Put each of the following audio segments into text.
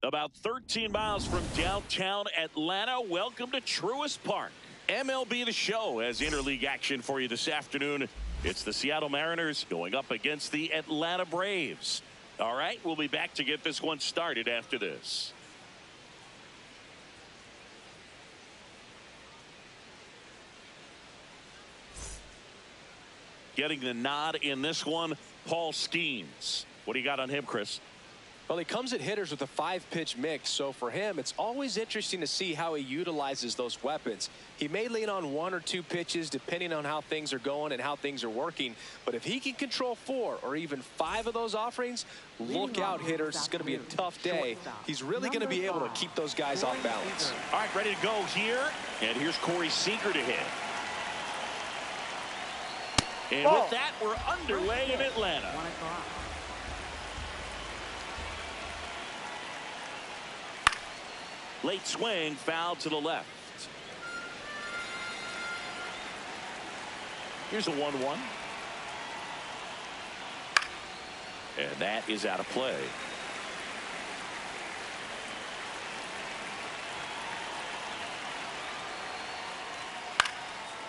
About 13 miles from downtown Atlanta. Welcome to Truist Park. MLB The Show has interleague action for you this afternoon. It's the Seattle Mariners going up against the Atlanta Braves. All right, we'll be back to get this one started after this. Getting the nod in this one, Paul Skeens. What do you got on him, Chris? Well, he comes at hitters with a 5-pitch mix, so for him, it's always interesting to see how he utilizes those weapons. He may lean on 1 or 2 pitches depending on how things are going and how things are working, but if he can control 4 or even 5 of those offerings, look out, hitters. It's going to be a tough day. He's really going to be able to keep those guys off balance. All right, ready to go here, and here's Corey Seager to hit. And with that, we're underway in Atlanta. Late swing, foul to the left. Here's a 1-1. And that is out of play.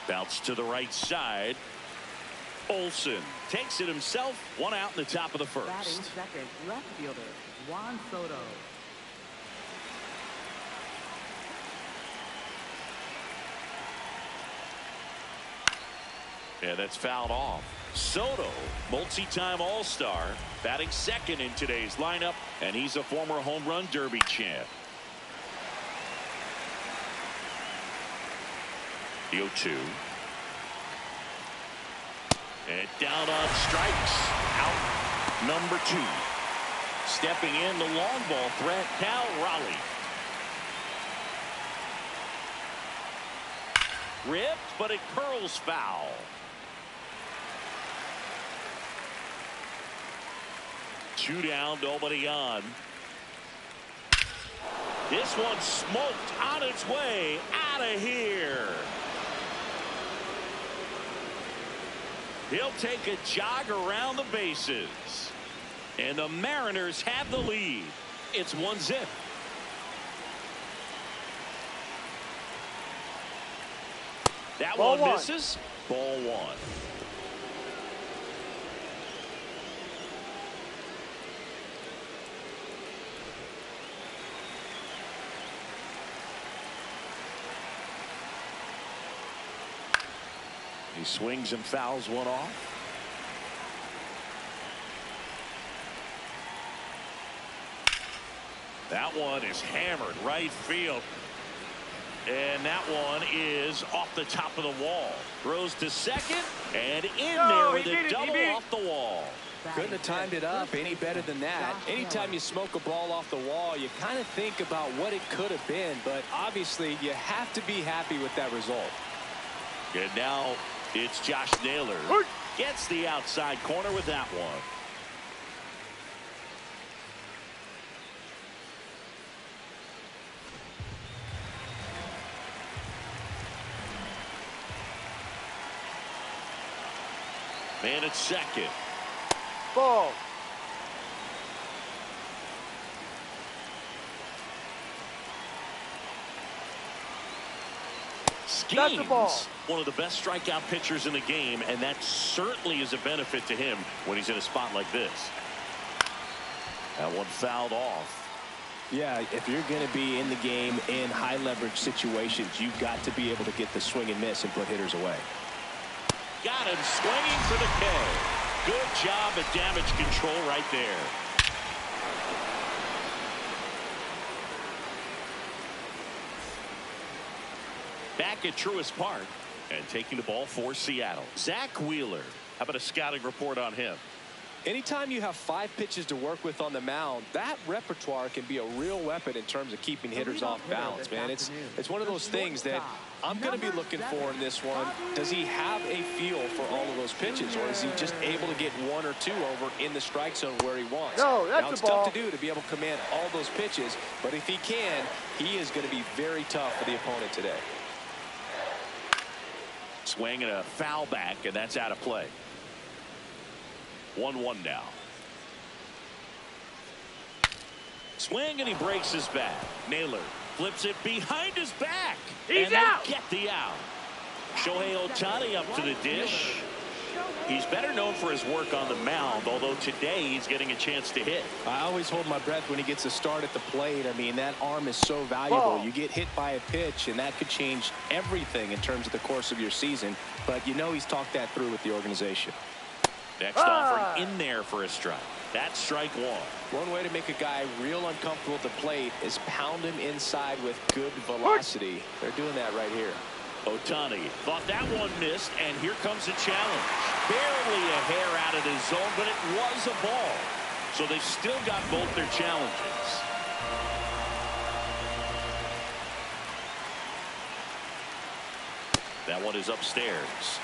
Bounce to the right side. Olson takes it himself. 1 out in the top of the first. Batting second, left fielder Juan Soto. Yeah, that's fouled off. Soto, multi-time All-Star, batting second in today's lineup, and he's a former home run derby champ. The 0-2. And down on strikes. Out number 2. Stepping in the long ball threat, Cal Raleigh. Ripped, but it curls foul. Two down, nobody on. This one smoked on its way out of here. He'll take a jog around the bases. And the Mariners have the lead. It's 1-0. That one misses. Ball 1. He swings and fouls one off. That one is hammered right field. And that one is off the top of the wall. Throws to second and in there with a double off the wall. Couldn't have timed it up any better than that. Anytime you smoke a ball off the wall, you kind of think about what it could have been, but obviously you have to be happy with that result. And now it's Josh Naylor. Gets the outside corner with that one. Man at second. Ball. Skeens, one of the best strikeout pitchers in the game, and that certainly is a benefit to him when he's in a spot like this. That one fouled off. Yeah, if you're going to be in the game in high leverage situations, you've got to be able to get the swing and miss and put hitters away. Got him swinging for the K. Good job at damage control right there. Back at Truist Park and taking the ball for Seattle. Zach Wheeler. How about a scouting report on him? Anytime you have 5 pitches to work with on the mound, that repertoire can be a real weapon in terms of keeping hitters off balance, man. It's one of those things that I'm going to be looking for in this one. Does he have a feel for all of those pitches, or is he just able to get 1 or 2 over in the strike zone where he wants? No, that's now, it's the ball. tough to do to be able to command all those pitches, but if he can, he is going to be very tough for the opponent today. Swing and a foul back, and that's out of play. 1-1 now. Swing, and he breaks his bat. Naylor flips it behind his back. He's and out. they get the out. Shohei Ohtani up to the dish. He's better known for his work on the mound, although today he's getting a chance to hit. I always hold my breath when he gets a start at the plate. I mean, that arm is so valuable. You get hit by a pitch, and that could change everything in terms of the course of your season. But you know he's talked that through with the organization. Next offering in there for a strike. That's strike one. One way to make a guy real uncomfortable at the plate is pound him inside with good velocity. They're doing that right here. Ohtani thought that one missed, and here comes a challenge. Barely a hair out of the zone, but it was a ball. So they've still got both their challenges. That one is upstairs.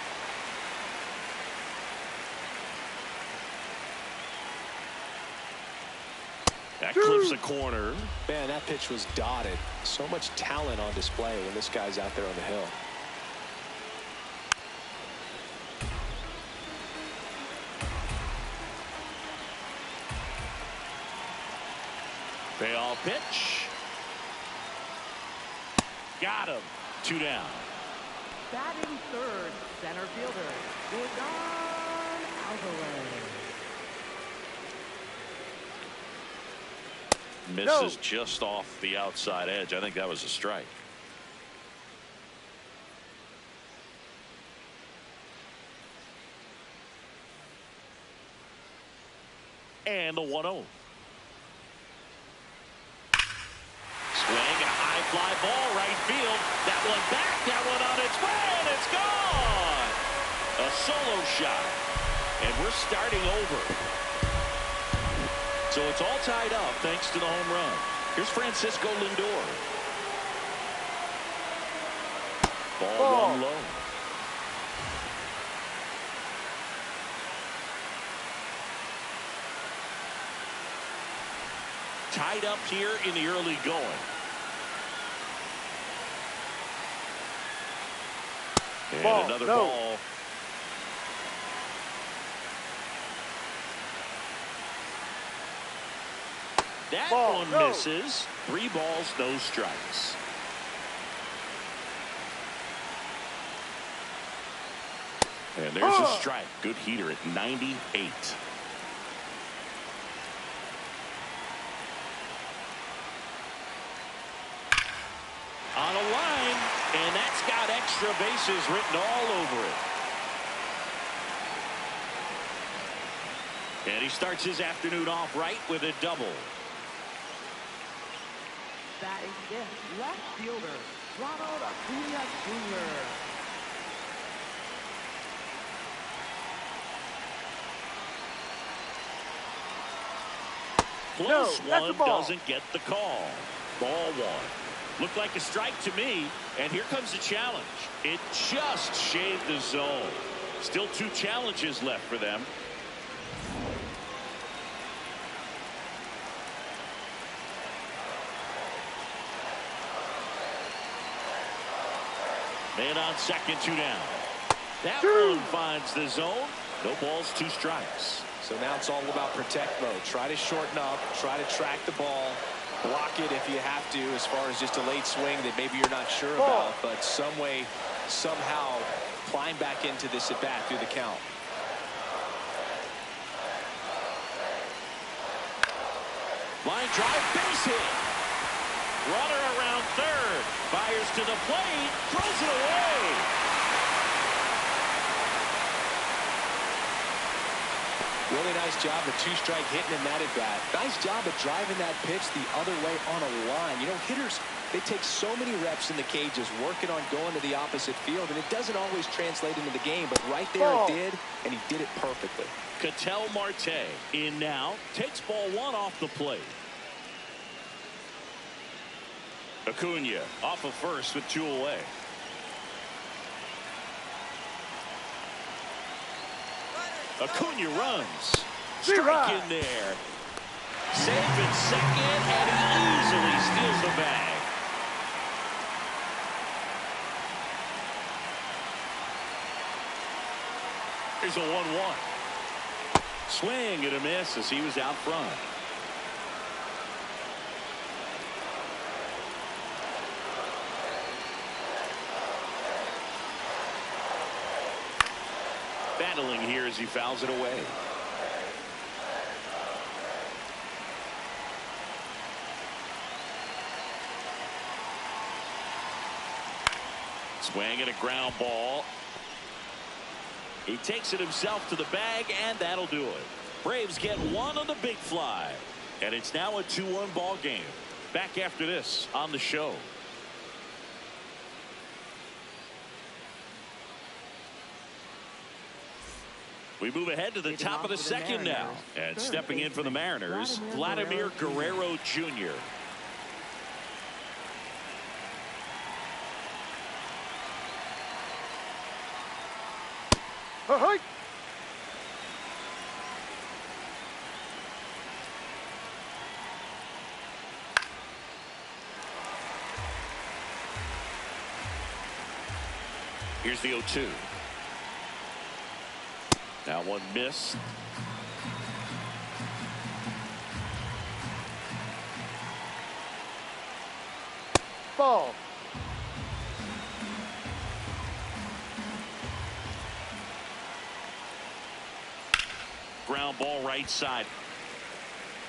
That clips a corner. Man, that pitch was dotted. So much talent on display when this guy's out there on the hill. Payoff pitch. Got him. 2 down. Batting third, center fielder, Yordan Alvarez. Misses just off the outside edge. I think that was a strike. And the 1-0. Swing and a high fly ball right field. That one back, that one on its way, and it's gone. A solo shot. And we're starting over. So it's all tied up thanks to the home run. Here's Francisco Lindor. Ball one low. Tied up here in the early going. And another ball. That one misses. 3 balls, no strikes. And there's a strike. Good heater at 98. On a line, and that's got extra bases written all over it. And he starts his afternoon off right with a double. Batting fifth, left fielder, Ronald Acuna Jr. Close one, doesn't get the call. Ball one. Looked like a strike to me, and here comes the challenge. It just shaved the zone. Still 2 challenges left for them. Man on second, 2 down. That one finds the zone. No balls, 2 strikes. So now it's all about protect mode. Try to shorten up, try to track the ball, block it if you have to, as far as just a late swing that maybe you're not sure about, but some way, somehow climb back into this at bat through the count. Line drive, base hit. Runner around third. Fires to the plate. Throws it away. Really nice job of 2-strike hitting him that at bat. Nice job of driving that pitch the other way on a line. You know, hitters, they take so many reps in the cages working on going to the opposite field, and it doesn't always translate into the game, but right there it did, and he did it perfectly. Ketel Marte in now. Takes ball 1 off the plate. Acuna off of first with 2 away. Acuna runs. Strike in there. Safe at second, and he easily steals the bag. Here's a 1-1. Swing and a miss as he was out front. battling here as he fouls it away. Swing and a ground ball. He takes it himself to the bag, and that'll do it. Braves get one on the big fly, and it's now a 2-1 ball game. Back after this on the show. We move ahead to the top of the second now. And stepping in for the Mariners, Vladimir Guerrero Jr. Hey! Here's the 0-2. Now one miss. Ball. Ground ball right side.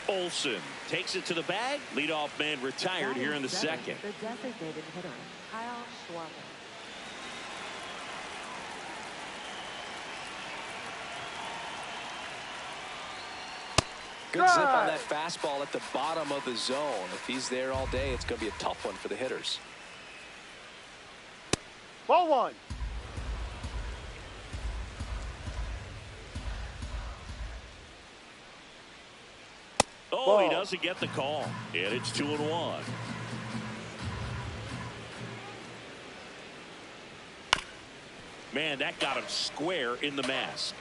Olson takes it to the bag. Leadoff man retired here in the second. The designated hitter, Kyle Schwarber. Good zip on that fastball at the bottom of the zone. If he's there all day, it's going to be a tough one for the hitters. Ball one. Oh, he doesn't get the call. And it's 2-1. Man, that got him square in the mask.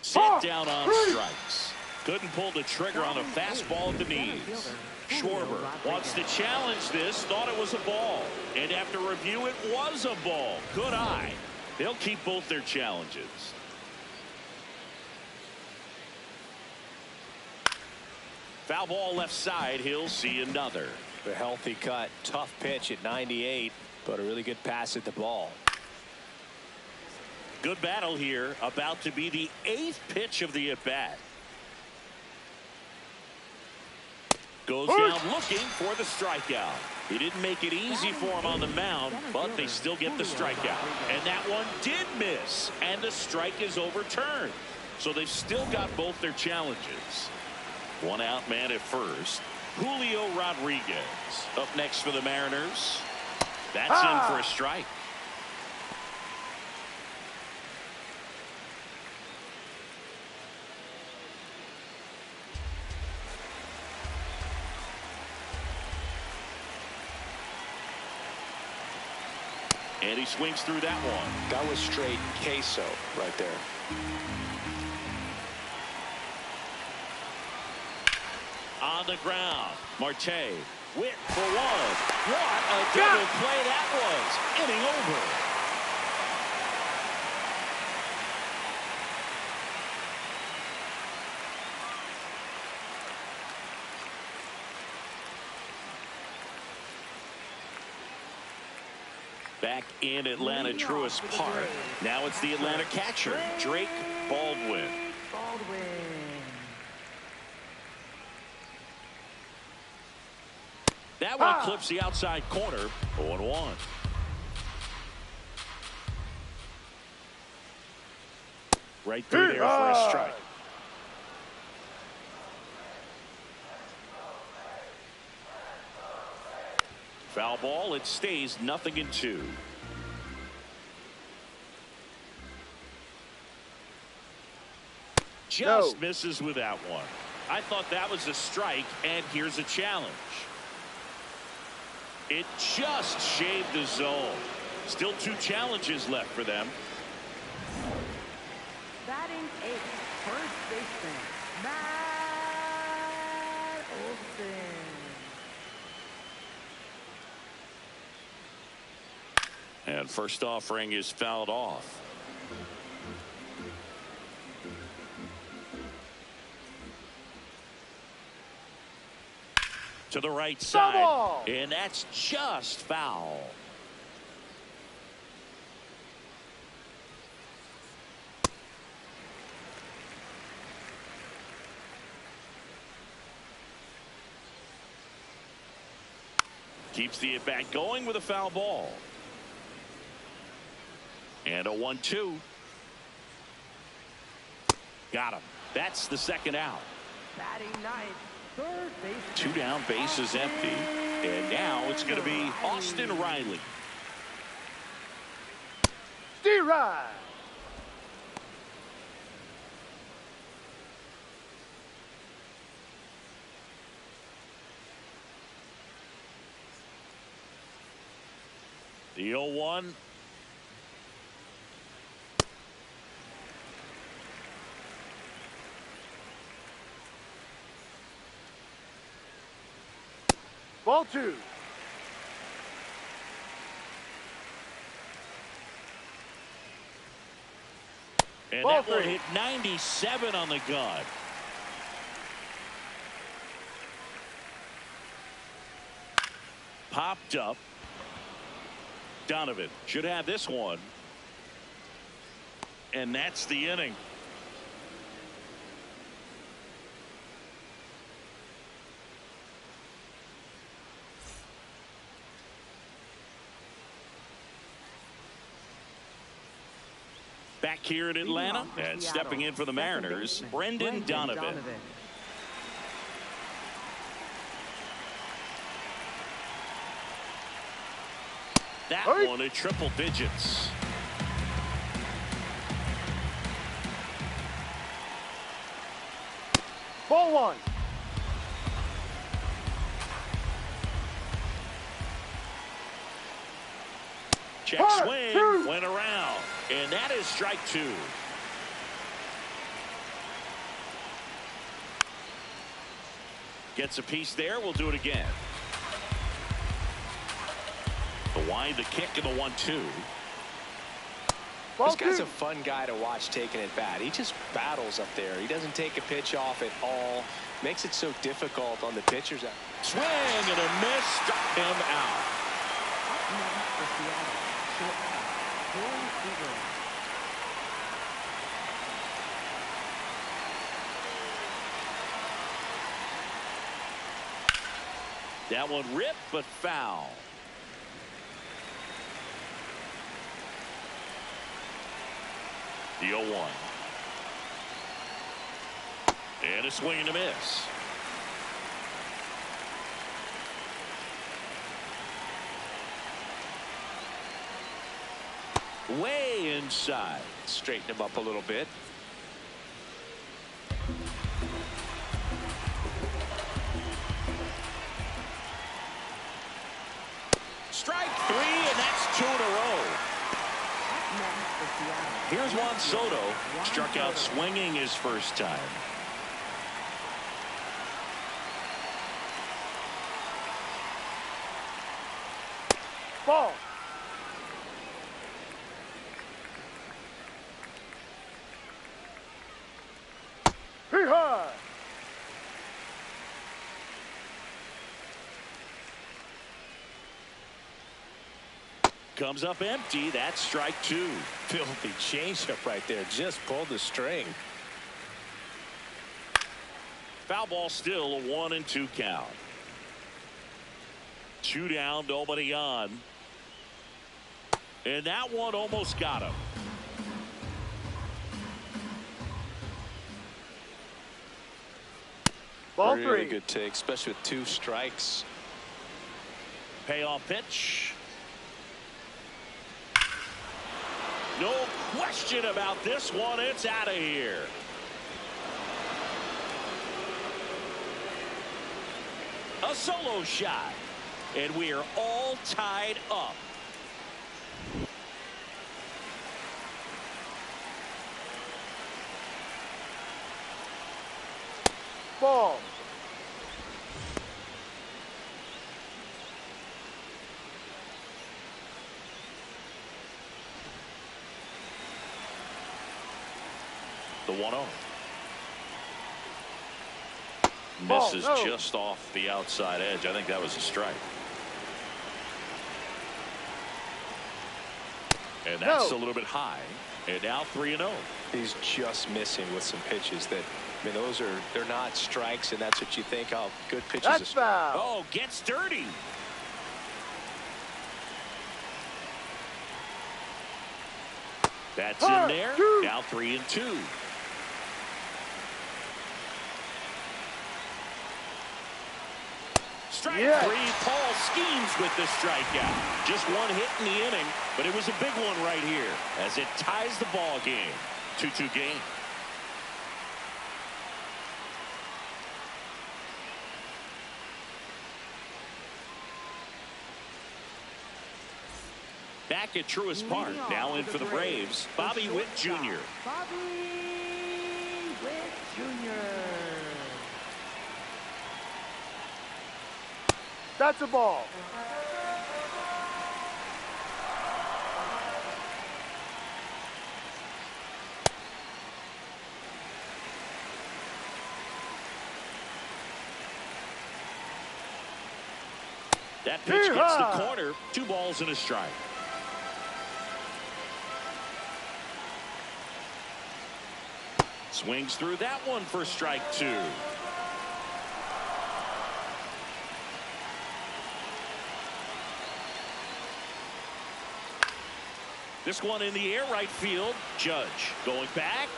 Sit down on strikes. Couldn't pull the trigger on a fastball at the knees. Schwarber wants to challenge this. Thought it was a ball. And after review, it was a ball. Good eye. They'll keep both their challenges. Foul ball left side. He'll see another. A healthy cut. Tough pitch at 98, but a really good pass at the ball. Good battle here. About to be the 8th pitch of the at-bat. Goes down looking for the strikeout. He didn't make it easy for him on the mound, but they still get the strikeout. And that one did miss, and the strike is overturned. So they've still got both their challenges. One out man at first. Julio Rodriguez up next for the Mariners. That's in for a strike. And he swings through that one. That was straight queso right there. On the ground, Marte, Witt for one. What a double play that was. Inning over. Back in Atlanta, Truist Park. Now it's the Atlanta catcher, Drake Baldwin. That one clips the outside corner. 0-1. Right through there for a strike. Foul ball. It stays 0-2. Just misses with that one. I thought that was a strike, and here's a challenge. It just shaved the zone. Still 2 challenges left for them. Batting 8th, first baseman, Matt Olson. And first offering is fouled off. To the right side, and that's just foul. Keeps the at-bat going with a foul ball. And a 1-2. Got him. That's the second out. Batting ninth, third base. 2 down, base is empty. And now it's going to be Austin Riley. D-Ride. The 0-1. Ball 2. And Ball that one 3. hit 97 on the gun. Popped up. Donovan should have this one. And that's the inning. Back here in Atlanta and stepping in for the Mariners, Brendan Donovan. That one at triple digits. Ball 1. Check swing, went around, and that is strike 2. Gets a piece there. We'll do it again. The wind, the kick, and the 1-2. This guy's a fun guy to watch taking at bat. He just battles up there. He doesn't take a pitch off at all. Makes it so difficult on the pitchers. Swing and a miss, struck him out. That one ripped but foul. The 0-1. And a swing and a miss. Way inside. Straighten him up a little bit. Strike 3, and that's 2 in a row. Here's Juan Soto. Struck out swinging his first time. Ball. Hee-haw. Comes up empty. That's strike 2. Filthy changeup right there. Just pulled the string. Foul ball still, a 1-2 count. 2 down, nobody on. And that one almost got him. Ball Really 3. good take, especially with 2 strikes. Payoff pitch. No question about this one. It's out of here. A solo shot. And we are all tied up. Ball. The 1-0. Ball, Misses no. just off the outside edge. I think that was a strike. And that's No. a little bit high. And now 3-0. He's just missing with some pitches that, I mean, they're not strikes, and that's what you think. Oh, good pitches. That's foul. Oh, gets dirty. That's in there. Now 3-2. Strike three. Paul schemes with the strikeout. Just one hit in the inning, but it was a big one right here as it ties the ball game. 2-2 game. Back at Truist Park, now in for the Braves, Bobby Witt Jr. Bobby Witt Jr. That's a ball. That pitch gets the corner. 2 balls and a strike. Swings through that one for strike 2. This one in the air, right field. Judge going back.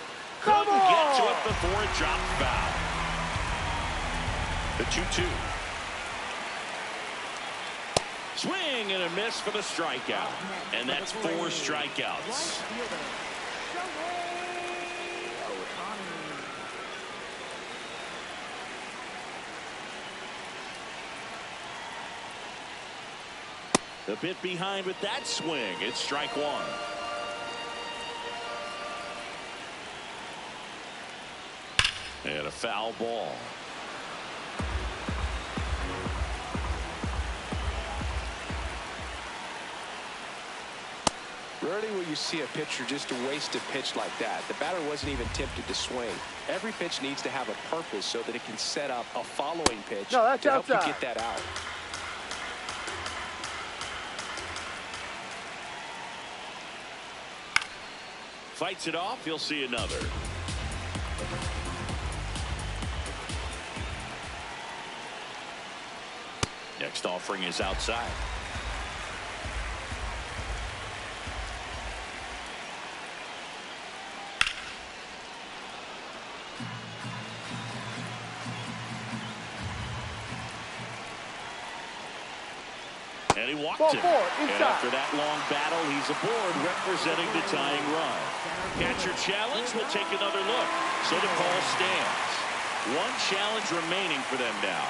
Couldn't get to it before it dropped foul. The 2-2. Swing and a miss for the strikeout. And that's 4 strikeouts. A bit behind with that swing. It's strike 1. And a foul ball. Rarely will you see a pitcher just waste a pitch like that. The batter wasn't even tempted to swing. Every pitch needs to have a purpose so that it can set up a following pitch to help you get that out. Fights it off. You'll see another. Next offering is outside. And he walked it. And after that long battle, he's aboard representing the tying run. Catcher challenge. We'll take another look. So the call stands. 1 challenge remaining for them now.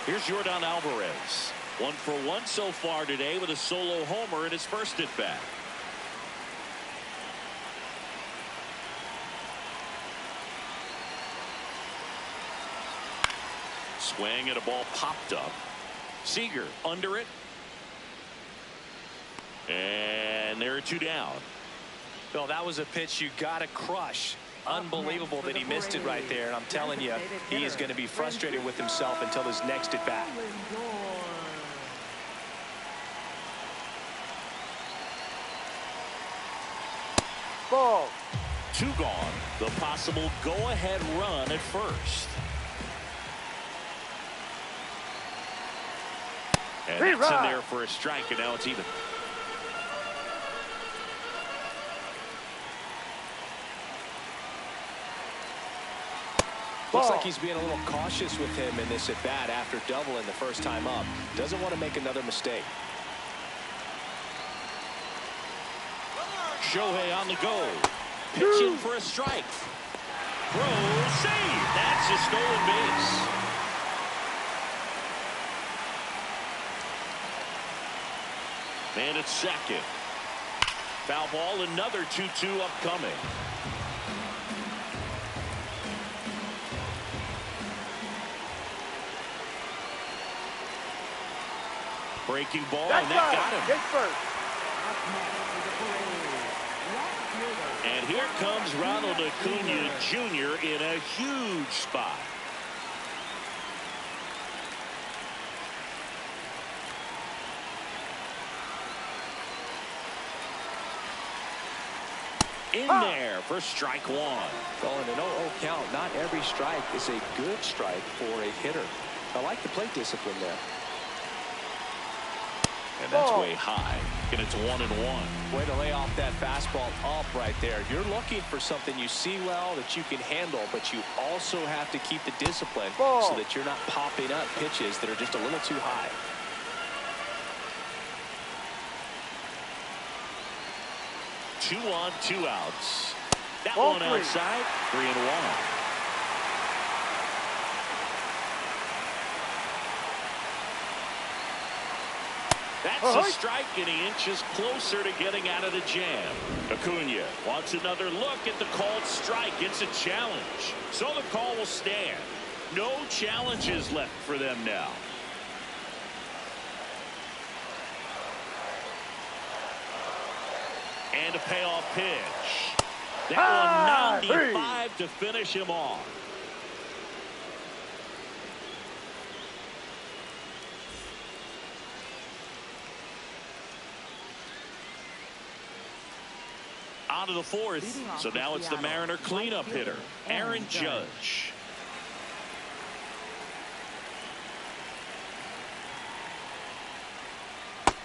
Here's Yordan Alvarez. 1 for 1 so far today with a solo homer in his first at bat. Swing and a ball popped up. Seager under it. And there are 2 down. Bill, that was a pitch you got to crush. Unbelievable that he missed it right there. And I'm telling you, he is going to be frustrated with himself until his next at bat. Ball. 2 gone. The possible go-ahead run at first. And that's in there for a strike, and now it's even. Looks like he's being a little cautious with him in this at bat after doubling the first time up. Doesn't want to make another mistake. Shohei on the go. Pitching for a strike. Throw, save. That's a stolen base. Man at second. Foul ball, another 2-2 upcoming. Breaking ball, and that got him. And here comes Ronald Acuna Jr. in a huge spot. In there for strike 1. Well, in an 0-0 count, not every strike is a good strike for a hitter. I like the plate discipline there. And That's Ball. way high. And it's 1-1. Way to lay off that fastball up right there. You're looking for something you see well that you can handle, but you also have to keep the discipline Ball. so that you're not popping up pitches that are just a little too high. Two on, 2 outs. That Ball one 3. outside. 3-1. That's a strike, and he inches closer to getting out of the jam. Acuna wants another look at the called strike. It's a challenge, so the call will stand. No challenges left for them now. And a payoff pitch. That one 95 to finish him off. On to the 4th. So now it's the Mariner cleanup hitter, Aaron Judge.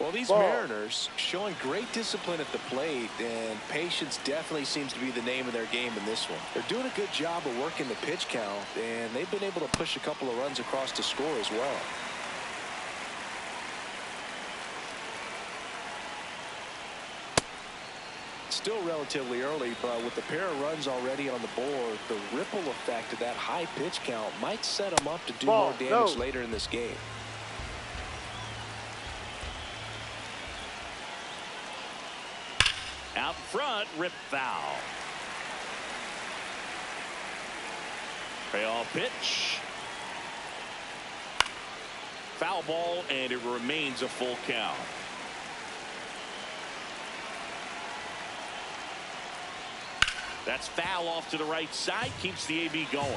Well, these Mariners showing great discipline at the plate, and patience definitely seems to be the name of their game in this one. They're doing a good job of working the pitch count, and they've been able to push a couple of runs across to score as well. Still relatively early, but with a pair of runs already on the board, the ripple effect of that high pitch count might set them up to do more damage later in this game. Out front, rip foul. Payoff pitch. Foul ball, and it remains a full count. That's foul off to the right side, keeps the AB going.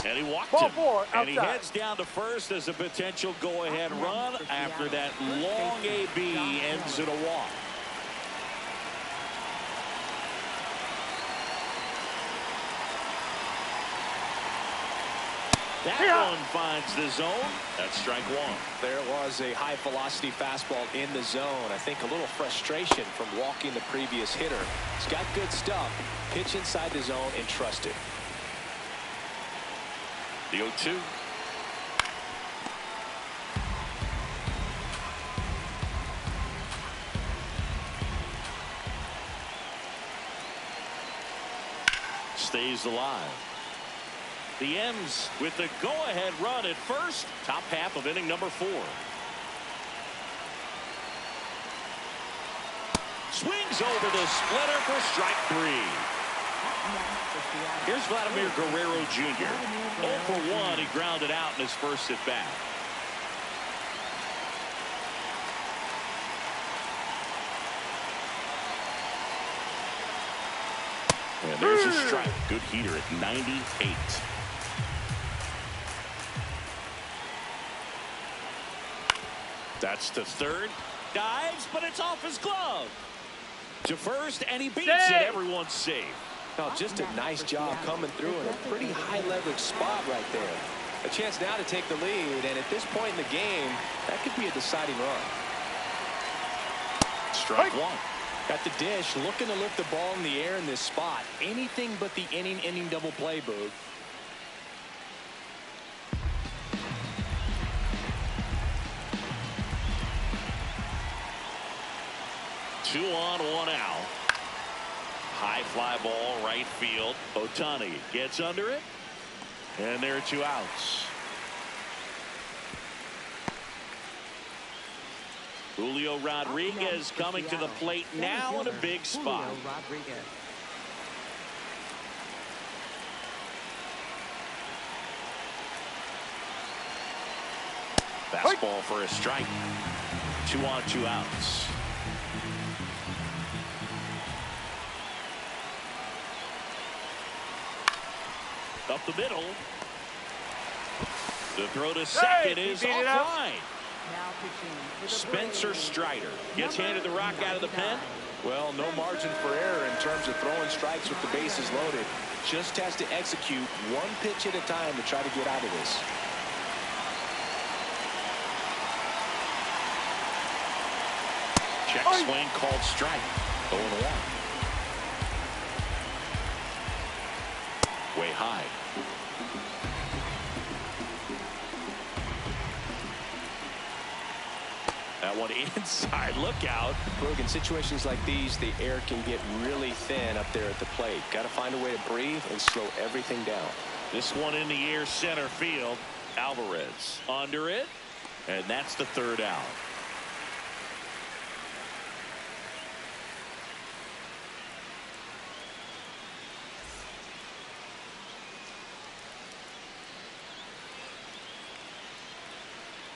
And he walked him. And he heads down to first as a potential go-ahead run after that long AB ends in a walk. That one finds the zone. That's strike one. There was a high velocity fastball in the zone. I think a little frustration from walking the previous hitter. He's got good stuff. Pitch inside the zone and trust it. The 0-2. Stays alive. The M's with the go-ahead run at first. Top half of inning number 4. Swings over the splitter for strike 3. Here's Vladimir Guerrero Jr. 0 for 1. He grounded out in his first at bat. And there's a strike. Good heater at 98. That's to third. Dives, but it's off his glove. To first, and he beats it. Everyone's safe. Oh, just a nice job coming through in a pretty high leverage spot right there. A chance now to take the lead, and at this point in the game, that could be a deciding run. Strike one. At the dish, looking to lift the ball in the air in this spot. Anything but the inning double play, Boog. Two on, 1 out. High fly ball, right field. Ohtani gets under it. And there are 2 outs. Julio Rodriguez coming to the plate now in a big spot. Fastball for a strike. 2 on, 2 outs. Up the middle. The throw to second is offline. Spencer Strider gets handed the rock out of the pen. Well, no margin for error in terms of throwing strikes with the bases loaded. just has to execute one pitch at a time to try to get out of this. Check swing called strike. 0-1. Way high. That one inside. Look out. Look, in situations like these, the air can get really thin up there at the plate. Got to find a way to breathe and slow everything down. This one in the air, center field. Alvarez under it, and that's the third out.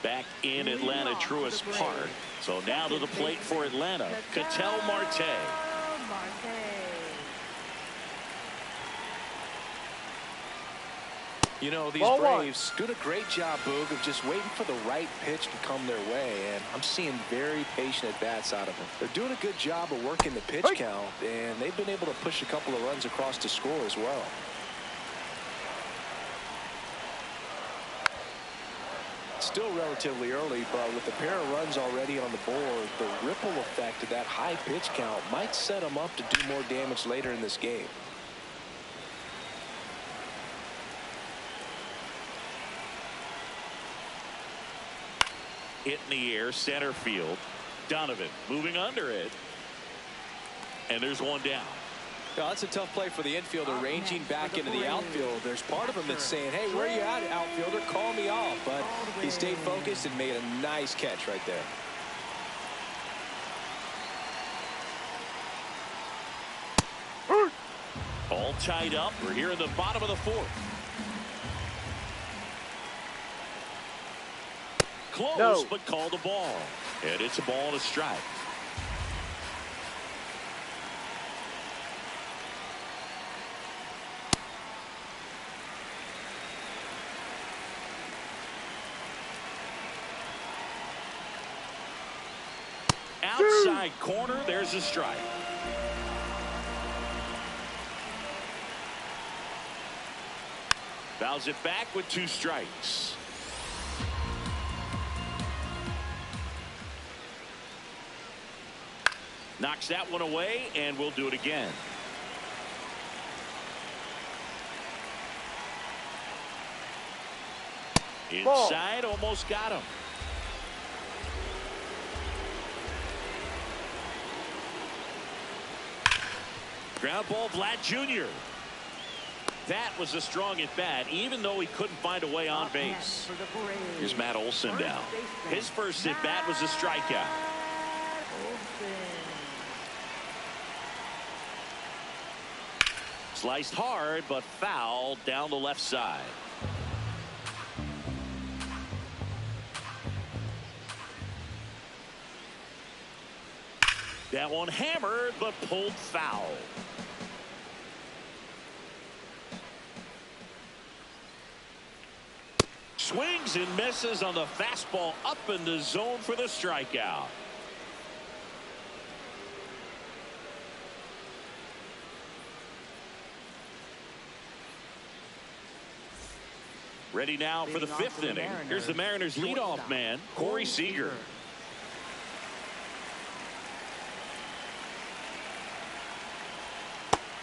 Back in Atlanta, Truist Park. So now to the plate for Atlanta, Ketel Marte. You know, these Braves doing a great job, Boog, of just waiting for the right pitch to come their way, and I'm seeing very patient at-bats out of them. They're doing a good job of working the pitch count, and they've been able to push a couple of runs across to score as well. Still relatively early, but with a pair of runs already on the board, the ripple effect of that high pitch count might set them up to do more damage later in this game. Hit in the air, center field. Donovan moving under it. And there's one down. Well, that's a tough play for the infielder, ranging back into the outfield. There's part of him that's saying, hey, where you at, outfielder? Call me off. But he stayed focused and made a nice catch right there. All tied up. We're here in the bottom of the fourth. Close, but called a ball. And it's a ball and a strike. Outside corner, there's a strike. Fouls it back with 2 strikes. Knocks that one away, and we'll do it again. Inside, almost got him. Ground ball, Vlad Jr. That was a strong at bat, even though he couldn't find a way on base. Here's Matt Olson down. His first at bat was a strikeout. Sliced hard, but foul down the left side. That one hammered, but pulled foul. Swings and misses on the fastball up in the zone for the strikeout. Ready now for the 5th inning. Here's the Mariners leadoff man, Corey Seager.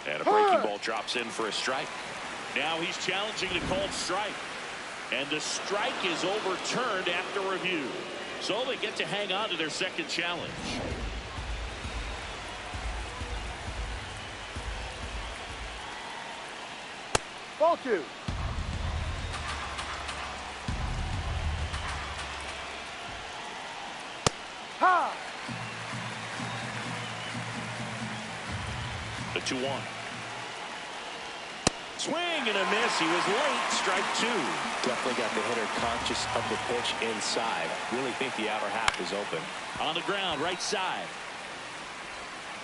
And a breaking ball drops in for a strike. Now he's challenging the called strike. And the strike is overturned after review. So they get to hang on to their second challenge. Ball 2. Ha! The 2-1. Swing and a miss. He was late. Strike 2. Definitely got the hitter conscious of the pitch inside. Really think the outer half is open. On the ground, right side.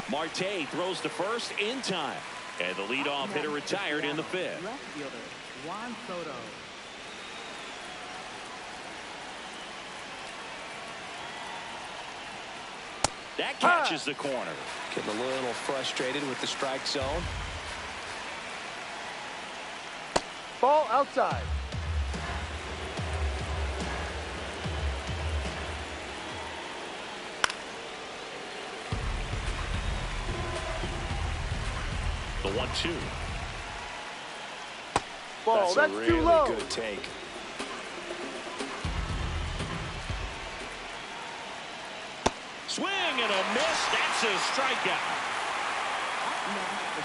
Marte throws to first in time. And the leadoff hitter retired in the 5th. Left fielder, Juan Soto. That catches the corner. Getting a little frustrated with the strike zone. Ball outside. The 1-2. Ball, that's a too really low. good take. Swing and a miss. That's a strikeout.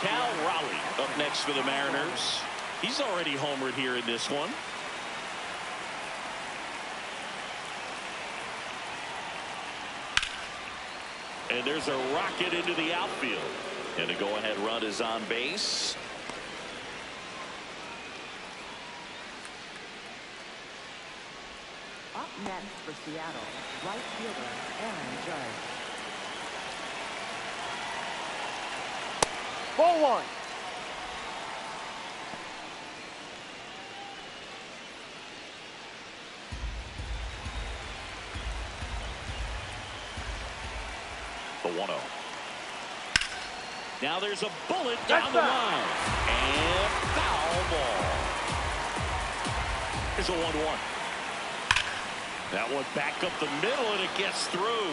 Cal Raleigh up next for the Mariners. He's already homered here in this one. And there's a rocket into the outfield. And a go-ahead run is on base. Up next for Seattle, right fielder Aaron Judge. Ball one. The 1-0. Now there's a bullet down the line. And foul ball. Here's a 1-1. That one back up the middle, and it gets through.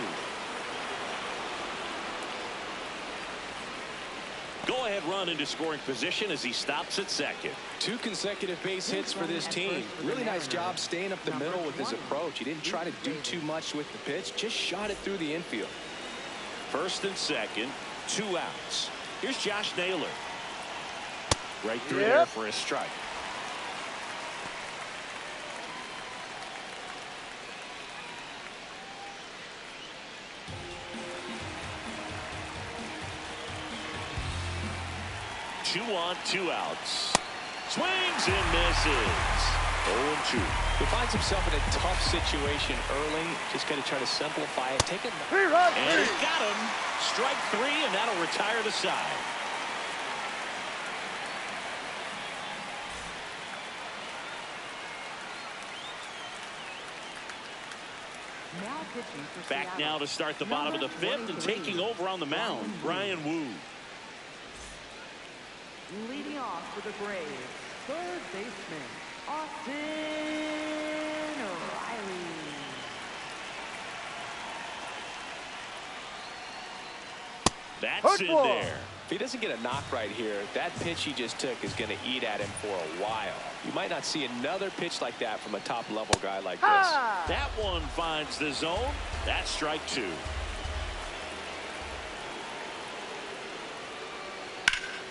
Go-ahead run into scoring position as he stops at second. 2 consecutive base hits for this team. Really nice job staying up the middle with his approach. He didn't try to do too much with the pitch, just shot it through the infield. First and second, 2 outs. Here's Josh Naylor. Right through there for a strike. Two on, 2 outs. Swings and misses. 0-2. He finds himself in a tough situation early. Just got to try to simplify it. Take it. And he got him. Strike 3, and that'll retire the side. Now pitching for Back Seattle. now to start the bottom of the 5th and taking over on the mound, Brian Wu. Leading off for the Braves, third baseman, Austin Riley. That's in there. If he doesn't get a knock right here, that pitch he just took is going to eat at him for a while. You might not see another pitch like that from a top-level guy like this. That one finds the zone. That's strike 2.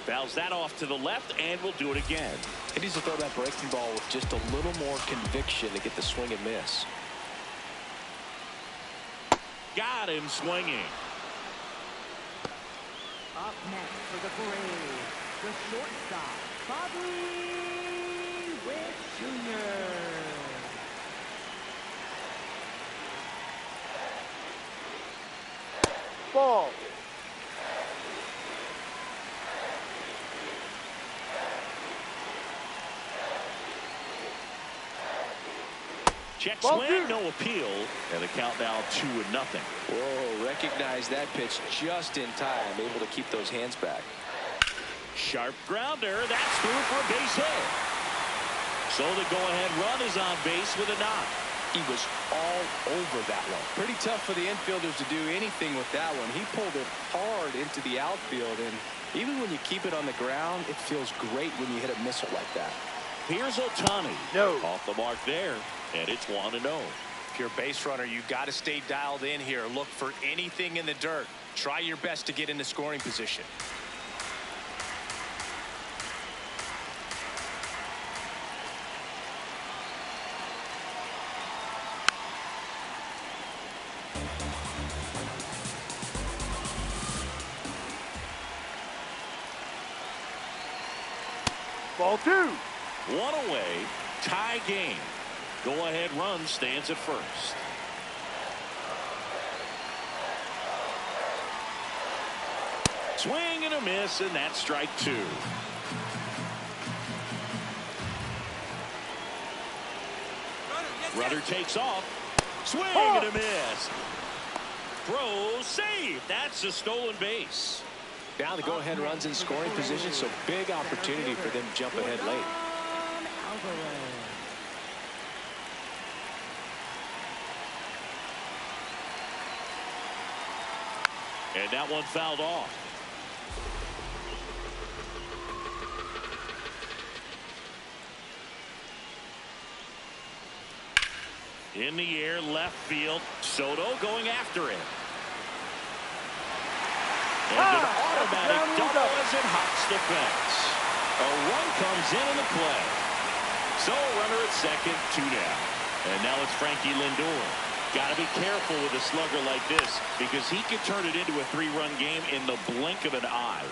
Fouls that off to the left, and we'll do it again. He needs to throw that breaking ball with just a little more conviction to get the swing and miss. Got him swinging. Up next for the Braves, the shortstop, Bobby Witt Jr. Ball. Check Ball swing, 2. no appeal, and the count now 2-0. Whoa, recognize that pitch just in time, able to keep those hands back. Sharp grounder, that's through for a base hit. So the go-ahead run is on base with a knock. He was all over that one. Pretty tough for the infielders to do anything with that one. He pulled it hard into the outfield, and even when you keep it on the ground, it feels great when you hit a missile like that. Here's Ohtani. No. Off the mark there, and it's 1-0. If you're a base runner, you've got to stay dialed in here. Look for anything in the dirt. Try your best to get into scoring position. Ball 2. 1 away, tie game. Go-ahead run stands at first. Swing and a miss, and that's strike 2. Rudder takes off. Swing and a miss. Throw, save. That's a stolen base. Now the go-ahead runs in scoring position, so big opportunity for them to jump ahead late. Alvarez. And that one fouled off. In the air, left field. Soto going after it. And an automatic double as it hops the fence. A run comes in the play. So runner at second, 2 down. And now it's Frankie Lindor. Got to be careful with a slugger like this because he could turn it into a 3-run game in the blink of an eye.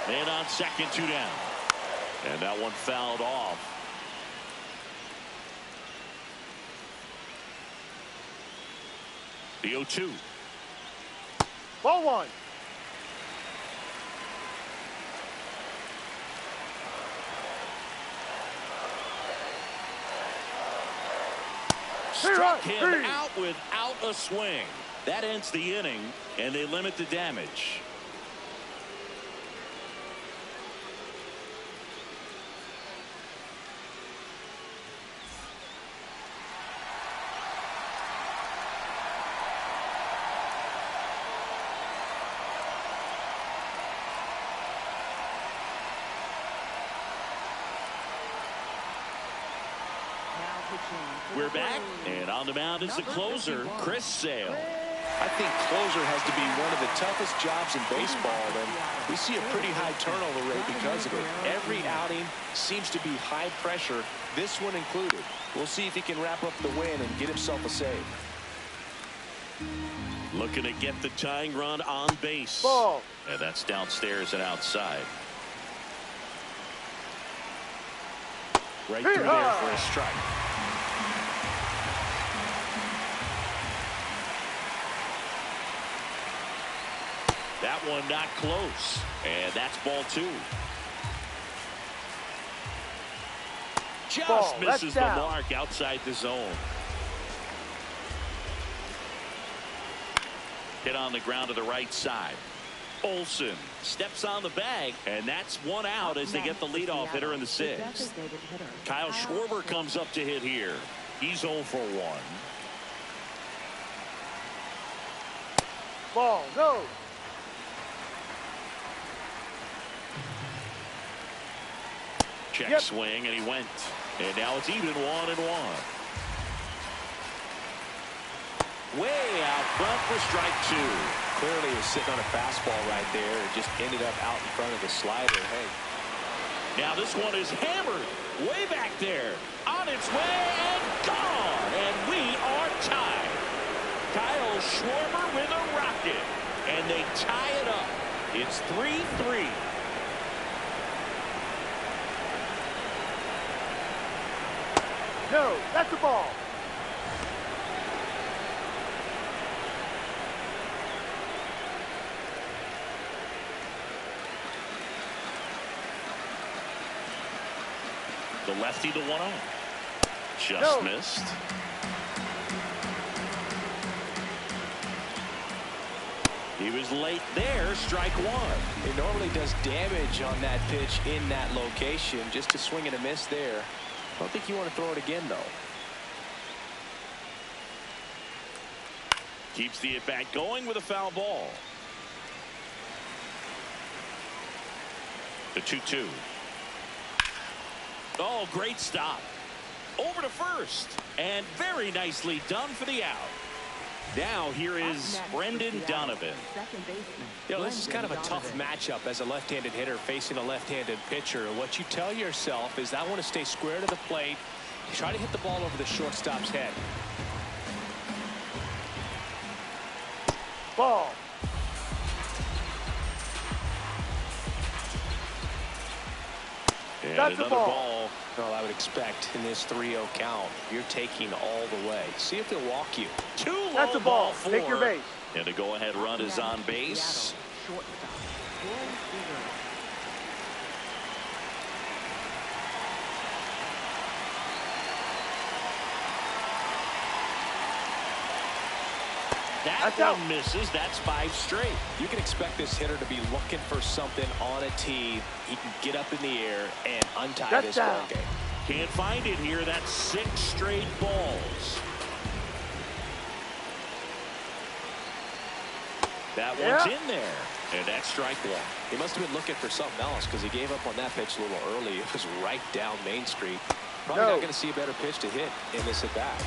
And on second, 2 down. And that one fouled off. The 0-2. Ball 1. Struck him out without a swing. That ends the inning, and they limit the damage. We're back, and on the mound is the closer, Chris Sale. I think closer has to be one of the toughest jobs in baseball, and we see a pretty high turnover rate because of it. Every outing seems to be high pressure, this one included. We'll see if he can wrap up the win and get himself a save. Looking to get the tying run on base. Ball. And that's downstairs and outside. Right through there for a strike. That one not close. And that's ball 2. Just misses the mark outside the zone. Hit on the ground to the right side. Olsen steps on the bag, and that's 1 out as they get the leadoff hitter in the 6th. Kyle Schwarber comes up to hit here. He's 0 for 1. Ball, no. Check swing, and he went. And now it's even 1-1. Way out front for strike 2. Clearly he was sitting on a fastball right there. It just ended up out in front of the slider. Hey. Now this one is hammered way back there. On its way and gone. And we are tied. Kyle Schwarber with a rocket. And they tie it up. It's 3-3. No, that's a ball. The lefty to 1-0. Just missed. He was late there. Strike 1. It normally does damage on that pitch in that location. Just a swing and a miss there. I don't think you want to throw it again, though. Keeps the at-bat going with a foul ball. The 2-2. Oh, great stop. Over to first. And very nicely done for the out. Now here is Brendan Donovan. You know, this is kind of a tough matchup as a left-handed hitter facing a left-handed pitcher. What you tell yourself is I want to stay square to the plate, try to hit the ball over the shortstop's head. Ball. And That's another a ball. ball. Well, I would expect in this 3-0 count, you're taking all the way. See if they'll walk you. That's a ball. Take your base. And the go-ahead run is on base. That That's one out. misses. That's 5 straight. You can expect this hitter to be looking for something on a tee. He can get up in the air and untie That's this down. ball game. Can't find it here. That's 6 straight balls. That one's in there. And that's strike 1. He must have been looking for something else because he gave up on that pitch a little early. It was right down Main Street. Probably not going to see a better pitch to hit in this at bat.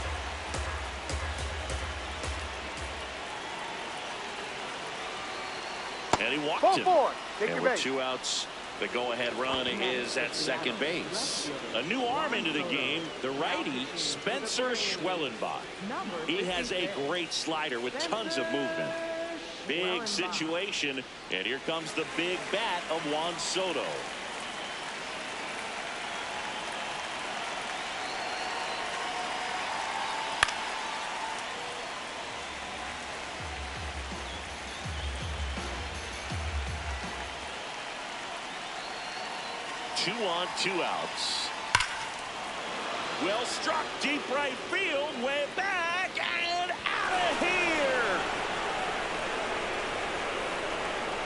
And he walked Ball him. 4. Take And your with base. 2 outs, the go-ahead run is at second base. A new arm into the game, the righty, Spencer Schwellenbach. He has a great slider with tons of movement. Big situation, and here comes the big bat of Juan Soto. Two on, 2 outs. Well struck, deep right field, way back, and out of here.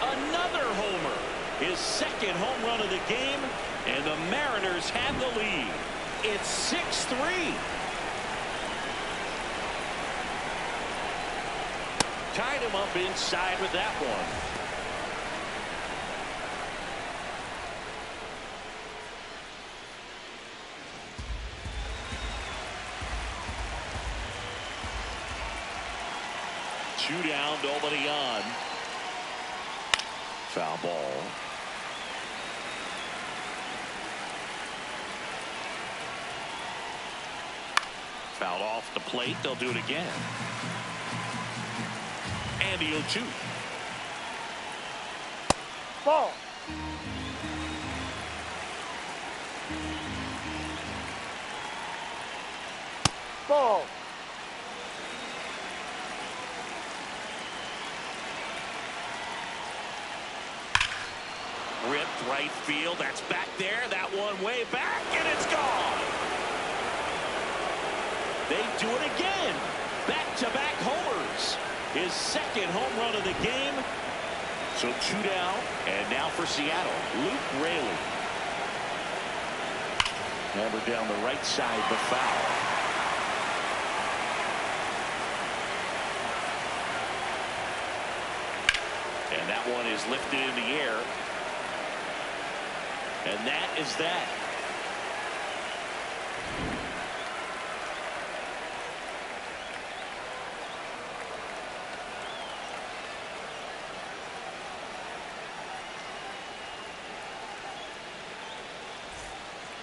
Another homer. His second home run of the game, and the Mariners have the lead. It's 6-3. Tied him up inside with that one. Two down, nobody on. Foul ball. Fouled off the plate. They'll do it again. And the 0-2. Ball. Ball. Ripped right field. That's back there. That one way back, and it's gone. They do it again. Back-to-back homers. His second home run of the game. So 2 down, and now for Seattle, Luke Raley. Hammered down the right side, the foul. And that one is lifted in the air. And that is that.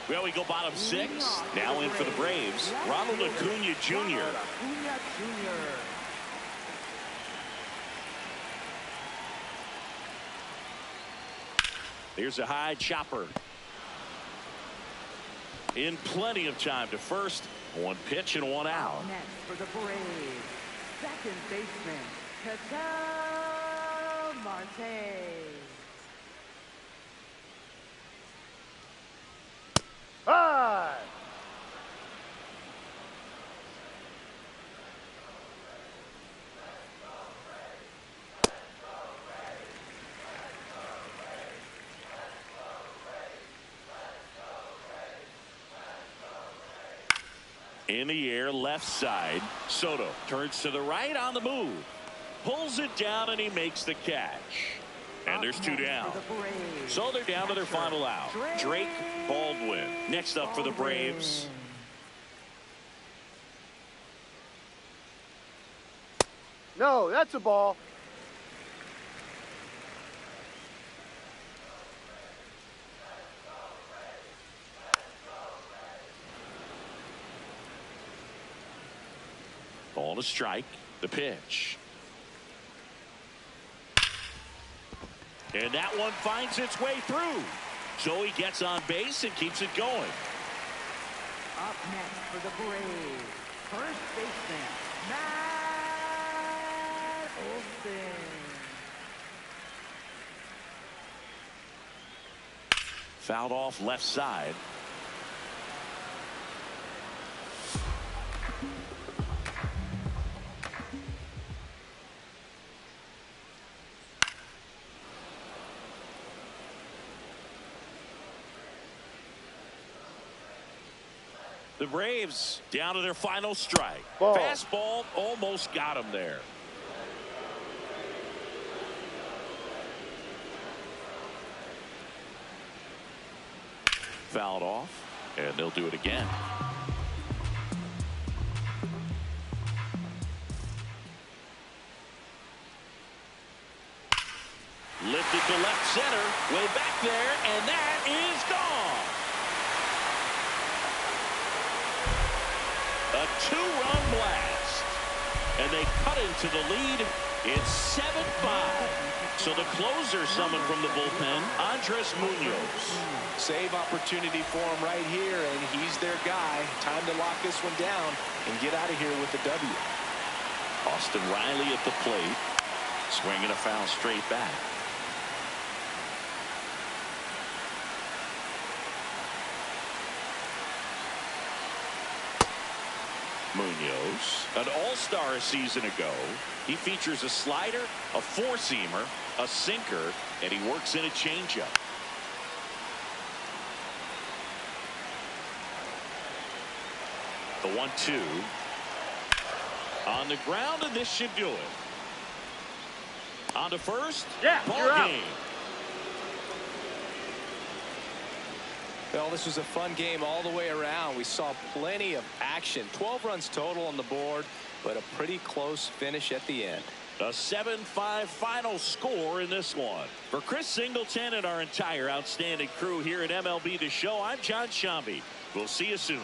Well, we go bottom 6. Now in for the Braves, Ronald Acuna Jr. Here's a high chopper. In plenty of time to first. 1 pitch and 1 out. Next for the Braves, second baseman, Ketel Marte. High. In the air, left side. Soto turns to the right on the move. Pulls it down, and he makes the catch. And there's 2 down. So they're down to their final out. Drake Baldwin. Next up for the Braves. No, that's a ball. Ball to strike. The pitch. And that one finds its way through. So he gets on base and keeps it going. Up next for the Braves, first baseman, Matt Olson. Fouled off left side. The Braves down to their final strike. Ball. Fastball almost got him there. Fouled off, and they'll do it again. Lifted to left center, way back there, and that is gone. A two-run blast, and they cut into the lead. It's 7-5. So the closer summoned from the bullpen, Andres Munoz. Save opportunity for him right here, and he's their guy. Time to lock this one down and get out of here with the W. Austin Riley at the plate, swinging a foul straight back. Munoz, an all-star a season ago. He features a slider, a four-seamer, a sinker, and he works in a changeup. The 1-2 on the ground, and this should do it. On to first. Yeah, ball you're out. game. Well, this was a fun game all the way around. We saw plenty of action. 12 runs total on the board, but a pretty close finish at the end. A 7-5 final score in this one. For Chris Singleton and our entire outstanding crew here at MLB The Show, I'm John Sciambi. We'll see you soon.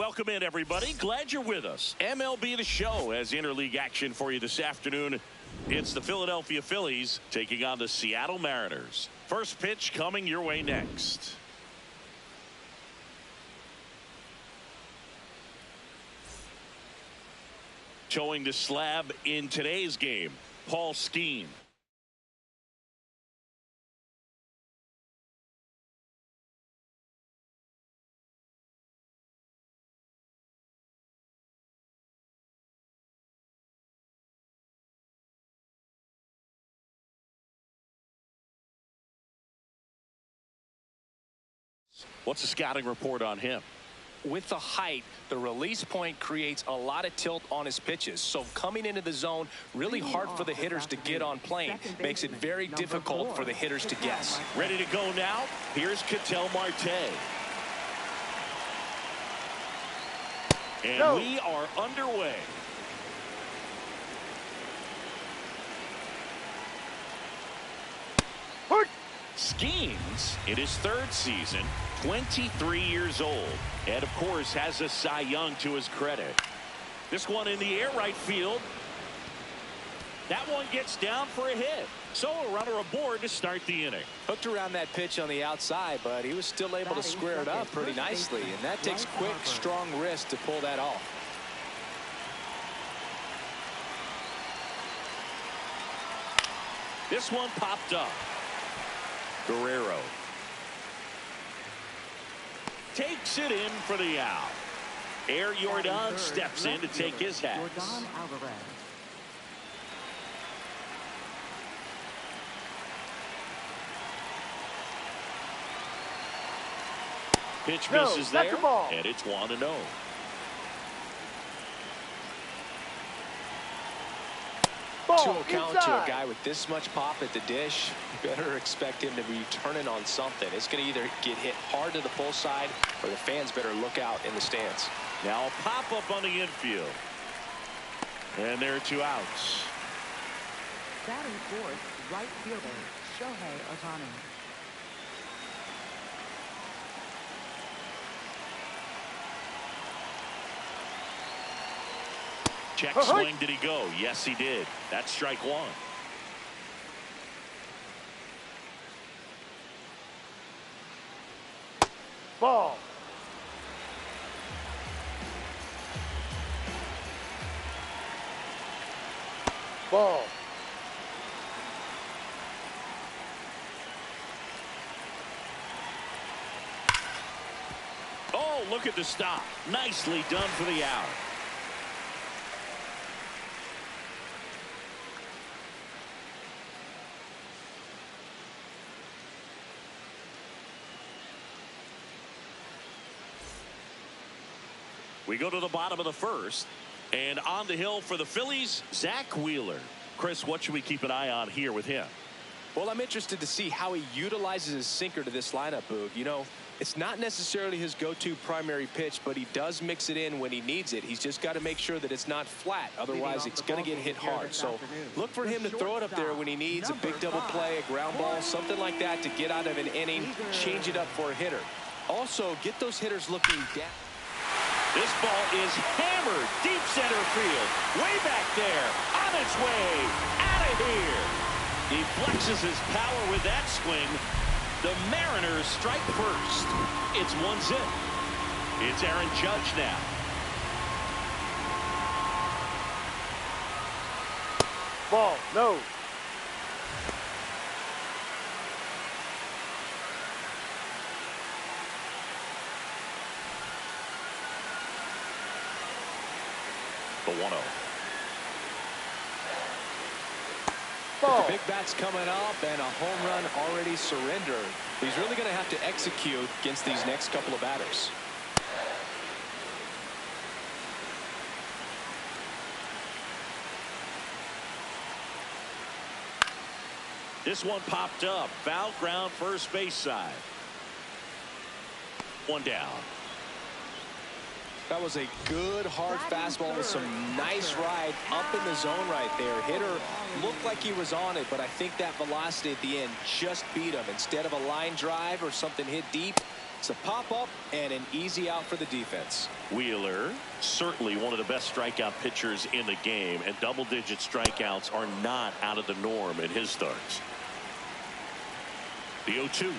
welcome in, everybody. Glad you're with us. MLB The Show has interleague action for you this afternoon. It's the Philadelphia Phillies taking on the Seattle Mariners. First pitch coming your way next. Showing the slab in today's game, Paul Skeens. What's the scouting report on him? With the height, the release point creates a lot of tilt on his pitches. So coming into the zone, really hard for the hitters to get on plane. Makes it very difficult for the hitters to guess. Ready to go now? Here's Ketel Marte. And we are underway. Skeens, in his third season, 23 years old, and of course has a Cy Young to his credit. This one in the air right field. That one gets down for a hit. So a runner aboard to start the inning. Hooked around that pitch on the outside, but he was still able to square it up pretty nicely, and that takes quick, strong wrist to pull that off. This one popped up. Guerrero takes it in for the out. Air Jordan steps in to take his hats. Pitch misses there, and it's 1-0. To count to a guy with this much pop at the dish, you better expect him to be turning on something. It's going to either get hit hard to the pull side, or the fans better look out in the stands. Now a pop up on the infield, and there are 2 outs. Batting fourth, right fielder Shohei Ohtani. Check swing, did he go? Yes, he did. That's strike 1. Ball. Ball. Oh, look at the stop. Nicely done for the out. We go to the bottom of the first, and on the hill for the Phillies, Zach Wheeler. Chris, what should we keep an eye on here with him? Well, I'm interested to see how he utilizes his sinker to this lineup, Boog. You know, it's not necessarily his go-to primary pitch, but he does mix it in when he needs it. He's just got to make sure that it's not flat. Otherwise, it's going to get hit hard. So look for him to throw it up there when he needs a big double play, a ground ball, something like that to get out of an inning, change it up for a hitter. Also, get those hitters looking down. This ball is hammered deep center field. Way back there. On its way. Out of here. He flexes his power with that swing. The Mariners strike first. It's 1-0. It's Aaron Judge now. Ball. No. The 1-0. The big bat's coming up and a home run already surrendered. He's really going to have to execute against these next couple of batters. This one popped up. Foul ground first base side. 1 down. That was a good hard fastball with some nice ride up in the zone right there. Hitter looked like he was on it, but I think that velocity at the end just beat him. Instead of a line drive or something hit deep, It's a pop-up and an easy out for the defense. Wheeler, certainly one of the best strikeout pitchers in the game, and double-digit strikeouts are not out of the norm in his starts. The 0-2.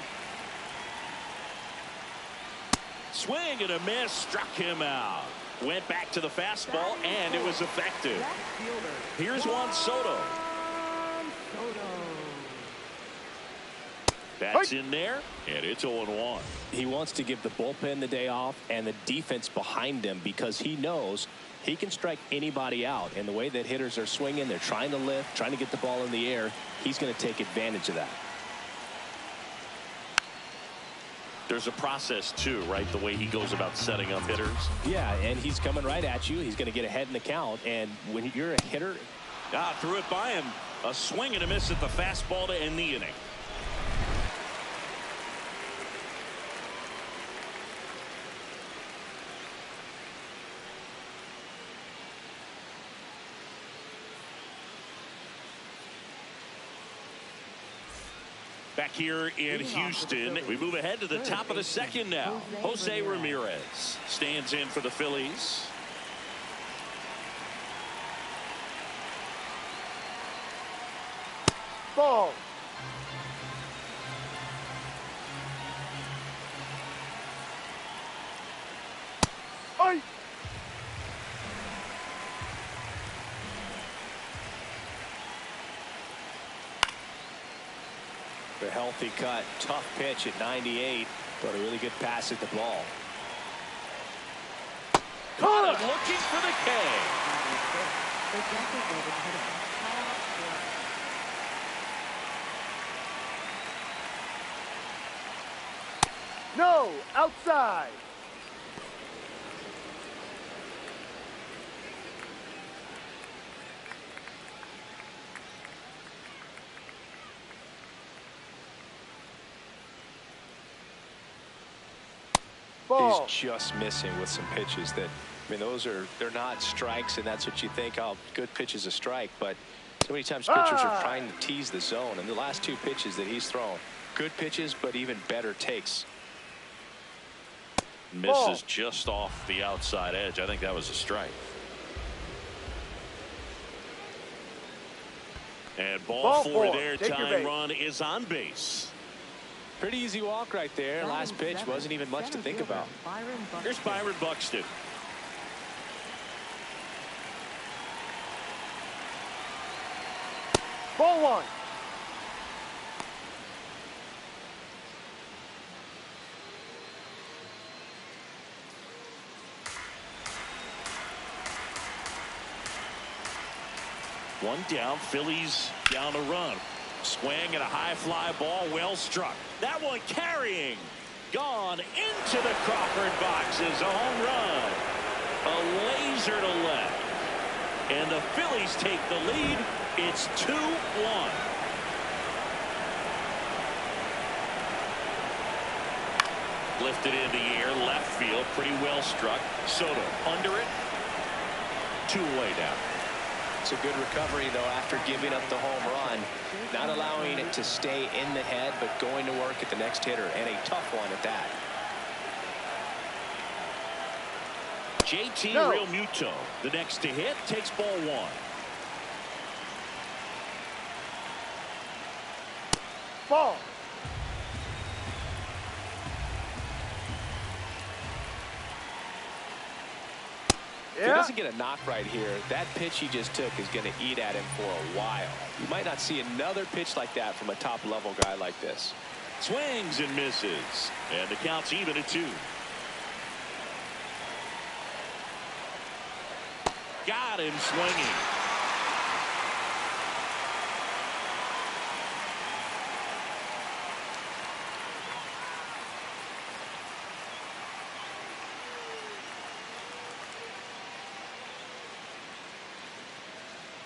Swing and a miss, struck him out. Went back to the fastball, and it was effective. Here's Juan Soto. That's in there, and it's 0-1. He wants to give the bullpen the day off and the defense behind him because he knows he can strike anybody out. And the way that hitters are swinging, they're trying to lift, trying to get the ball in the air. He's going to take advantage of that. There's a process, too, right? The way he goes about setting up hitters. Yeah, and he's coming right at you. He's going to get ahead in the count. And when you're a hitter. Threw it by him. A swing and a miss at the fastball to end the inning. Back here in Houston, we move ahead to the top of the second now. Jose Ramirez stands in for the Phillies. Ball. Oi. The healthy cut, tough pitch at 98, but a really good pass at the ball. Caught him looking for the K. No, outside. Ball. He's just missing with some pitches that, I mean, they're not strikes, and that's what you think, oh, good pitch is a strike, but so many times pitchers are trying to tease the zone, and the last two pitches that he's thrown, good pitches, but even better takes. Misses just off the outside edge. I think that was a strike. And ball four there. Tying run is on base. Pretty easy walk right there. Last pitch wasn't even much to think about. Here's Byron Buxton. Ball one. One down. Phillies down a run. Swing and a high fly ball, well struck. That one carrying. Gone into the Crawford box is a home run. A laser to left. And the Phillies take the lead. It's 2-1. Lifted in the air, left field, pretty well struck. Soto under it. 2 away now. It's a good recovery, though, after giving up the home run. Not allowing it to stay in the head, but going to work at the next hitter, and a tough one at that. JT Real Muto, the next to hit, takes ball one. Ball. If he doesn't get a knock right here, that pitch he just took is going to eat at him for a while. You might not see another pitch like that from a top-level guy like this. Swings and misses, and the count's even at 2. Got him swinging.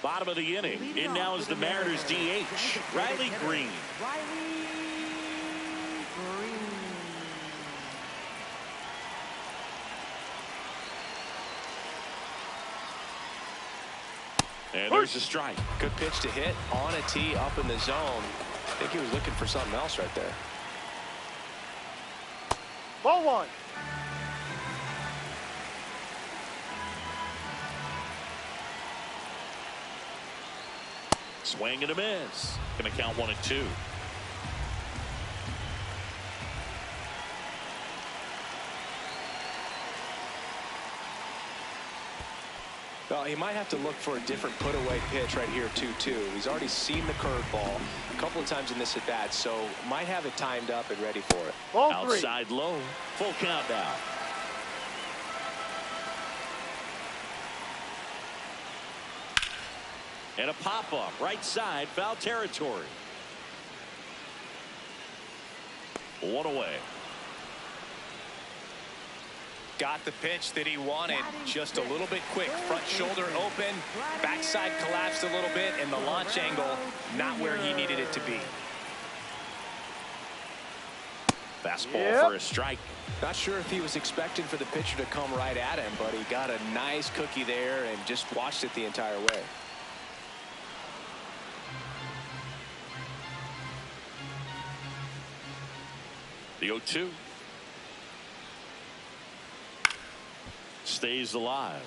Bottom of the inning. In now is the Mariners DH, Riley Green. And there's a strike. Good pitch to hit on a tee up in the zone. I think he was looking for something else right there. Ball one. Swing and a miss. Going to count 1-2. Well, he might have to look for a different put-away pitch right here, 2-2. He's already seen the curveball a couple of times in this at-bat, so might have it timed up and ready for it. Ball three. Outside low. Full count now. And a pop-up. Right side. Foul territory. 1 away. Got the pitch that he wanted, just a little bit quick. Front shoulder open, backside collapsed a little bit, and the launch angle not where he needed it to be. Fastball for a strike. Not sure if he was expecting for the pitcher to come right at him, but he got a nice cookie there and just watched it the entire way. The 0-2. Stays alive.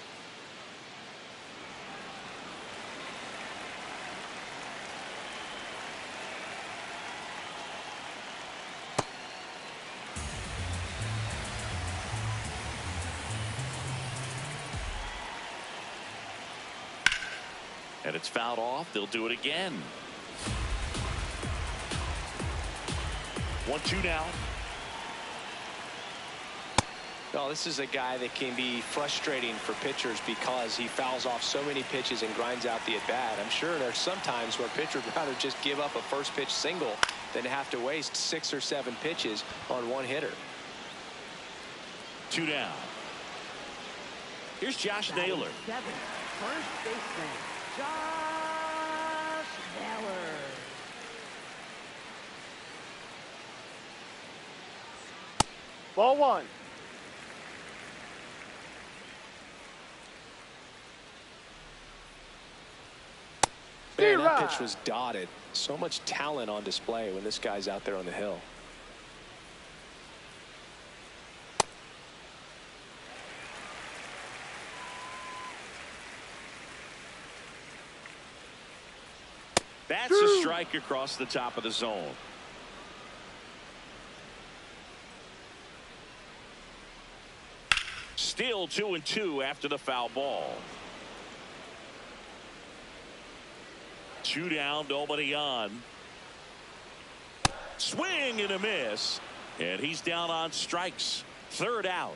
And it's fouled off. They'll do it again. 1-2 now. No, this is a guy that can be frustrating for pitchers because he fouls off so many pitches and grinds out the at-bat. I'm sure there's some times where a pitcher would rather just give up a first pitch single than have to waste 6 or 7 pitches on one hitter. 2 down. Here's Josh Naylor. First baseman, Josh Naylor. Ball one. Man, that pitch was dotted. So much talent on display when this guy's out there on the hill. That's a strike across the top of the zone. Still 2-2 after the foul ball. 2 down, nobody on. Swing and a miss. And he's down on strikes. 3rd out.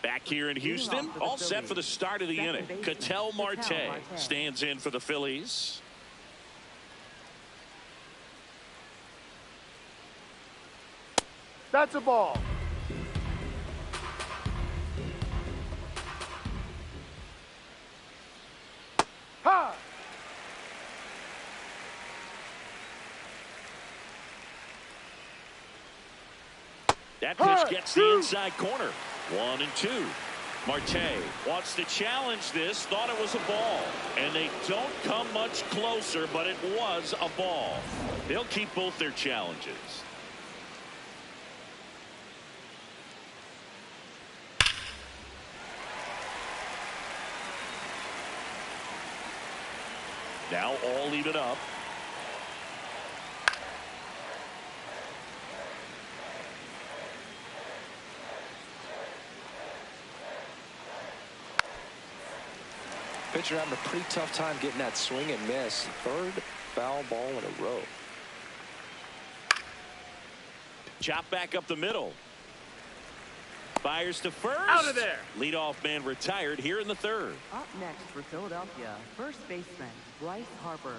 Back here in Houston, all set for the start of the inning. Ketel Marte stands in for the Phillies. That's a ball. Ha! That pitch gets the inside corner. 1-2. Marte wants to challenge this, thought it was a ball, and they don't come much closer, but it was a ball. They'll keep both their challenges. Now all even up. Pitcher having a pretty tough time getting that swing and miss. 3rd foul ball in a row. Chop back up the middle. Fires to first. Out of there. Leadoff man retired here in the 3rd. Up next for Philadelphia, first baseman, Bryce Harper.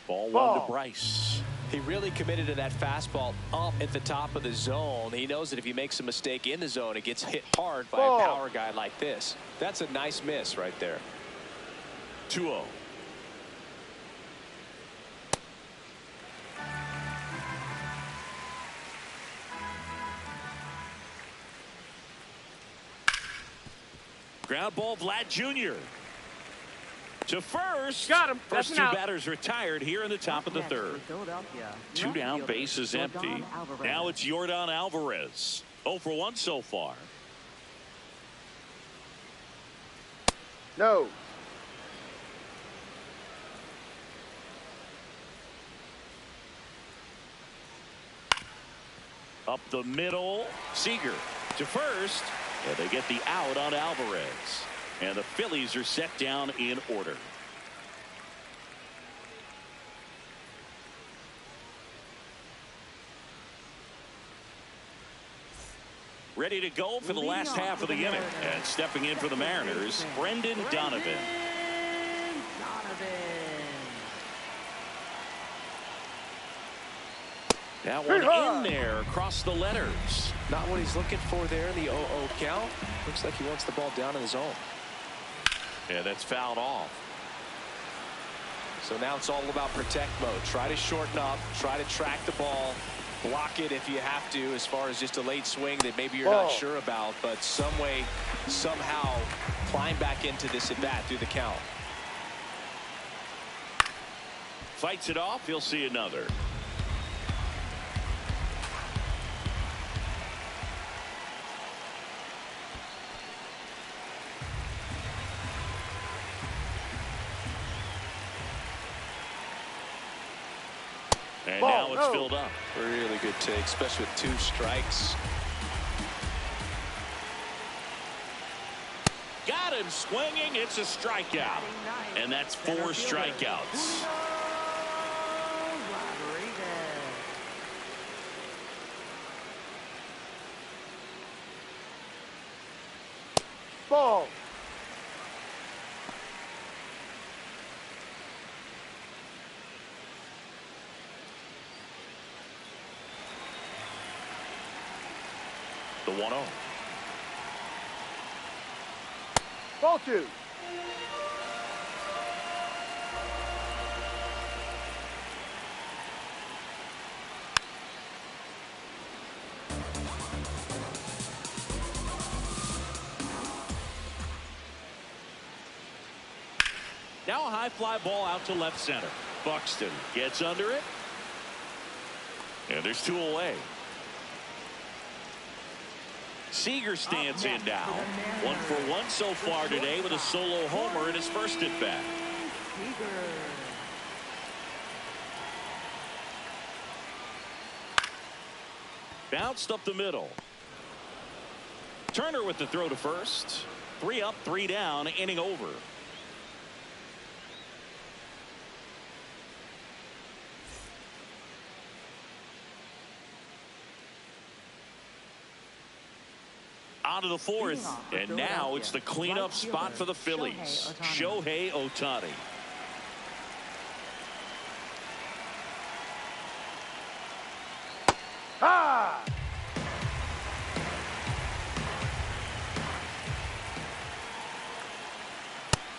Ball 1 to Bryce. He really committed to that fastball up at the top of the zone. He knows that if he makes a mistake in the zone, it gets hit hard by a power guy like this. That's a nice miss right there. 2-0. Ground ball, Vlad Jr. To first. Got him. First That's two an out. batters retired here in the top of the Next for third. Philadelphia, Two left down, fielder, base is Yordan empty. Alvarez. Now it's Yordan Alvarez. 0 for 1 so far. No. Up the middle, Seager to first, and they get the out on Alvarez. And the Phillies are set down in order. Ready to go for the last half of the inning. And stepping in for the Mariners, Brendan Donovan. That one in there across the letters. Not what he's looking for there in the 0-0 count. Looks like he wants the ball down in the zone. Yeah, that's fouled off. So now it's all about protect mode. Try to shorten up, try to track the ball, block it if you have to, as far as just a late swing that maybe you're not sure about, but some way, somehow climb back into this at bat through the count. Fights it off. He'll see another. And now it's filled up. Really good take, especially with 2 strikes. Got him swinging. It's a strikeout. And that's 4 strikeouts. Ball. The 1-0. Ball 2. Now a high fly ball out to left center. Buxton gets under it. And there's 2 away. Seager stands in now. 1 for 1 so far today with a solo homer in his first at bat. Bounced up the middle. Turner with the throw to first. 3 up, 3 down, inning over. On to the 4th, and now it's the cleanup spot for the Phillies. Shohei Ohtani. Ah!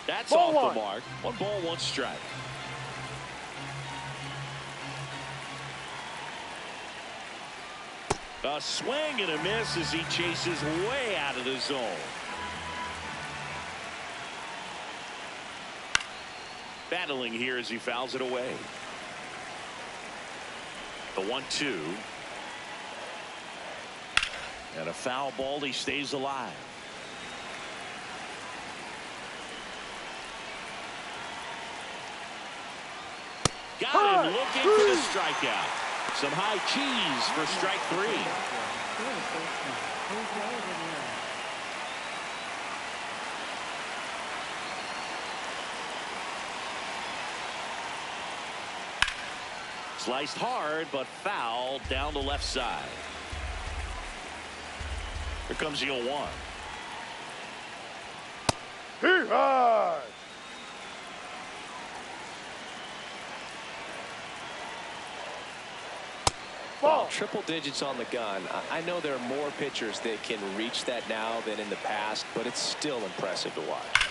That's Ball off 1. the mark. 1 ball, 1 strike. A swing and a miss as he chases way out of the zone. Battling here as he fouls it away. The 1-2. And a foul ball. He stays alive. Got him looking for the strikeout. Some high cheese for strike 3. Sliced hard, but foul down the left side. Here comes the 0-1. Hard. Well, triple digits on the gun. I know there are more pitchers that can reach that now than in the past, but it's still impressive to watch.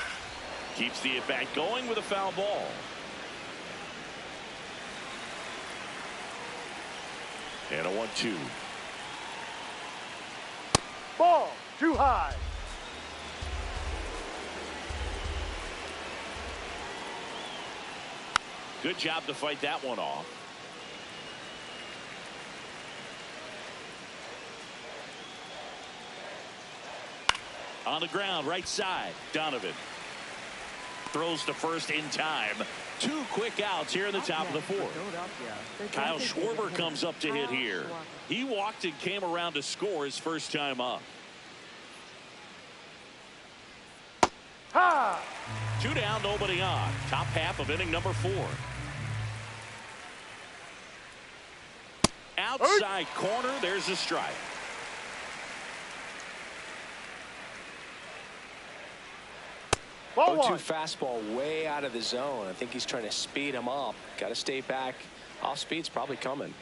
Keeps the at bat going with a foul ball. And a 1-2. Ball. Too high. Good job to fight that one off. On the ground, right side, Donovan. Throws to first in time. 2 quick outs here in the top of the 4th. Kyle Schwarber comes up to hit here. He walked and came around to score his first time up. Ha! 2 down, nobody on. Top half of inning number 4. Outside corner, there's a strike. Ball 0-2 one. fastball way out of the zone. I think he's trying to speed him up. Got to stay back. Off speed's probably coming.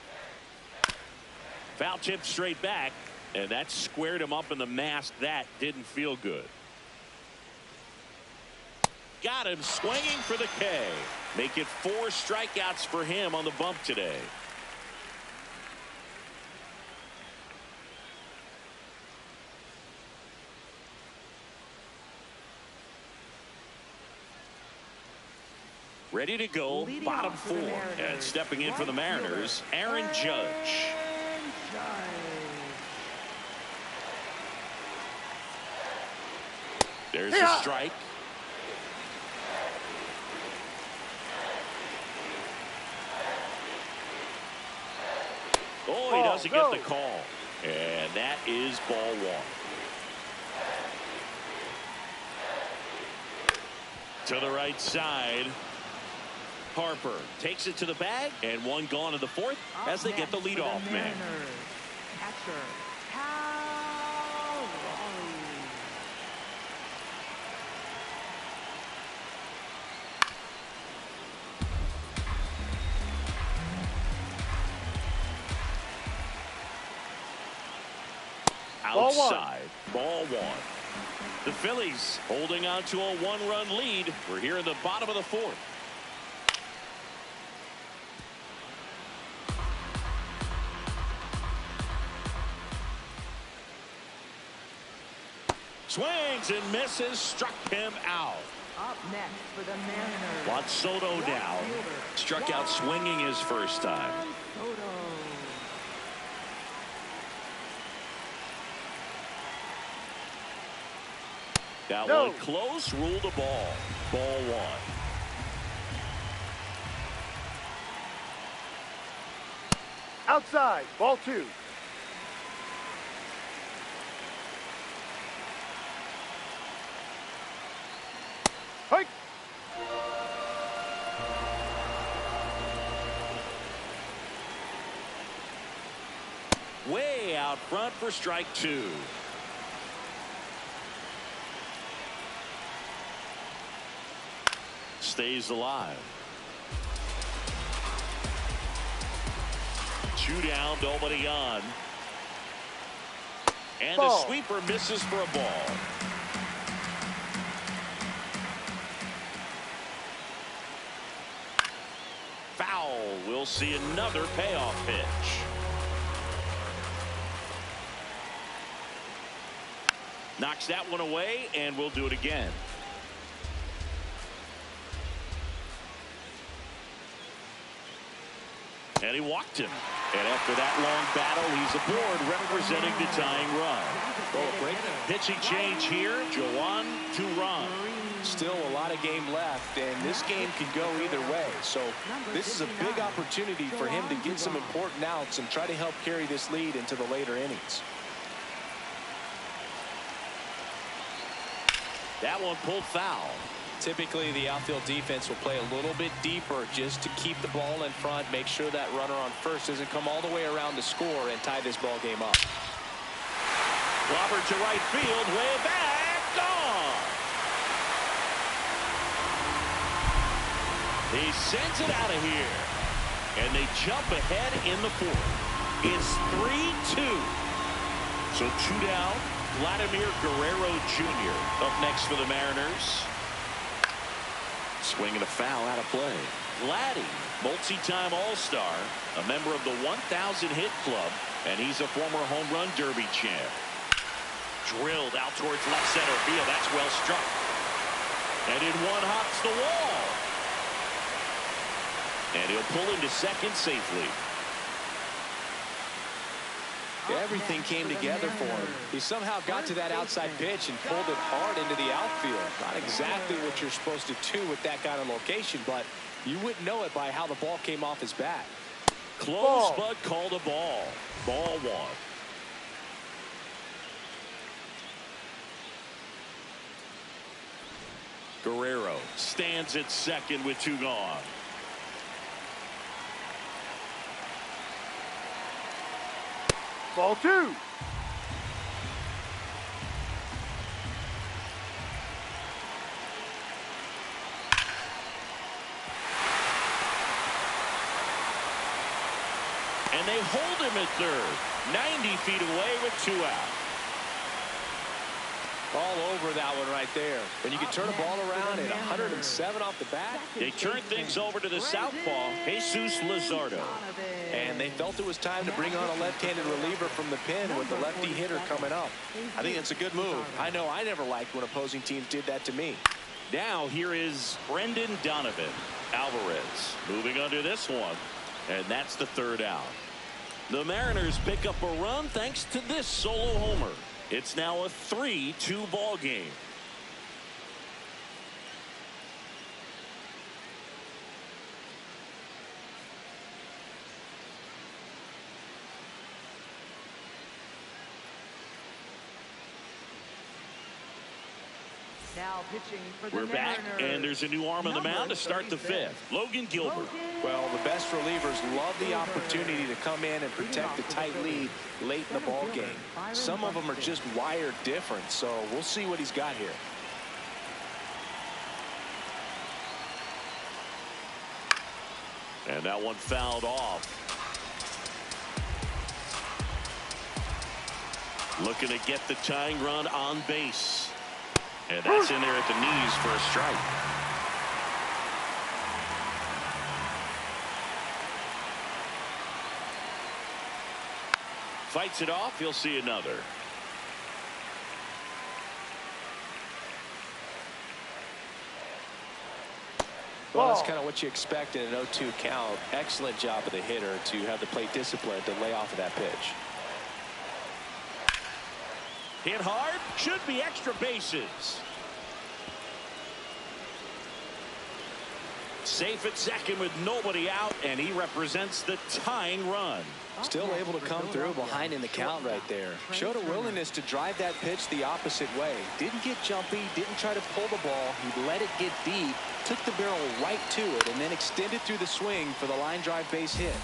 Foul tip straight back, and that squared him up in the mask. That didn't feel good. Got him swinging for the K. Make it 4 strikeouts for him on the bump today. Ready to go, Leading bottom off for the 4. Mariners, And stepping in for the right Mariners, fielder, Aaron Judge. Aaron Judge. There's Yeah. the strike. Oh, he Ball, doesn't go. get the call. And that is ball 1. To the right side. Harper takes it to the bag, and 1 gone in the 4th as they get the leadoff man. Catcher, Cal Raleigh. Ball 1. Outside, ball 1. The Phillies holding on to a 1-run lead. We're here in the bottom of the 4th. Swings and misses, struck him out. Up next for the Mariners. Juan Soto now struck out swinging his first time. Juan Soto. That No. one close, ruled a ball. Ball 1. Outside. Ball 2. Hike. Way out front for strike 2. Stays alive. 2 down, nobody on. And the Ball. sweeper misses for a ball. Foul. We'll see another payoff pitch. Knocks that one away, and we'll do it again. And he walked him. And after that long battle, he's aboard representing the tying run. Oh, great Pitching change here. Joan Duran. Still a lot of game left, and this game can go either way. So this is a big opportunity for him to get some important outs and try to help carry this lead into the later innings. That one pulled foul. Typically, the outfield defense will play a little bit deeper just to keep the ball in front, make sure that runner on first doesn't come all the way around to score and tie this ball game up. Robert to right field, way back, gone. He sends it out of here, and they jump ahead in the 4th. It's 3-2. So 2 down. Vladimir Guerrero Jr. up next for the Mariners. Swinging a foul out of play. Vladdy, multi-time All-Star, a member of the 1,000-hit club, and he's a former home run derby champ. Drilled out towards left center field. That's well struck. And in one hops the wall. And he'll pull into second safely. Everything came together for him. He somehow got to that outside pitch and pulled it hard into the outfield. Not exactly what you're supposed to do with that kind of location, but you wouldn't know it by how the ball came off his bat. Close, but called a ball. Ball one. Guerrero stands at second with 2 gone. Ball 2. And they hold him at third. 90 feet away with 2 out. All over that one right there. When you can turn a ball around at 107 off the bat. They turn things over to the southpaw, Jesus Luzardo. And they felt it was time to bring on a left-handed reliever from the pen with the lefty hitter coming up. I think it's a good move. I know I never liked when opposing teams did that to me. Now here is Brendan Donovan. Alvarez moving under this one. And that's the 3rd out. The Mariners pick up a run thanks to this solo homer. It's now a 3-2 ball game. Now pitching for the We're back, Mariners, and there's a new arm on the mound to start the 5th. Logan Gilbert. Well, the best relievers love the opportunity to come in and protect the tight lead late in the ball game. Some of them are just wired different, so we'll see what he's got here. And that one fouled off. Looking to get the tying run on base. And that's in there at the knees for a strike. Fights it off. He'll see another. Well, that's kind of what you expect in an 0-2 count. Excellent job of the hitter to have the plate discipline to lay off of that pitch. Hit hard. Should be extra bases. Safe at second with nobody out, and he represents the tying run. Still able to come through behind in the count right there. Showed a willingness to drive that pitch the opposite way. Didn't get jumpy, didn't try to pull the ball. He let it get deep, took the barrel right to it, and then extended through the swing for the line drive base hit.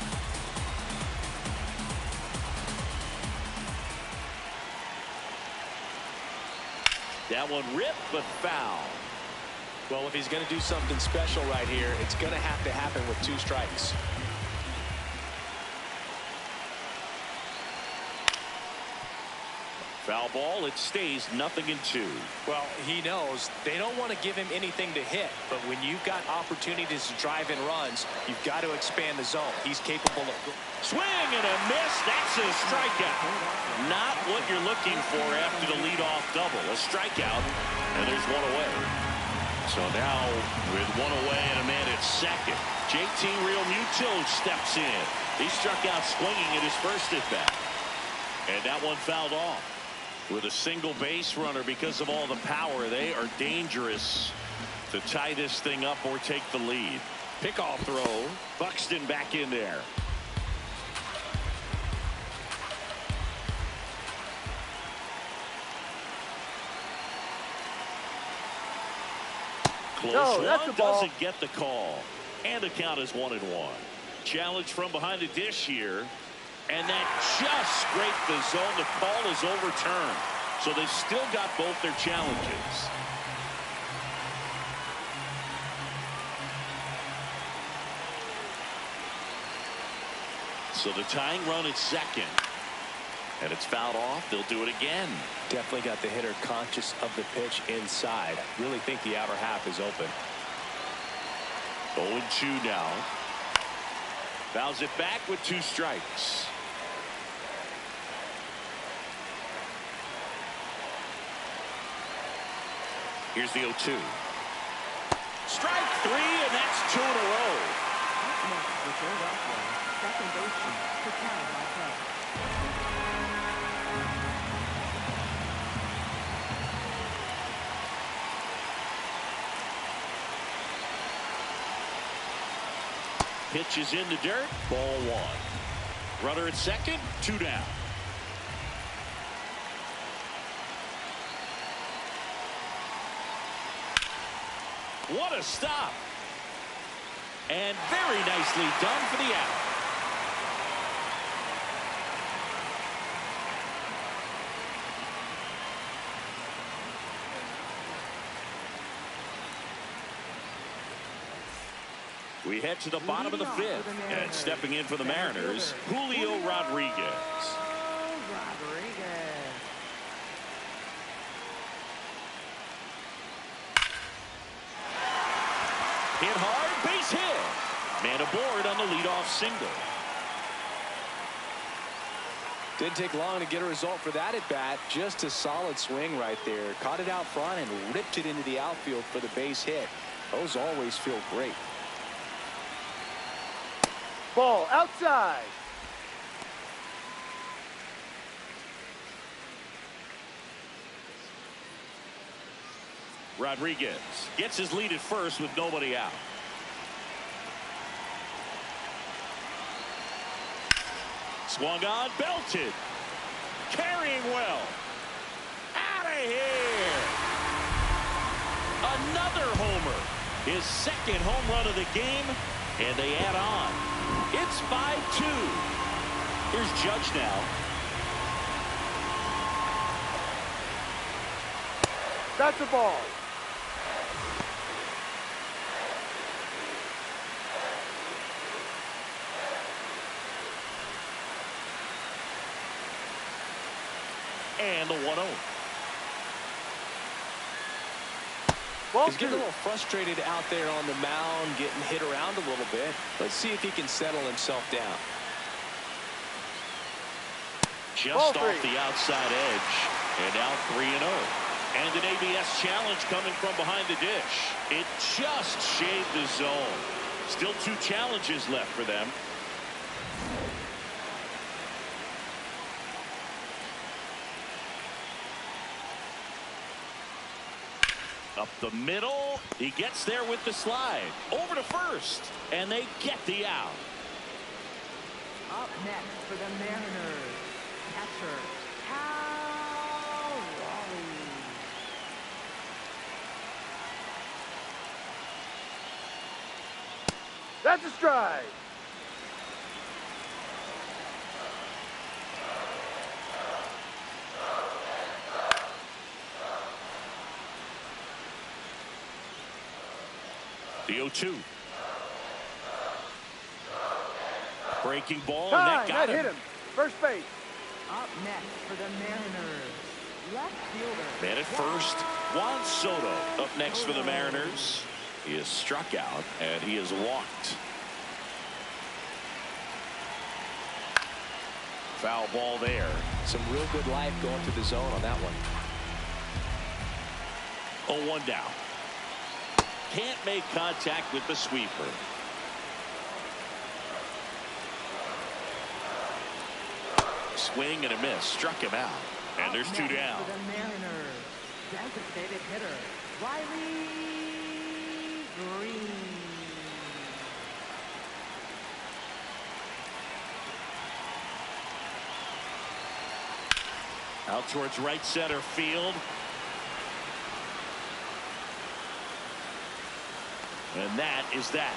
That one ripped, but foul. Well, if he's going to do something special right here, it's going to have to happen with 2 strikes. Foul ball. It stays 0-2. Well, he knows they don't want to give him anything to hit, but when you've got opportunities to drive in runs, you've got to expand the zone. He's capable of. Swing and a miss. That's a strikeout. Not what you're looking for after the leadoff double. A strikeout, and there's one away. So now with one away and a man at second, JT Realmuto steps in. He struck out swinging at his first at bat, and that one fouled off. With a single base runner, because of all the power, they are dangerous to tie this thing up or take the lead. Pickoff throw. Buxton back in there. Close one, doesn't get the call. And the count is 1-1. Challenge from behind the dish here. And that just scraped the zone. The call is overturned. So they still got both their challenges. So the tying run at second. And it's fouled off. They'll do it again. Definitely got the hitter conscious of the pitch inside. Really think the outer half is open. 0-2 now. Fouls it back with 2 strikes. Here's the 0-2. Strike 3, and that's 2 in a row. Next for Philadelphia, second baseman, Ketel Marte. Pitch is in the dirt. Ball one. Runner at second. 2 down. What a stop. And very nicely done for the out. We head to the bottom of the fifth, and stepping in for the Mariners, Julio Rodriguez. Hit hard, base hit. Man aboard on the leadoff single. Didn't take long to get a result for that at bat. Just a solid swing right there. Caught it out front and ripped it into the outfield for the base hit. Those always feel great. Ball outside. Rodriguez gets his lead at first with nobody out. Swung on, belted. Carrying well. Out of here. Another homer. His second home run of the game, and they add on. It's 5-2. Here's Judge now. That's a ball. And the 1-0. He's getting a little frustrated out there on the mound, getting hit around a little bit. Let's see if he can settle himself down. Just off the outside edge. And now 3-0. And an ABS challenge coming from behind the dish. It just shaved the zone. Still 2 challenges left for them. Up the middle. He gets there with the slide. Over to first. And they get the out. Up next for the Mariners, catcher, Cal Raleigh. That's a strike. The 0-2. Breaking ball, Time. and that got hit him. First base. Up next for the Mariners, left fielder. Man at first, Juan Soto up next for the Mariners. He is struck out, and he is walked. Foul ball there. Some real good life going to the zone on that one. 0-1 down. Can't make contact with the sweeper. Swing and a miss. Struck him out. And there's 2 down. For the Mariners, designated hitter, Riley Green. Out towards right center field. And that is that.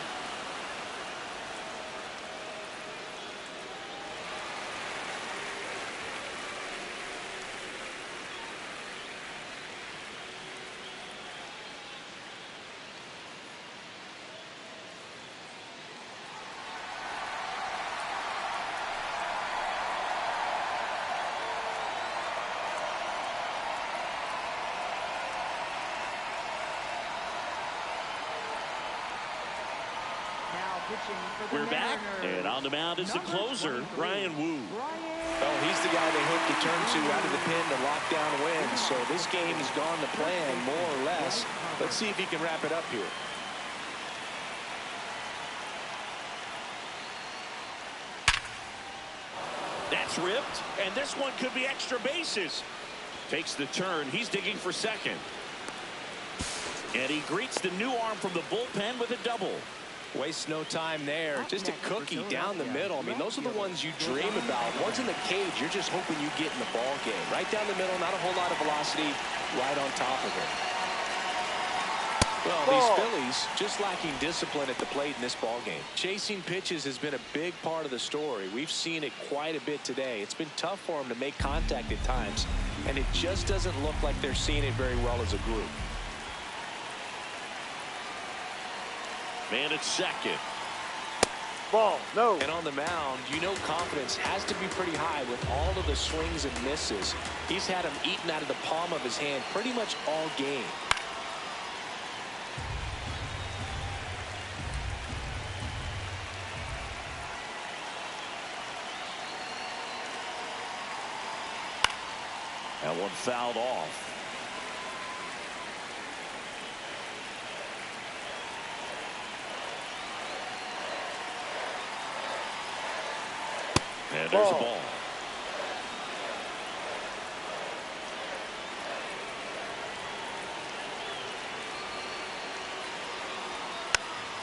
We're back, and on the mound is the closer, Bryan Woo. Oh, he's the guy they hope to turn to out of the pen to lock down wins. So this game has gone to plan, more or less. Let's see if he can wrap it up here. That's ripped, and this one could be extra bases. Takes the turn. He's digging for second. And he greets the new arm from the bullpen with a double. Wastes no time there. Just a cookie down the middle. I mean, those are the ones you dream about. Ones in the cage, you're just hoping you get in the ball game. Right down the middle, not a whole lot of velocity, right on top of it. Well, these Phillies just lacking discipline at the plate in this ball game. Chasing pitches has been a big part of the story. We've seen it quite a bit today. It's been tough for them to make contact at times, and it just doesn't look like they're seeing it very well as a group. Man at second. Ball, no. And on the mound, you know confidence has to be pretty high with all of the swings and misses. He's had them eaten out of the palm of his hand pretty much all game. That one fouled off. And there's a ball.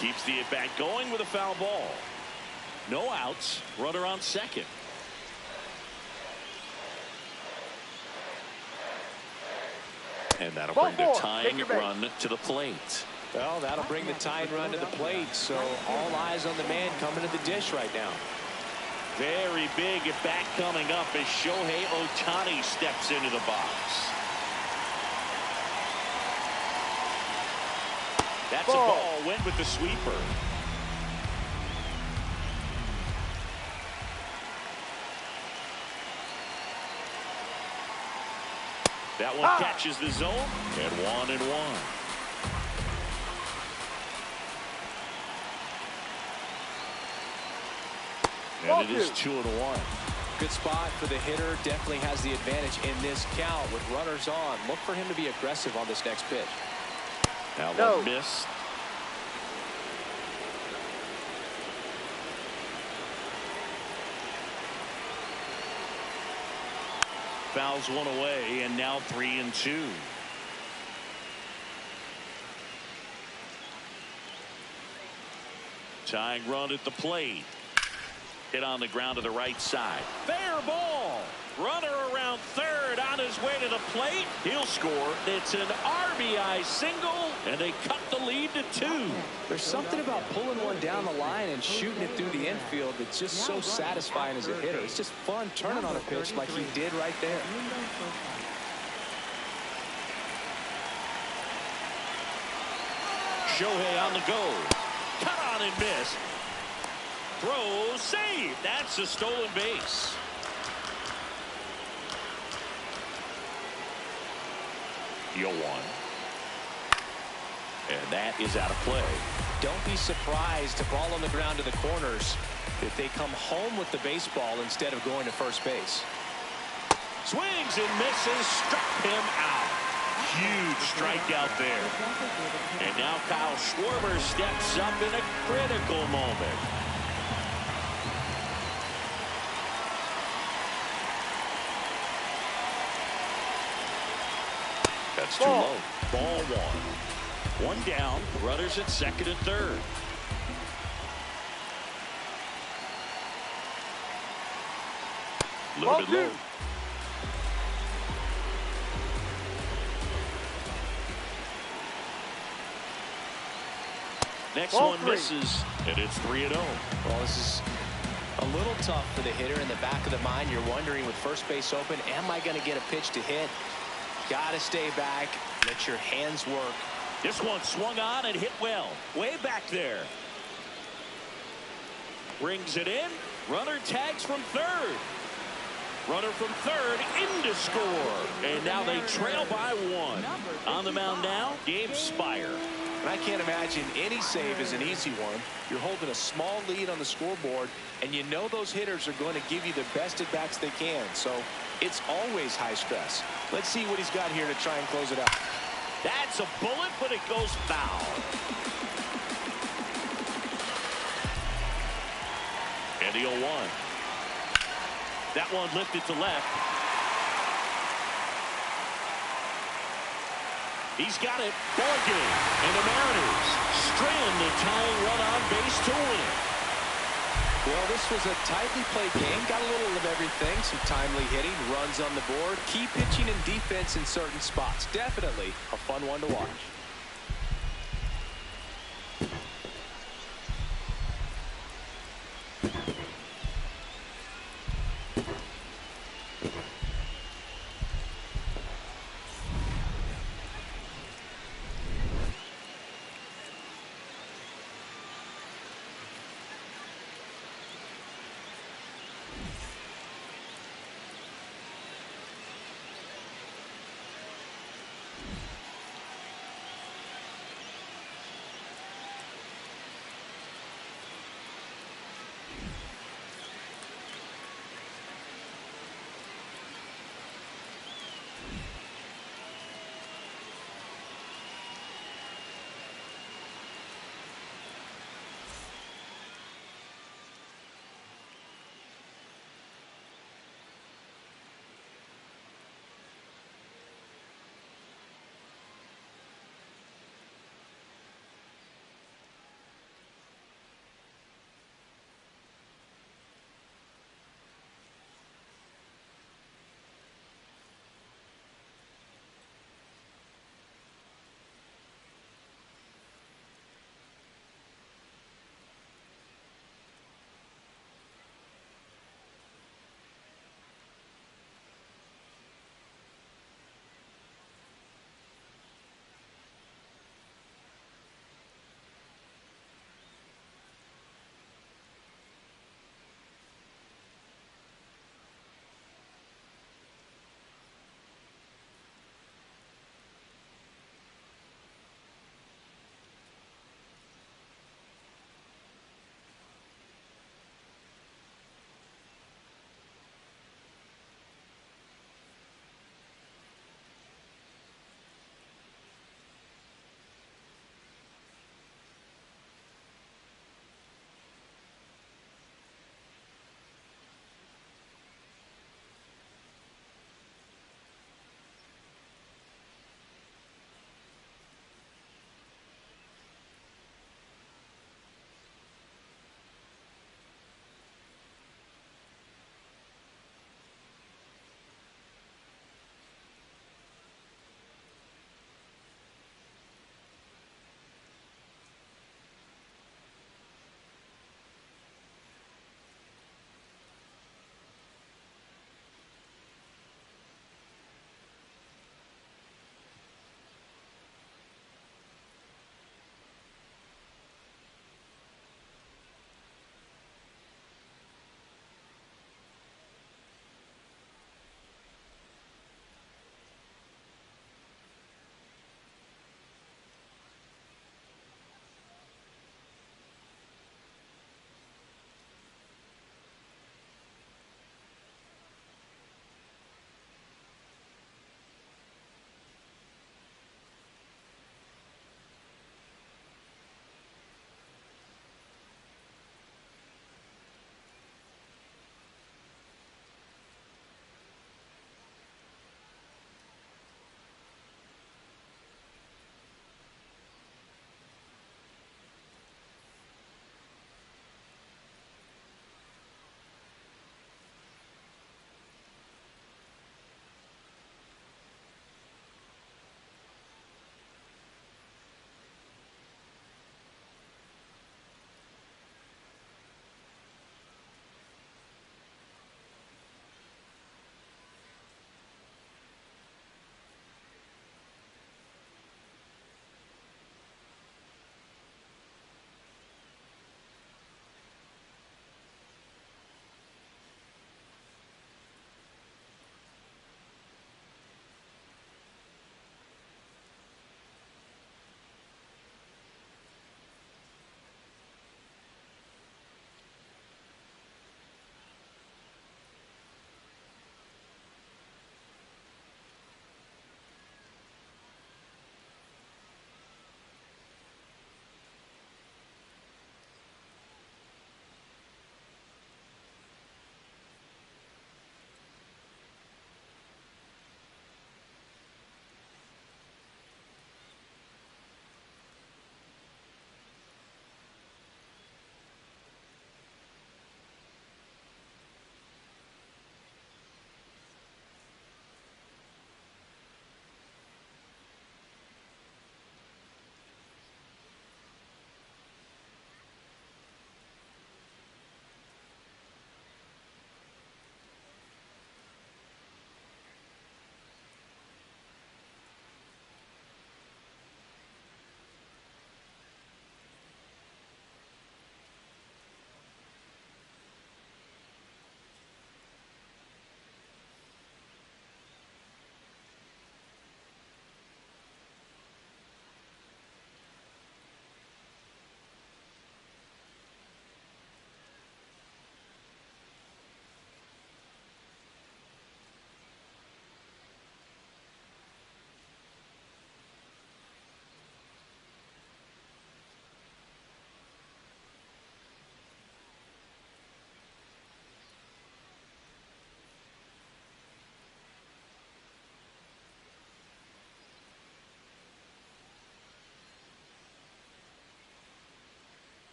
Keeps the at-bat going with a foul ball. No outs. Runner on second. And that'll bring the tying run to the plate. Well, that'll bring the tying run to the plate. So all eyes on the man coming to the dish right now. Very big at bat coming up as Shohei Ohtani steps into the box. That's a ball. Went with the sweeper. That one catches the zone at 1-1. And it is 2-1. Good spot for the hitter. Definitely has the advantage in this count with runners on. Look for him to be aggressive on this next pitch. That one missed. Fouls one away, and now 3-2. Tying run at the plate. Hit on the ground to the right side. Fair ball. Runner around third on his way to the plate. He'll score. It's an RBI single, and they cut the lead to 2. There's something about pulling one down the line and shooting it through the infield that's just so satisfying as a hitter. It's just fun turning on a pitch like he did right there. Shohei on the go. Cut on and miss. Throw, save. That's a stolen base. Yo one. And that is out of play. Don't be surprised to ball on the ground to the corners if they come home with the baseball instead of going to first base. Swings and misses. Struck him out. Huge strikeout there. And now Kyle Schwarber steps up in a critical moment. That's too low. Ball one. One down. Runners at second and third. A little bit low. Next one misses, and it's 3-0. Well, this is a little tough for the hitter. In the back of the mind, you're wondering with first base open, am I going to get a pitch to hit? Got to stay back. Let your hands work. This one swung on and hit well. Way back there. Brings it in. Runner tags from third. Runner from third in to score. And now they trail by 1. On the mound now, Gabe Spire. And I can't imagine any save is an easy one. You're holding a small lead on the scoreboard, and you know those hitters are going to give you the best at-bats they can. So it's always high stress. Let's see what he's got here to try and close it out. That's a bullet, but it goes foul. And the 0-1. That one lifted to left. He's got it. Ball game. And the Mariners strand the tying run on base to win it. Well, this was a tightly played game. Got a little of everything. Some timely hitting, runs on the board, key pitching and defense in certain spots. Definitely a fun one to watch.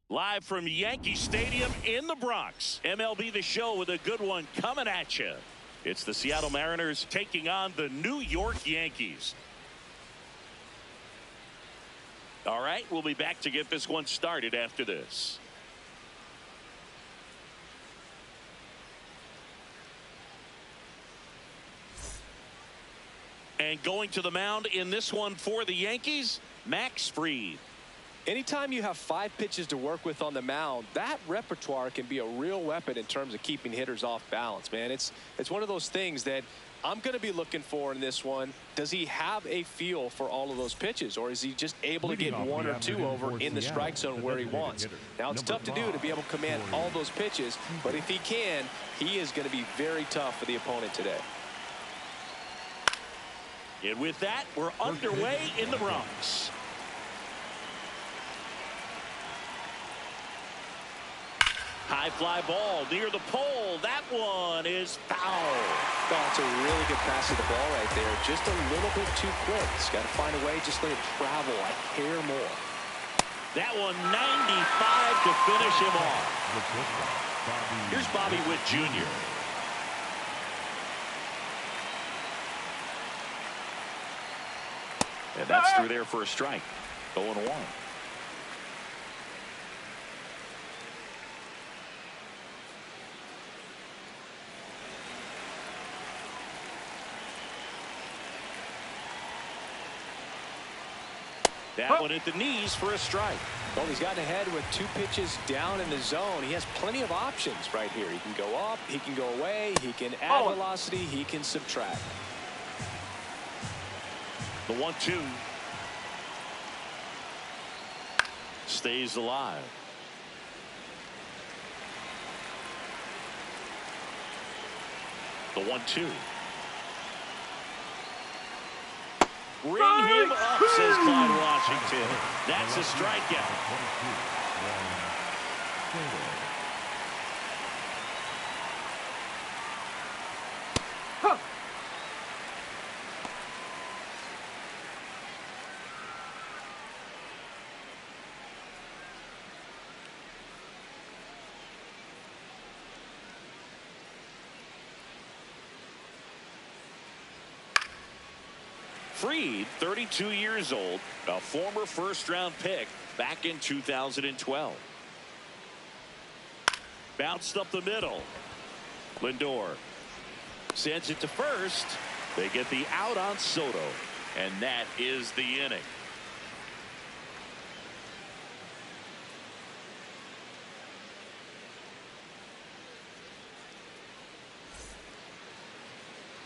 Live from Yankee Stadium in the Bronx. MLB The Show with a good one coming at you. It's the Seattle Mariners taking on the New York Yankees. All right, we'll be back to get this one started after this. And going to the mound in this one for the Yankees, Max Fried. Anytime you have 5 pitches to work with on the mound, that repertoire can be a real weapon in terms of keeping hitters off balance, man. It's one of those things that I'm going to be looking for in this one. Does he have a feel for all of those pitches, or is he just able to get 1 or 2 over in the strike zone where he wants? Now, it's tough to do to be able to command all those pitches, but if he can, he is going to be very tough for the opponent today. And with that, we're underway in the Bronx. High fly ball near the pole. That one is foul. Oh, it's a really good pass to the ball right there. Just a little bit too quick. He's got to find a way. Just let it travel a hair more. That one 95 to finish him off. Here's Bobby Witt Jr. And that's through there for a strike. 0-1. That one at the knees for a strike. Well, he's gotten ahead with 2 pitches down in the zone. He has plenty of options right here. He can go up, he can go away, he can add velocity, he can subtract. The 1-2 stays alive. The 1-2. Ring him up, says Clyde Washington. That's a strikeout. Fried, 32 years old, a former first-round pick back in 2012. Bounced up the middle. Lindor sends it to first. They get the out on Soto, and that is the inning.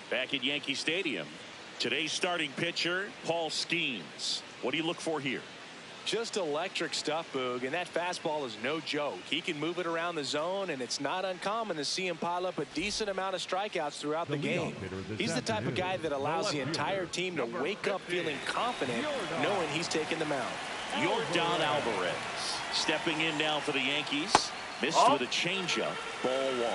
Back at Yankee Stadium. Today's starting pitcher, Paul Skeens. What do you look for here? Just electric stuff, Boog, and that fastball is no joke. He can move it around the zone, and it's not uncommon to see him pile up a decent amount of strikeouts throughout the game. He's the type of guy that allows the entire team to wake up feeling confident, knowing he's taking the mound. Yordan Alvarez stepping in now for the Yankees. Missed with a changeup. Ball 1.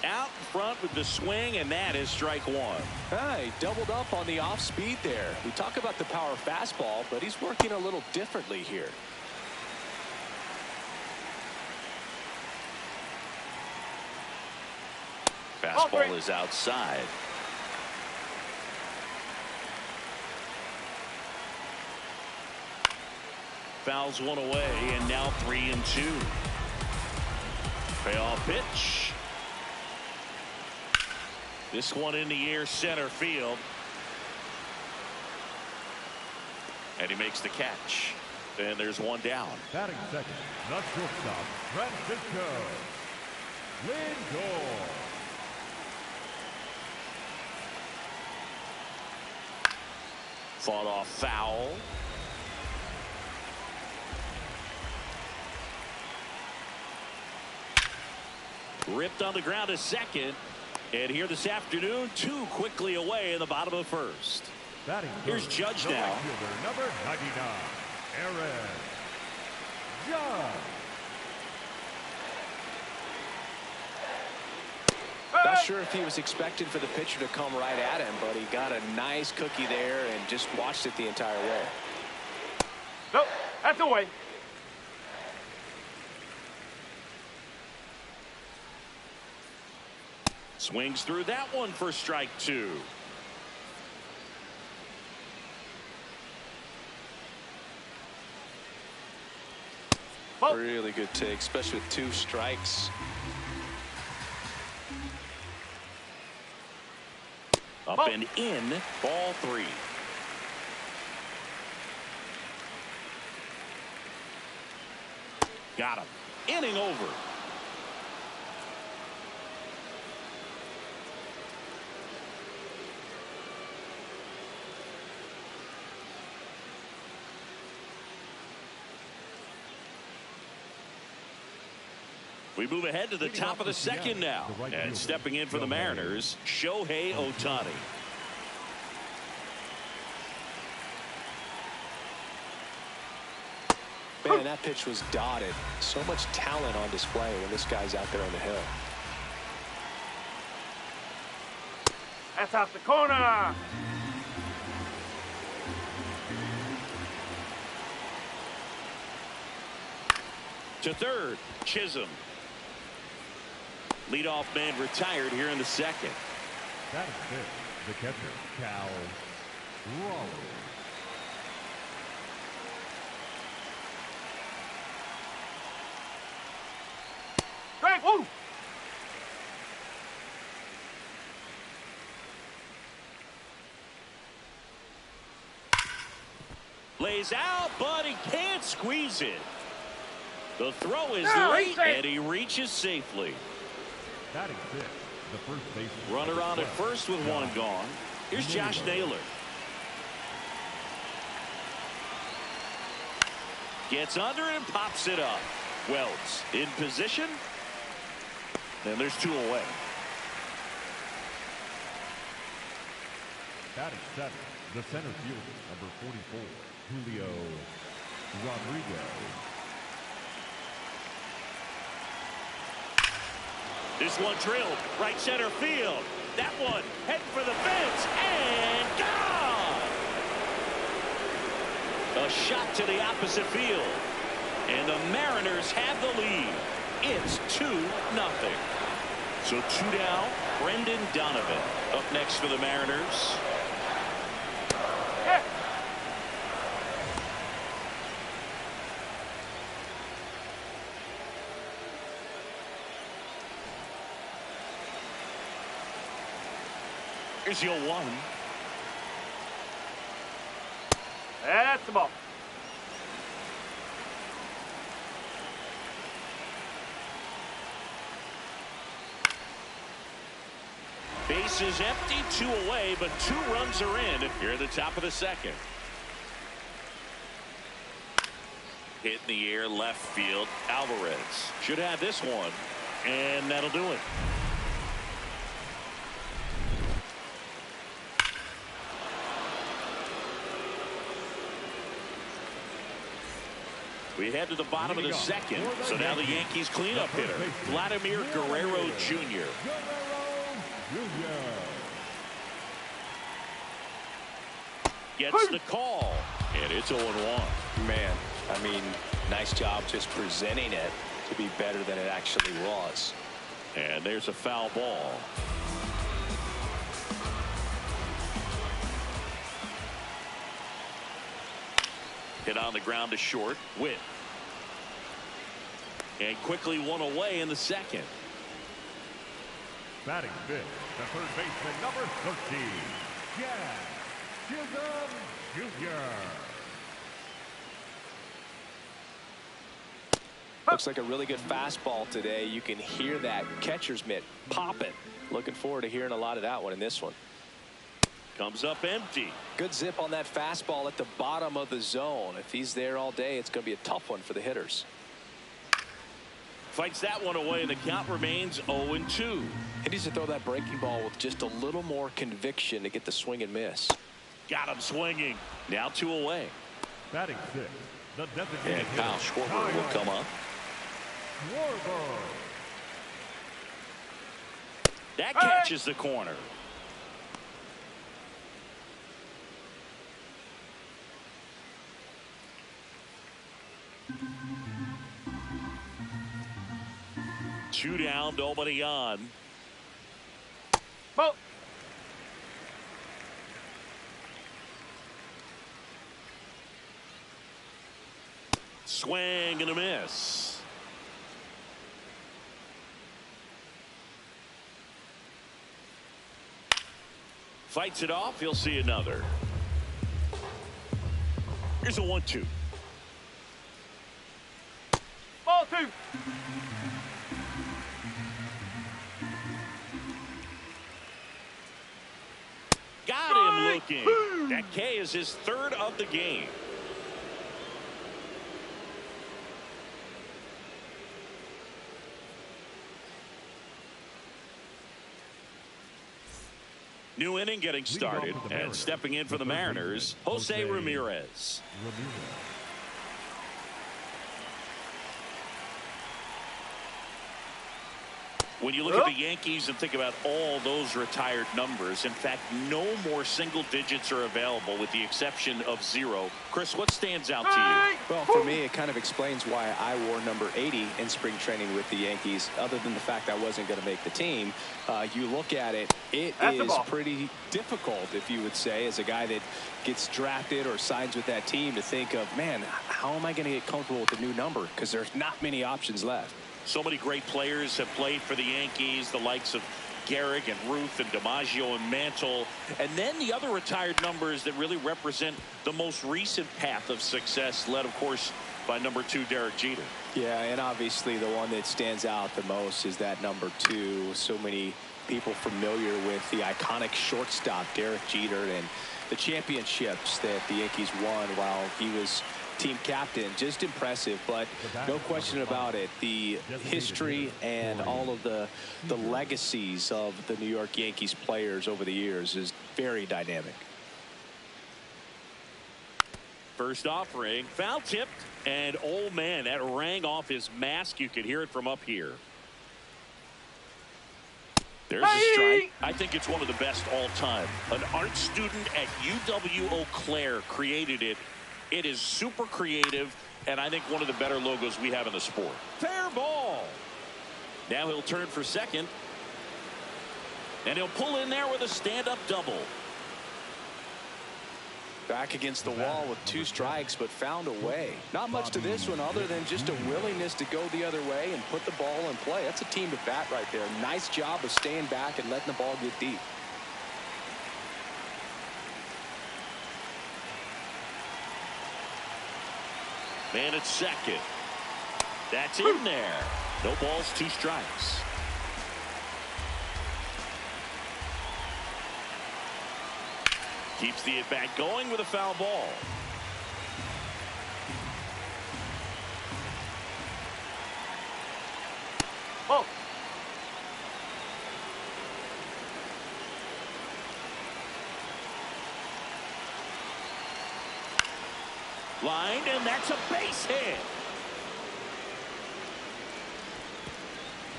Out front with the swing, and that is strike 1. He doubled up on the off speed there. We talk about the power fastball, but he's working a little differently here. Fastball is outside. Fouls one away, and now 3-2. Payoff pitch. This one in the air, center field. And he makes the catch. And there's one down. Batting second, the shortstop, Francisco Lindor. Fought off foul. Ripped on the ground to second. And here this afternoon, 2 quickly away in the bottom of the first. Here's Judge now. Number 99, Aaron Judge. Not sure if he was expecting for the pitcher to come right at him, but he got a nice cookie there and just watched it the entire way. Nope, that's away. Swings through that one for strike 2. Really good take, especially with 2 strikes. Up and in, ball 3. Got him. Inning over. We move ahead to the top of the second now. And stepping in for the Mariners, Shohei Ohtani. Man, that pitch was dotted. So much talent on display when this guy's out there on the hill. That's out the corner. To third, Chisholm. Leadoff man retired here in the second. That is it. The catcher, Cal Raleigh. Strike, woo! Lays out, but he can't squeeze it. The throw is No, late, he's safe. and he reaches safely. That is it. The first baseman. Runner on at first with one gone. Here's Josh Naylor. Gets under it and pops it up. Wells in position. And there's 2 away. That is 7. The center fielder, number 44, Julio Rodriguez. This one drilled right center field. That one heading for the fence and gone. A shot to the opposite field. And the Mariners have the lead. It's 2-0. So 2 down. Brendan Donovan up next for the Mariners. Yeah. Here's your 1. That's the ball. Bases empty, 2 away, but 2 runs are in here at the top of the second. Hit in the air, left field. Alvarez should have this one, and that'll do it. We head to the bottom of the second. So now the Yankees cleanup hitter, Vladimir Guerrero Jr. Gets the call, and it's 0-1. Man, I mean, nice job just presenting it to be better than it actually was. And there's a foul ball. Hit on the ground to short. Witt. And quickly 1 away in the second. Batting fifth, the third baseman, number 13, Jazz Chisholm Jr. Looks like a really good fastball today. You can hear that catcher's mitt popping. Looking forward to hearing a lot of that one in this one. Comes up empty. Good zip on that fastball at the bottom of the zone. If he's there all day, it's going to be a tough one for the hitters. Fights that one away. The count remains 0-2. He needs to throw that breaking ball with just a little more conviction to get the swing and miss. Got him swinging. Now 2 away. Batting sixth, the designated And Kyle hitter, Schwarber will come up. Schwarber. That catches the corner. Two down, nobody on. Ball. Swing and a miss. Fights it off. He'll see another. Here's a 1-2. Ball 2. Got him looking. That K is his third of the game. New inning getting started, and stepping in for the Mariners, Jose Ramirez. When you look at the Yankees and think about all those retired numbers, in fact, no more single digits are available with the exception of 0. Chris, what stands out to you? Well, for me, it kind of explains why I wore number 80 in spring training with the Yankees. Other than the fact I wasn't going to make the team, you look at it, it is pretty difficult, if you would say, as a guy that gets drafted or signs with that team, to think of, man, how am I going to get comfortable with the new number? Because there's not many options left. So many great players have played for the Yankees, the likes of Gehrig and Ruth and DiMaggio and Mantle. And then the other retired numbers that really represent the most recent path of success, led, of course, by number 2, Derek Jeter. Yeah, and obviously the one that stands out the most is that number 2. So many people familiar with the iconic shortstop, Derek Jeter, and the championships that the Yankees won while he was team captain. Just impressive, but no question about it, the history and all of the legacies of the New York Yankees players over the years is very dynamic. First offering, foul tipped, and oh man, that rang off his mask. You could hear it from up here. There's a strike. I think it's one of the best all time. An art student at UW Eau Claire created it. It is super creative, and I think one of the better logos we have in the sport. Fair ball. Now he'll turn for second, and he'll pull in there with a stand-up double. Back against the wall with 2 strikes, but found a way. Not much to this one other than just a willingness to go the other way and put the ball in play. That's a team to bat right there. Nice job of staying back and letting the ball get deep. Man at second. That's in there. No balls, 2 strikes. Keeps the at-bat going with a foul ball. Oh. Lined, and that's a base hit.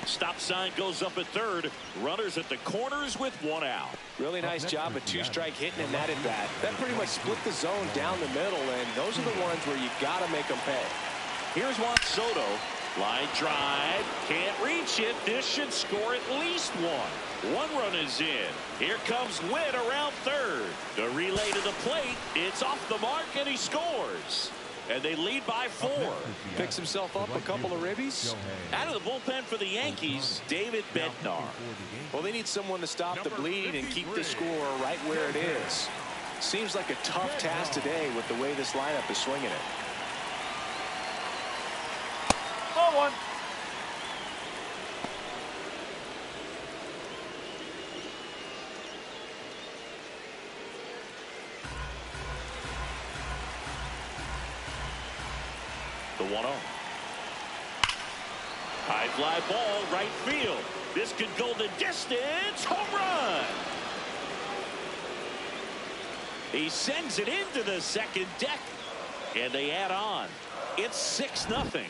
Stop sign goes up at third. Runners at the corners with 1 out. Really nice job of 2-strike hitting in that at bat. That pretty much split the zone down the middle, and those are the ones where you got to make them pay. Here's Juan Soto. Line drive. Can't reach it. This should score at least 1. 1 run is in. Here comes Witt around third. The relay to the plate. It's off the mark, and he scores. And they lead by 4. Picks himself up a couple of ribbies. Out of the bullpen for the Yankees, David Bednar. Well, they need someone to stop the bleed and keep the score right where it is. Seems like a tough task today with the way this lineup is swinging it. Ball 1. The 1-0. High fly ball, right field. This could go the distance. Home run. He sends it into the second deck, and they add on. It's 6-0.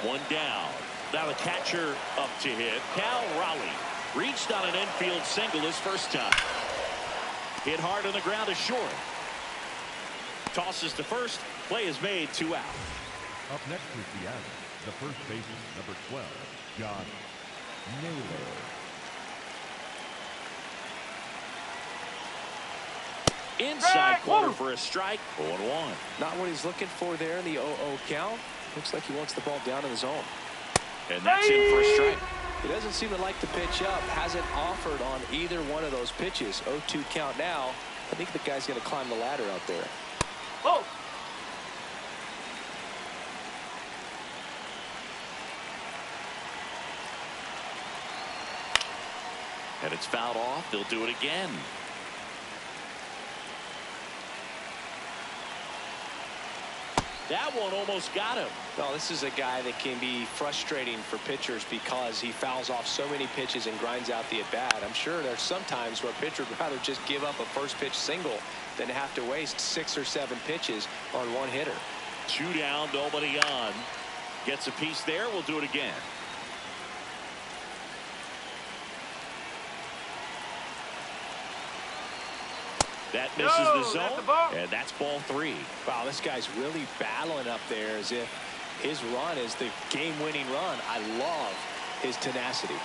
1 down. Now the catcher up to hit, Cal Raleigh. Reached on an infield single his first time. Hit hard on the ground to short. Tosses to first. Play is made, 2 out. Up next for Seattle, the first baseman, number 12, Josh Naylor. Inside corner for a strike. 0-1. Not what he's looking for there in the 0-0 count. Looks like he wants the ball down in the zone. And that's in for a strike. He doesn't seem to like to pitch up. Hasn't offered on either one of those pitches. 0-2 count now. I think the guy's going to climb the ladder out there. Oh. And it's fouled off. They'll do it again. That one almost got him. Well, this is a guy that can be frustrating for pitchers because he fouls off so many pitches and grinds out the at-bat. I'm sure there's some times where a pitcher would rather just give up a first pitch single than have to waste 6 or 7 pitches on one hitter. 2 down, nobody on. Gets a piece there. We'll do it again. That misses the zone, and that's ball 3. Wow, this guy's really battling up there as if his run is the game-winning run. I love his tenacity.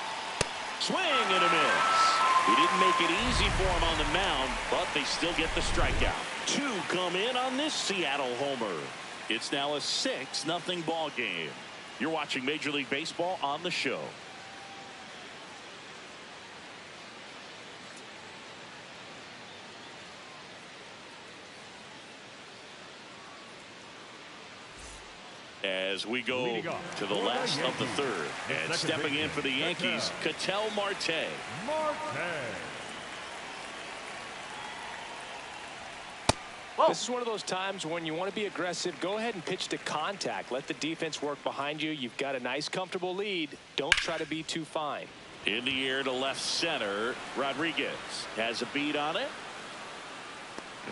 Swing and a miss. He didn't make it easy for him on the mound, but they still get the strikeout. 2 come in on this Seattle homer. It's now a 6-0 ball game. You're watching Major League Baseball on the show. As we go to the last of the third, and stepping in for the Yankees, Ketel Marte. This is one of those times when you want to be aggressive. Go ahead and pitch to contact. Let the defense work behind you. You've got a nice, comfortable lead. Don't try to be too fine. In the air to left center. Rodriguez has a beat on it.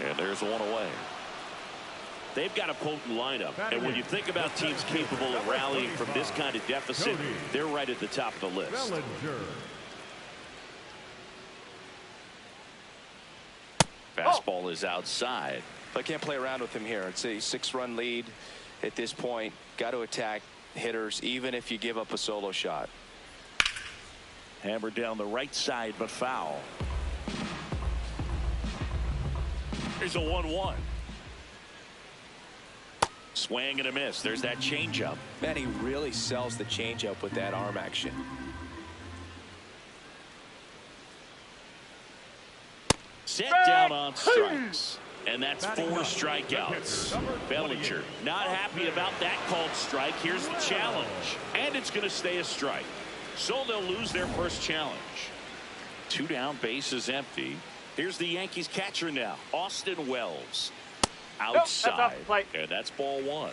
And there's one away. They've got a potent lineup, and when you think about teams capable of rallying from this kind of deficit, they're right at the top of the list. Fastball is outside. I can't play around with him here. It's a 6-run lead at this point. Got to attack hitters, even if you give up a solo shot. Hammered down the right side, but foul. Here's a 1-1. Swing and a miss. There's that changeup. Man, he really sells the changeup with that arm action. Set down on strikes. And that's 4 strikeouts. Bellinger not happy about that called strike. Here's the challenge. And it's going to stay a strike. So they'll lose their first challenge. 2 down, base is empty. Here's the Yankees catcher now, Austin Wells. Outside, and that's ball 1.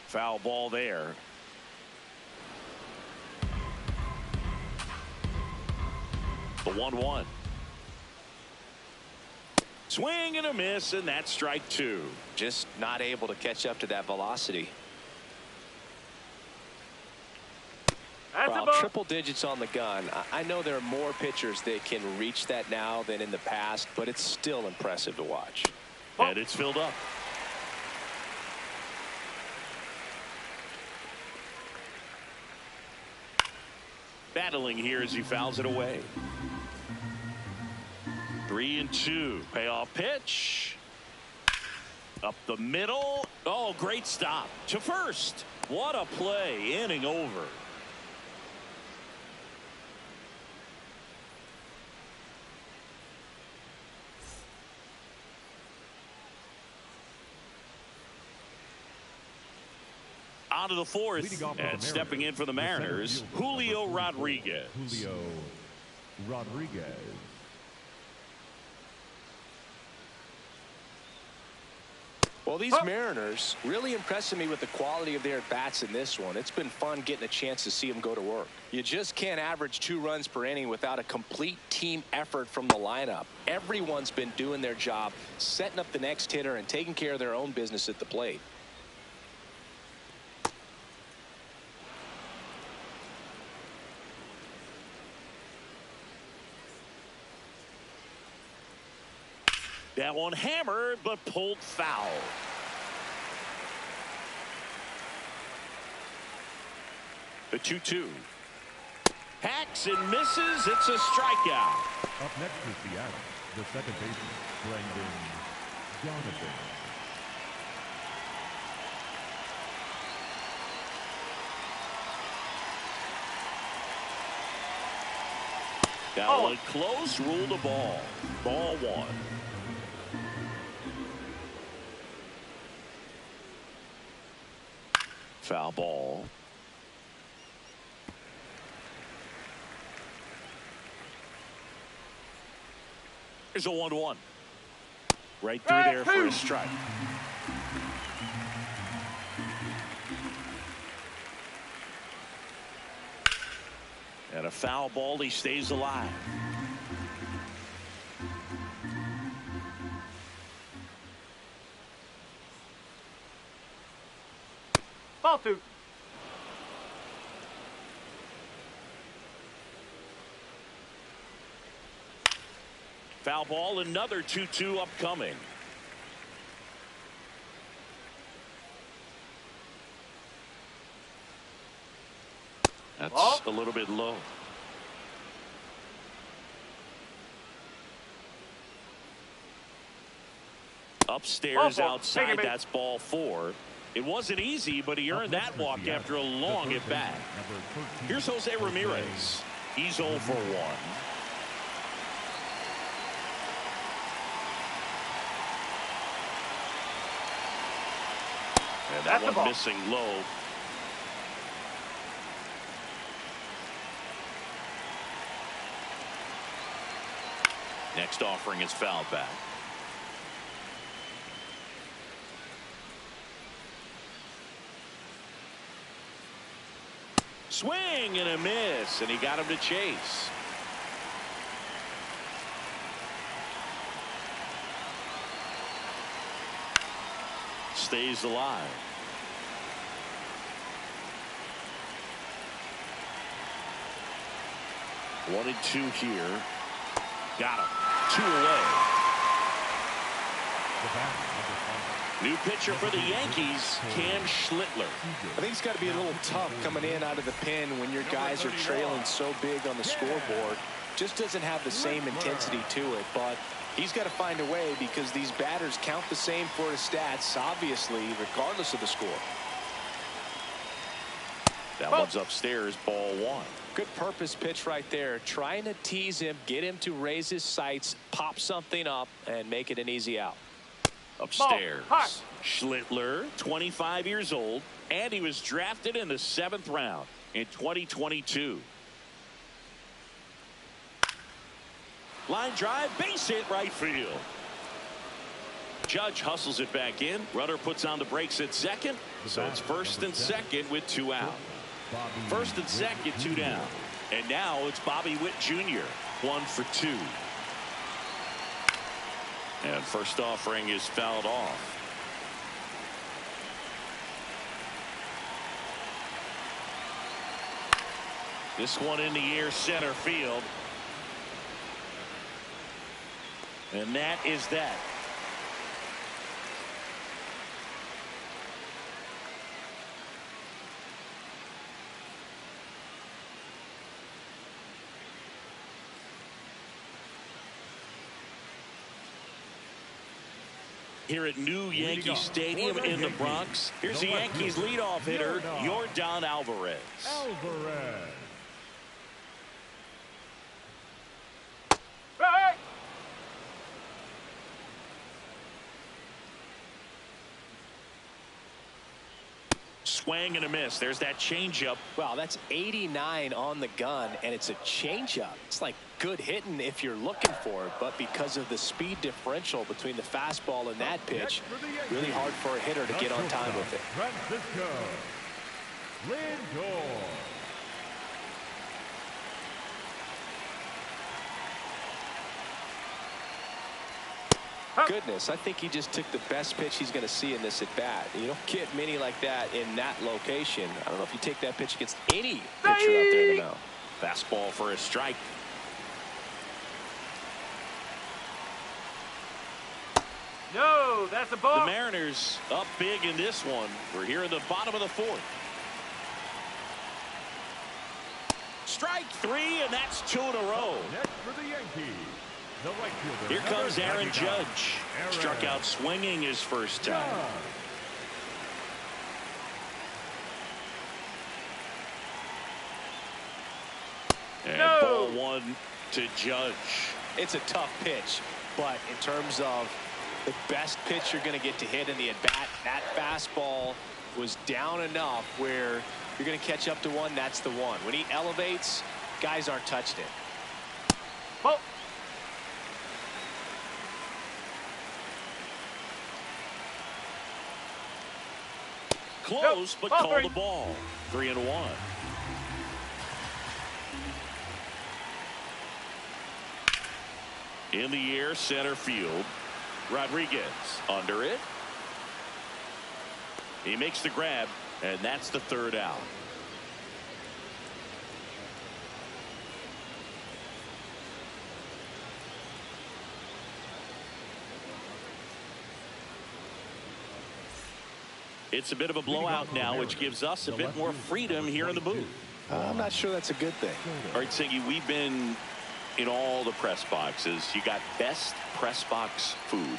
Foul ball there. The 1-1. Swing and a miss, and that's strike 2. Just not able to catch up to that velocity. Well, triple digits on the gun. I know there are more pitchers that can reach that now than in the past, but it's still impressive to watch. And it's filled up. Battling here as he fouls it away. 3-2. Payoff pitch. Up the middle. Oh, great stop to first. What a play. Inning over. On to the 4th, and stepping in for the Mariners, Julio Rodriguez. Julio Rodriguez. Well, these Mariners really impressing me with the quality of their at-bats in this one. It's been fun getting a chance to see them go to work. You just can't average 2 runs per inning without a complete team effort from the lineup. Everyone's been doing their job, setting up the next hitter and taking care of their own business at the plate. That one hammered, but pulled foul. The 2-2. Hacks and misses. It's a strikeout. Up next is Seattle, the second baseman, Brendan Jonathan. That one close, ruled a ball. Ball 1. Foul ball. Here's a 1-1. Right through there for a strike. And a foul ball. He stays alive. Ball 2. Foul ball. Another 2-2 upcoming. That's a little bit low. Upstairs outside. That's ball 4. It wasn't easy, but he earned that walk after a long at bat. Here's Jose Ramirez. He's 0 for 1. And that one missing low. Next offering is fouled back. Swing and a miss, and he got him to chase. Stays alive. One and 2 here. Got him. 2 away. New pitcher for the Yankees, Cam Schlittler. I think it's got to be a little tough coming in out of the pen when your guys are trailing so big on the scoreboard. Just doesn't have the same intensity to it, but he's got to find a way because these batters count the same for his stats, obviously, regardless of the score. That one's upstairs, ball 1. Good purpose pitch right there. Trying to tease him, get him to raise his sights, pop something up, and make it an easy out. Upstairs. Schlittler, 25 years old, and he was drafted in the 7th round in 2022. Line drive, base hit right field. Judge hustles it back in. Runner puts on the brakes at second, so it's first and second with 2 out. First and second, 2 down. And now it's Bobby Witt Jr., 1 for 2. And first offering is fouled off. This one in the air, center field. And that is that. Here at New Yankee Stadium in the Bronx, here's the Yankees leadoff hitter, Yordan Alvarez. swing and a miss. There's that changeup. Wow, that's 89 on the gun, and it's a changeup. It's like good hitting if you're looking for it, but because of the speed differential between the fastball and that pitch, really hard for a hitter to get on time with it. Francisco Lindor. Goodness, I think he just took the best pitch he's going to see in this at bat. You don't get many like that in that location. I don't know if you take that pitch against any pitcher out there in the mound. Fastball for a strike. No, that's a ball. The Mariners up big in this one. We're here in the bottom of the fourth. Strike three, and that's 2 in a row. Next for the Yankees, the right fielder. Here comes Aaron 99, Judge. Aaron Struck out swinging his first time. Judge. And No. ball one to Judge. It's a tough pitch, but in terms of the best pitch you're going to get to hit in the at-bat, that fastball was down enough where you're going to catch up to one. That's the one. When he elevates, guys aren't touching it. Ball. Close, but Ball called three. the ball. 3-1. In the air, center field. Rodriguez under it. He makes the grab, and that's the third out. It's a bit of a blowout now, which gives us a bit more freedom here in the booth. I'm not sure that's a good thing. All right, Siggy, we've been in all the press boxes. You got best press box food.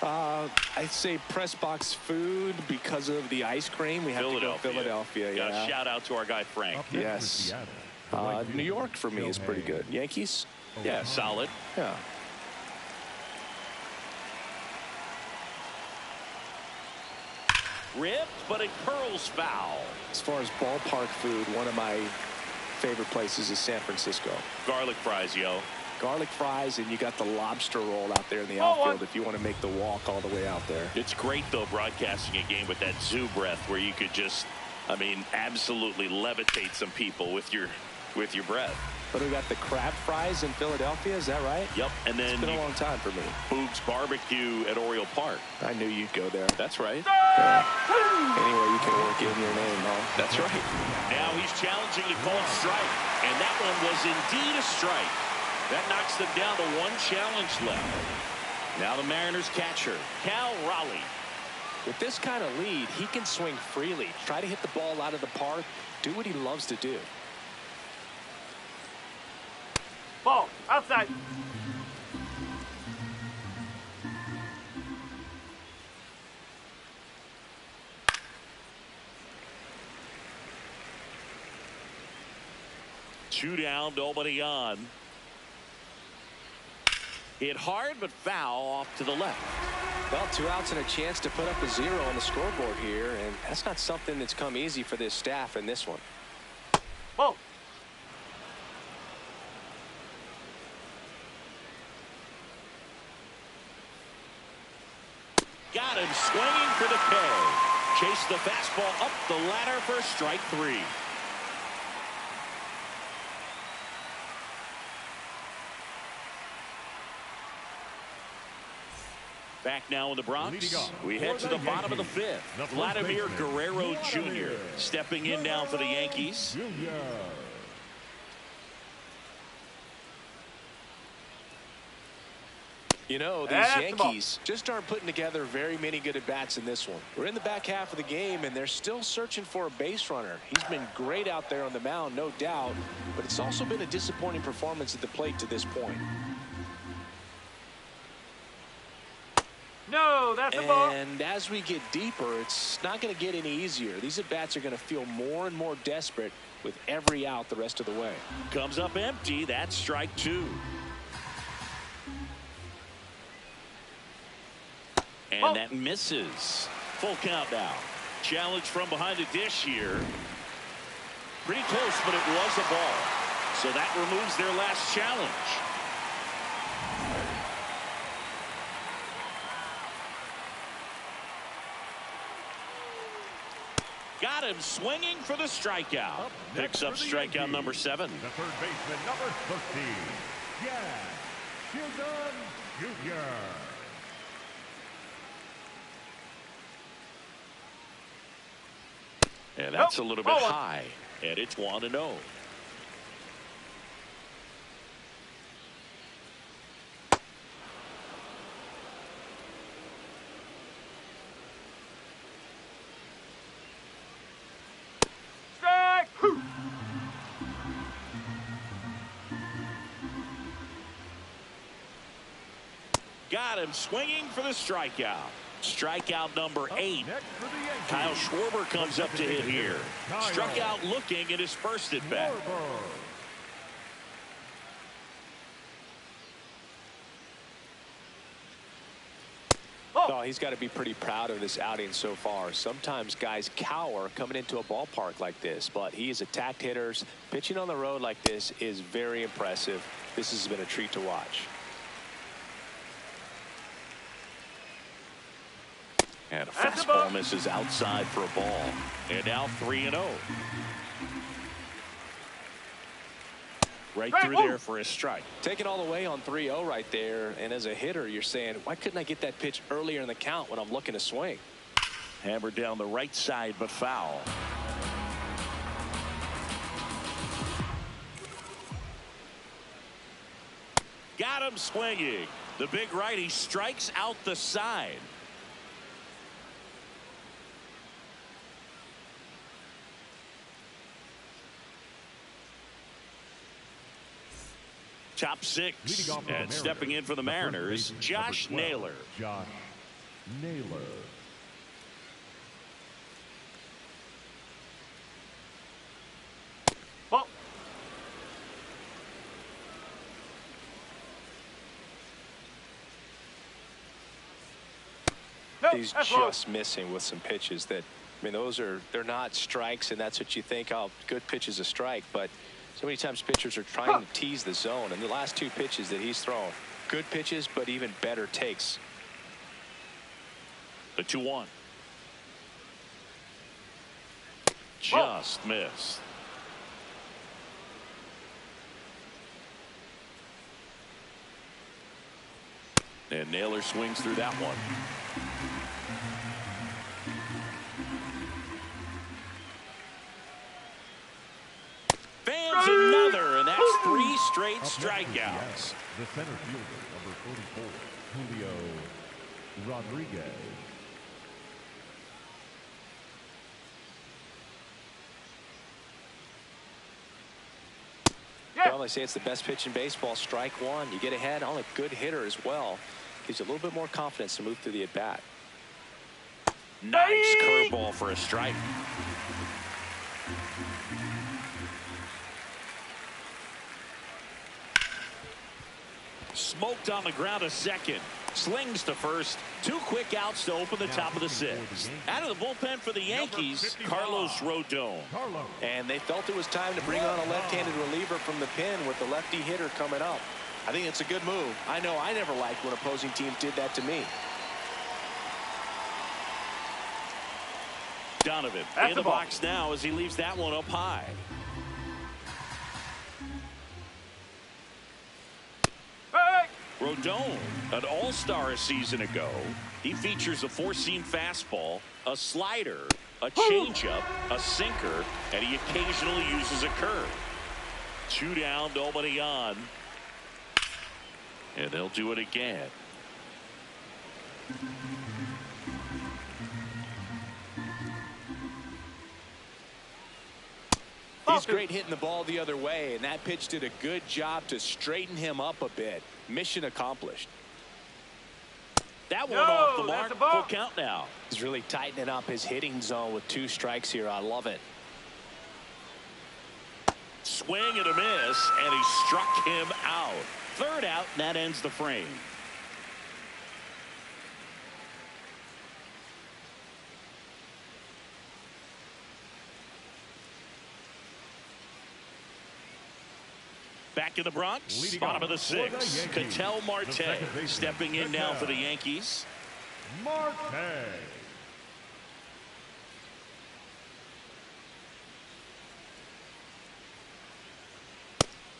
I'd say press box food because of the ice cream. We have to go Philadelphia. Got Yeah. a shout out to our guy Frank. Up next for Yes. Seattle, the right fielder, New York for me is pretty Shohei good. Yankees? Yeah, solid. Yeah. Ripped, but it curls foul. As far as ballpark food, one of my favorite places is San Francisco. Garlic fries, yo. Garlic fries, and you got the lobster roll out there in the Oh, outfield if you want to make the walk all the way out there. It's great, though, broadcasting a game with that zoo breath where you could just, I mean, absolutely levitate some people with your breath. But we got the crab fries in Philadelphia, is that right? Yep, and then It's been a long time for me. Boog's Barbecue at Oriole Park. I knew you'd go there. That's right. Anywhere you can work in your name, huh? That's right. Now he's challenging the called strike, and that one was indeed a strike. That knocks them down to one challenge left. Now the Mariners catcher, Cal Raleigh. With this kind of lead, he can swing freely, try to hit the ball out of the park, do what he loves to do. Ball. Outside. Two down, nobody on. Hit hard, but foul off to the left. Well, 2 outs and a chance to put up a 0 on the scoreboard here, and that's not something that's come easy for this staff in this one. Ball. Got him swinging for the K. Chase the fastball up the ladder for strike 3. Back now in the Bronx. Leading off We head for to the the bottom of the Yankees, fifth. the first Vladimir baseman, Guerrero Vladimir Jr. stepping in now for the Yankees. Jr. You know, these That's the ball. Yankees just aren't putting together very many good at-bats in this one. We're in the back half of the game, and they're still searching for a base runner. He's been great out there on the mound, no doubt, but it's also been a disappointing performance at the plate to this point. No, that's a ball. And as we get deeper, it's not going to get any easier. These at-bats are going to feel more and more desperate with every out the rest of the way. Comes up empty. That's strike 2. And that misses. Full count now. Challenge from behind the dish here. Pretty close, but it was a ball. So that removes their last challenge. Got him swinging for the strikeout. Picks up strikeout number 7. The third baseman, number 13, Jazz Chisholm Jr. And that's a little bit high. And it's 1-0. Got him swinging for the strikeout. Strikeout number 8. Kyle Schwarber comes up to hit here. Struck out looking at his first at bat. Oh, he's got to be pretty proud of this outing so far. Sometimes guys cower coming into a ballpark like this, but he has attacked hitters. Pitching on the road like this is very impressive. This has been a treat to watch. And a fastball misses outside for a ball. And now 3-0. Right through there for a strike. Taking all the way on 3-0 right there. And as a hitter, you're saying, why couldn't I get that pitch earlier in the count when I'm looking to swing? Hammered down the right side, but foul. Got him swinging. The big righty strikes out the side. Top 6, and stepping in for the Mariners, Josh Naylor. Josh Naylor. Ball. He's just missing with some pitches that, I mean, they're not strikes, and that's what you think, oh, good pitch is a strike, but so many times pitchers are trying to tease the zone, and the last 2 pitches that he's thrown, good pitches, but even better takes. The 2-1. Just missed. And Naylor swings through that one. Fans another, and that's 3 straight strikeouts. The center fielder, number 44, Julio Rodriguez. Well, they say it's the best pitch in baseball. Strike 1. You get ahead on a good hitter as well. Gives you a little bit more confidence to move through the at-bat. Nice curveball for a strike. Smoked on the ground a second. Slings to first. 2 quick outs to open the top of the 6th. Out of the bullpen for the Yankees, Carlos Rodon. And they felt it was time to bring on a left-handed reliever from the pen with the lefty hitter coming up. I think it's a good move. I know I never liked when opposing teams did that to me. Donovan in the box now as he leaves that one up high. Rodon, an all-star a season ago. He features a 4-seam fastball, a slider, a changeup, a sinker, and he occasionally uses a curve. 2 down, nobody on. And they'll do it again. He's great hitting the ball the other way, and that pitch did a good job to straighten him up a bit. Mission accomplished. That one off the mark. Full count now. He's really tightening up his hitting zone with 2 strikes here. I love it. Swing and a miss, and he struck him out. 3rd out, and that ends the frame. Back in the Bronx, Leading bottom of off the for the 6th, Yankees, Ketel the Marte second baseman, stepping in now for the Ketel Yankees. Marte.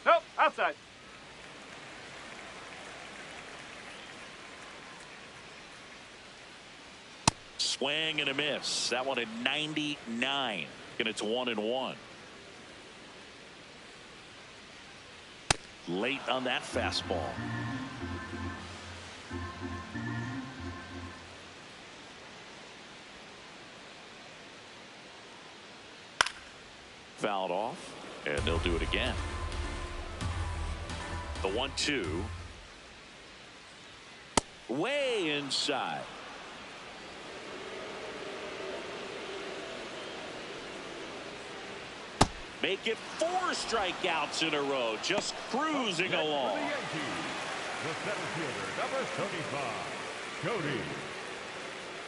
Nope, outside. Swing and a miss. That one at 99, and it's 1-1. Late on that fastball. Fouled off, and they'll do it again. The 1-2. Way inside. Make it 4 strikeouts in a row, just cruising along. For the Yankees, the center fielder, number 35, Cody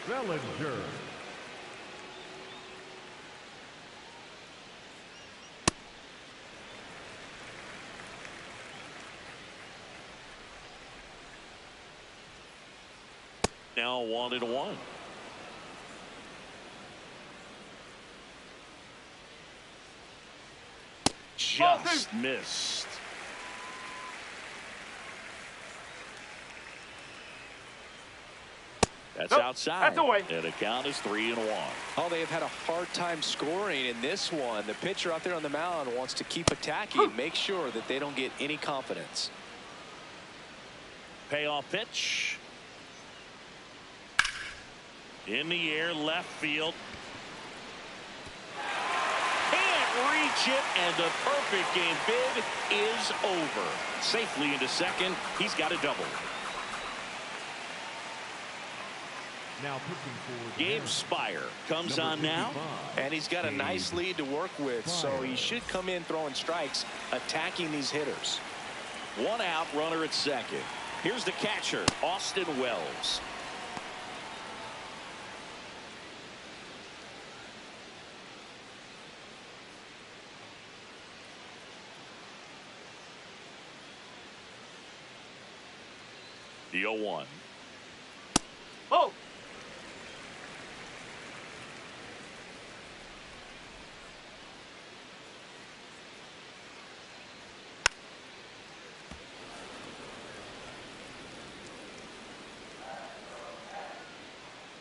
Bellinger. Now 1-1. Just missed. That's Nope, outside. that's away. And the count is 3-1. Oh, they have had a hard time scoring in this one. The pitcher out there on the mound wants to keep attacking, make sure that they don't get any confidence. Payoff pitch. In the air, left field. Can't reach it, and the perfect game bid is over. Safely into second. He's got a double. Now pitching for the Gabe Mariners, Spire comes number on now. 55, And he's got a nice lead to work with, so he should come in throwing strikes, attacking these hitters. 1 out, runner at second. Here's the catcher, Austin Wells. The 0-1. Oh,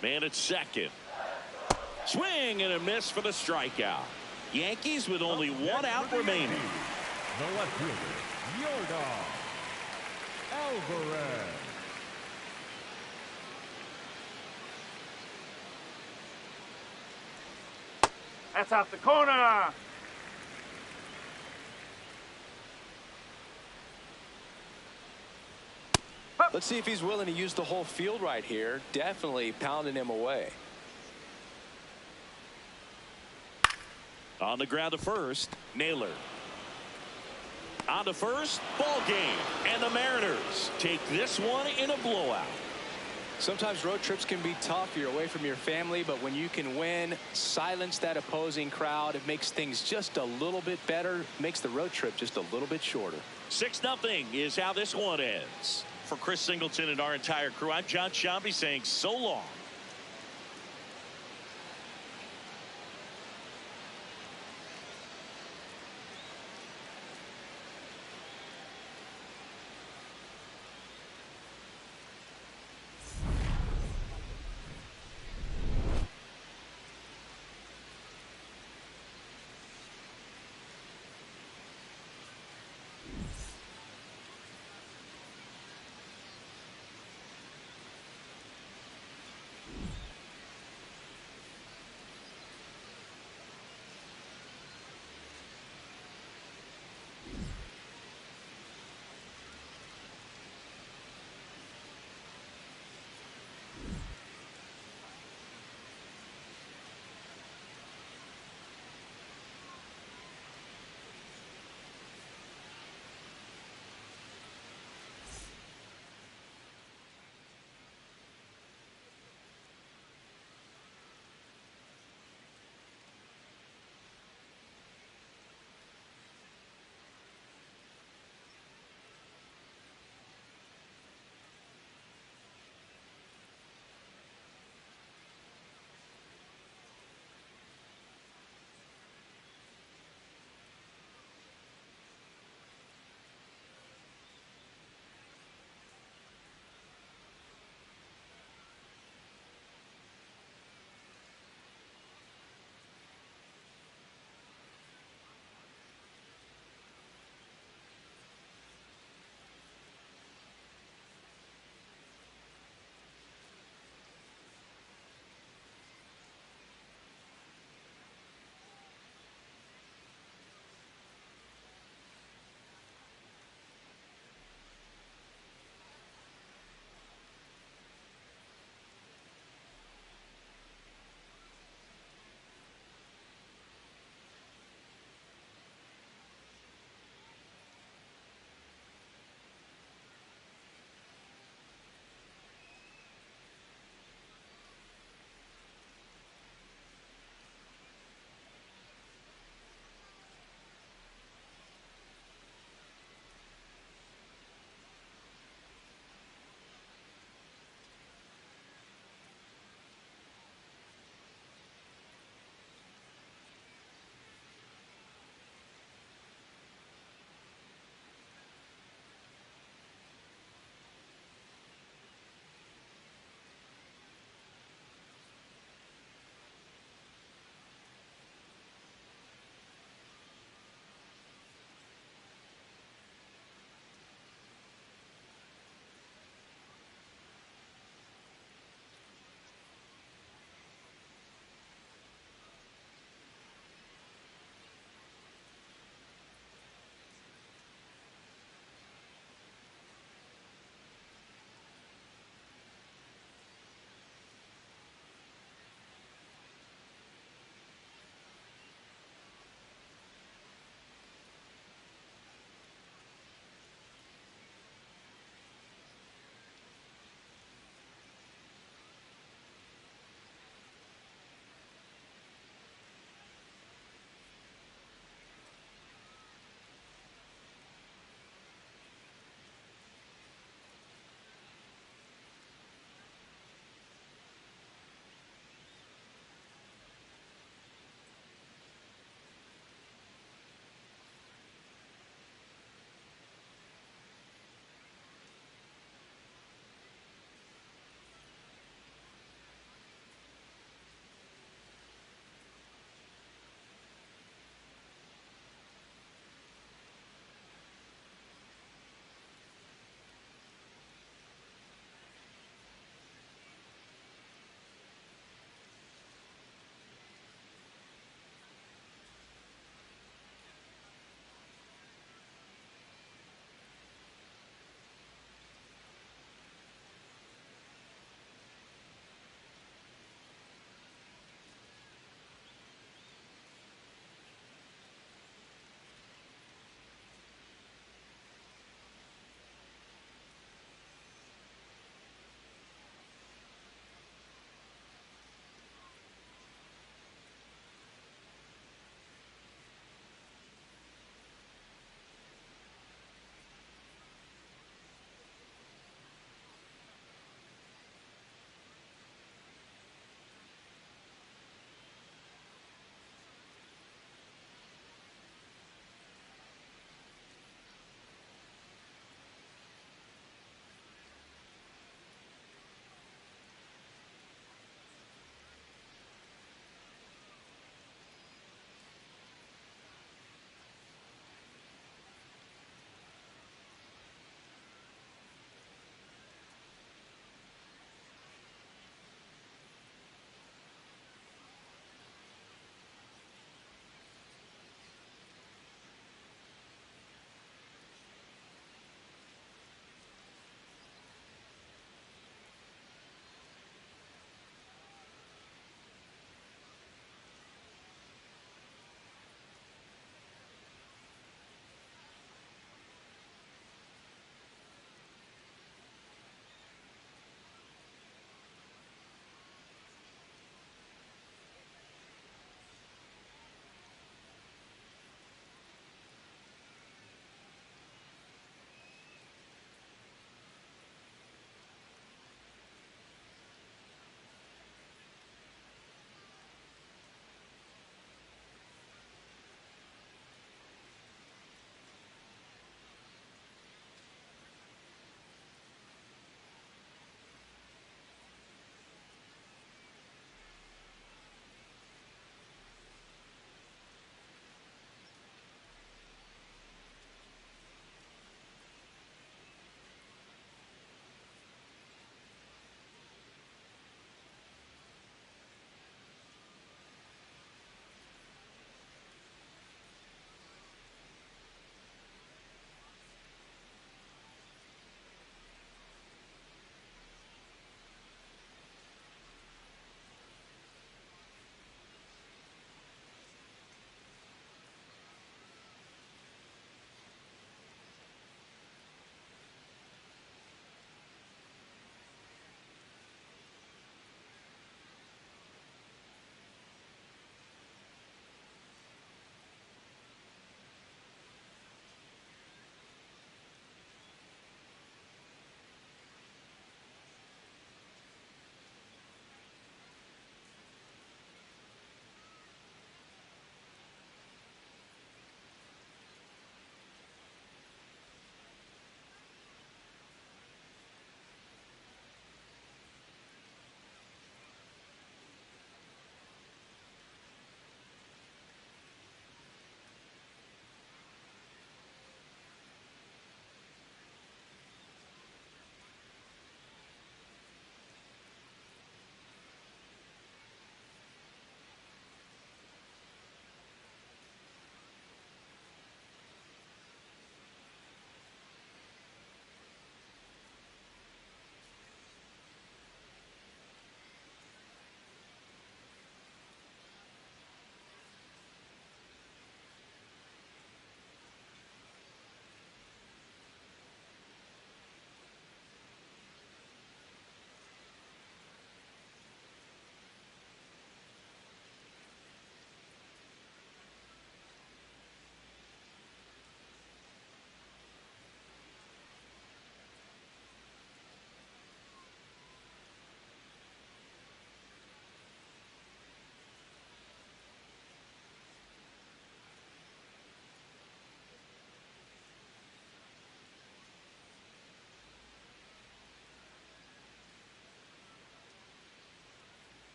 Man at second. Swing and a miss for the strikeout. Yankees with only 1 out for the remaining. Yankees, the left fielder, Yordan Alvarez. that's out the corner. Let's see if he's willing to use the whole field right here. Definitely pounding him away. On the ground to first, Naylor. On to first, ball game. And the Mariners take this one in a blowout. Sometimes road trips can be tough. You're away from your family, but when you can win, silence that opposing crowd, it makes things just a little bit better, makes the road trip just a little bit shorter. 6-0 is how this one ends. For Chris Singleton and our entire crew, I'm John Sciambi saying so long.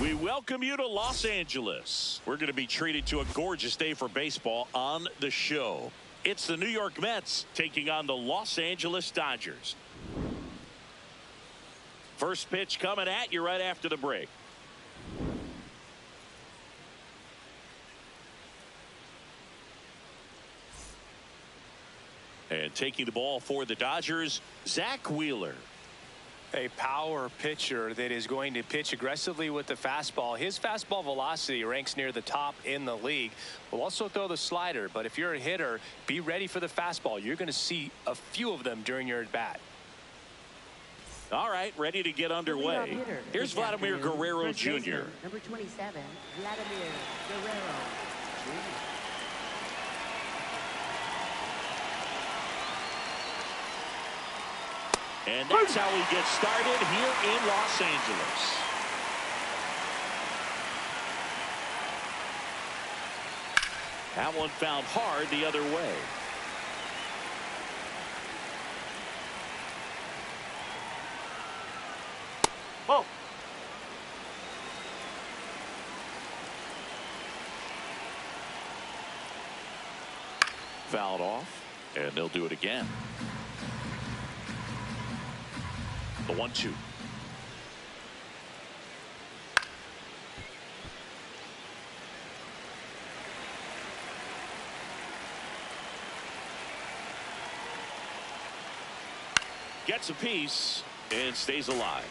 We welcome you to Los Angeles. We're going to be treated to a gorgeous day for baseball on the show. It's the New York Mets taking on the Los Angeles Dodgers. First pitch coming at you right after the break. And taking the ball for the Dodgers, Zach Wheeler. A power pitcher that is going to pitch aggressively with the fastball. His fastball velocity ranks near the top in the league. Will also throw the slider, but if you're a hitter, be ready for the fastball. You're going to see a few of them during your at bat. All right, ready to get underway. Here's Vladimir Guerrero Jr. Number 27, Vladimir Guerrero Jr. And that's how we get started here in Los Angeles. That one found hard the other way. Whoa. Fouled off, and they'll do it again. The 1-2. Gets a piece and stays alive.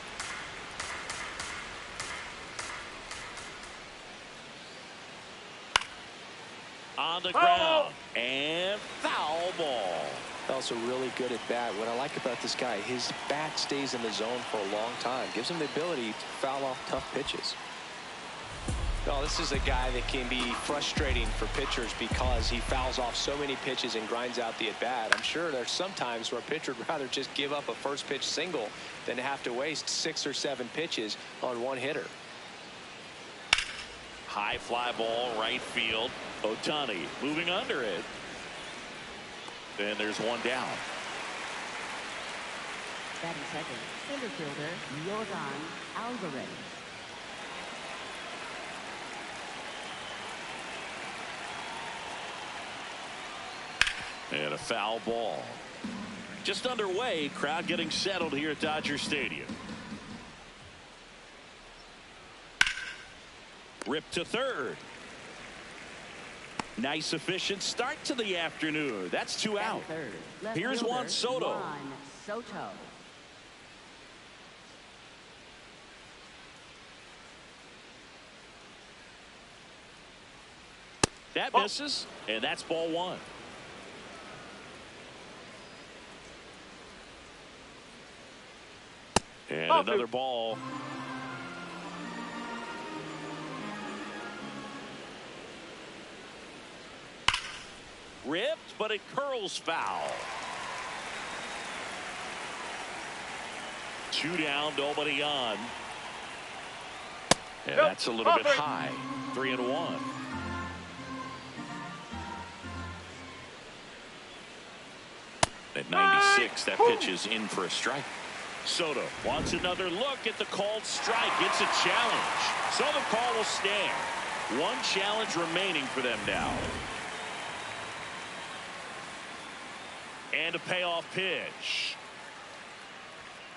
On the ground and foul ball. Also really good at bat. What I like about this guy, his bat stays in the zone for a long time. Gives him the ability to foul off tough pitches. Oh, this is a guy that can be frustrating for pitchers because he fouls off so many pitches and grinds out the at bat. I'm sure there's some times where a pitcher would rather just give up a first pitch single than have to waste 6 or 7 pitches on one hitter. High fly ball right field. Ohtani moving under it. And there's one down. Batting second, center fielder Yordan Alvarez. And a foul ball. Just underway. Crowd getting settled here at Dodger Stadium. Ripped to third. Nice efficient start to the afternoon. That's 2 out. Here's Juan Soto. Juan Soto. That misses, and that's ball 1. And another ball. Ripped, but it curls foul. 2 down, nobody on. And that's a little bit high. 3-1. At 96, that pitch is in for a strike. Soto wants another look at the called strike. It's a challenge. So the call will stand. 1 challenge remaining for them now. And a payoff pitch.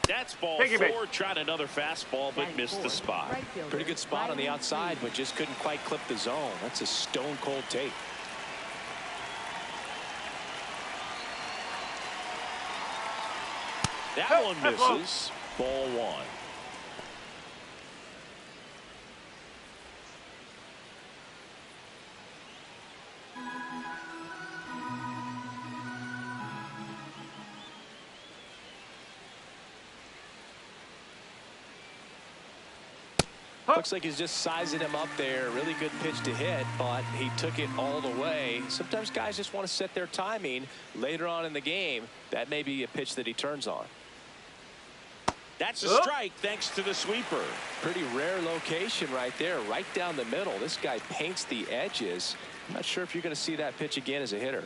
That's ball 4. Tried another fastball, but missed the spot. Pretty good spot on the outside, but just couldn't quite clip the zone. That's a stone cold take. That one misses. Ball 1. Looks like he's just sizing him up there. Really good pitch to hit, but he took it all the way. Sometimes guys just want to set their timing later on in the game. That may be a pitch that he turns on. That's a strike thanks to the sweeper. Pretty rare location right there, right down the middle. This guy paints the edges. I'm not sure if you're going to see that pitch again as a hitter.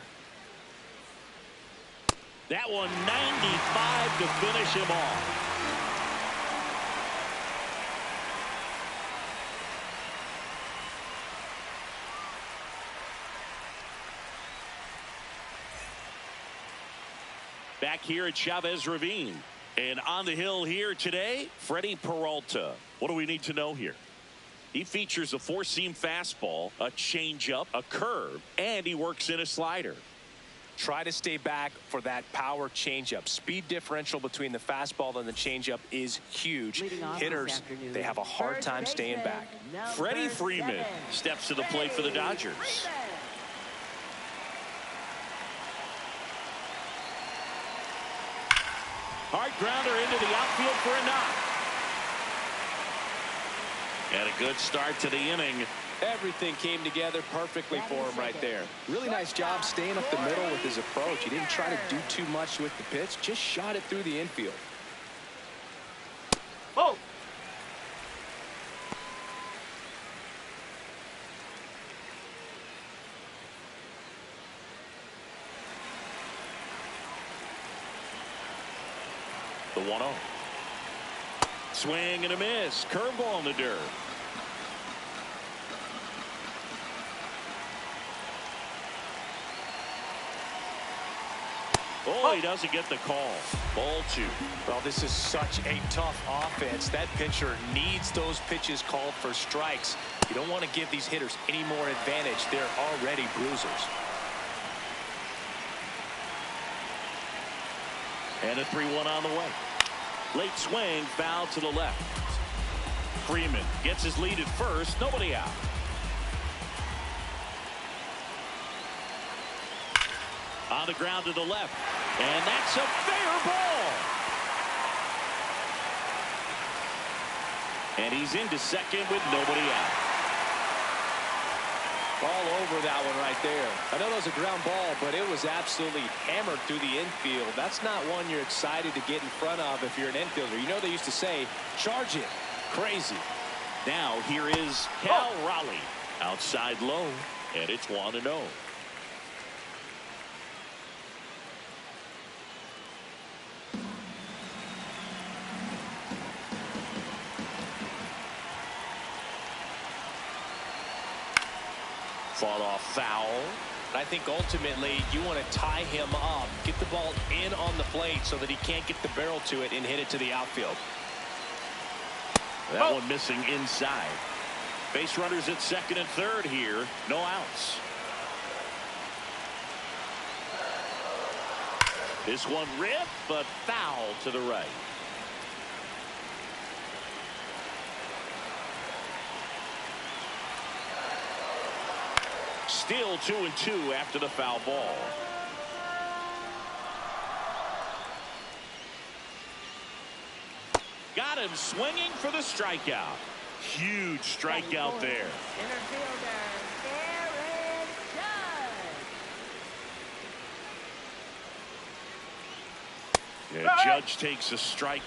That one 95 to finish him off. back here at Chavez Ravine. And on the hill here today, Freddie Peralta. What do we need to know here? He features a four-seam fastball, a changeup, a curve, and he works in a slider. Try to stay back for that power changeup. Speed differential between the fastball and the changeup is huge. Hitters, they have a hard time staying back. Freddie Freeman steps to the plate for the Dodgers. Hard grounder into the outfield for a knock. And a good start to the inning. Everything came together perfectly for him right there. Really nice job staying up the middle with his approach. He didn't try to do too much with the pitch, just shot it through the infield. Oh! The 1-0. Swing and a miss. Curveball in the dirt. Oh, he doesn't get the call. Ball 2. Well, this is such a tough offense. That pitcher needs those pitches called for strikes. You don't want to give these hitters any more advantage. They're already bruisers. And a 3-1 on the way. Late swing, foul to the left. Freeman gets his lead at first. Nobody out. On the ground to the left. And that's a fair ball. And he's into second with nobody out. All over that one right there. I know that was a ground ball, but it was absolutely hammered through the infield. That's not one you're excited to get in front of if you're an infielder. You know they used to say, charge it. Crazy. Now here is Cal Raleigh. Outside low, and it's 1-0. Fought off foul. I think ultimately you want to tie him up, get the ball in on the plate so that he can't get the barrel to it and hit it to the outfield. That one missing inside. Base runners at second and third here. No outs. This one ripped, but foul to the right. Still 2-2 after the foul ball. Got him swinging for the strikeout. Huge strikeout there. Infielder, Aaron Judge. Yeah, Judge takes a strike.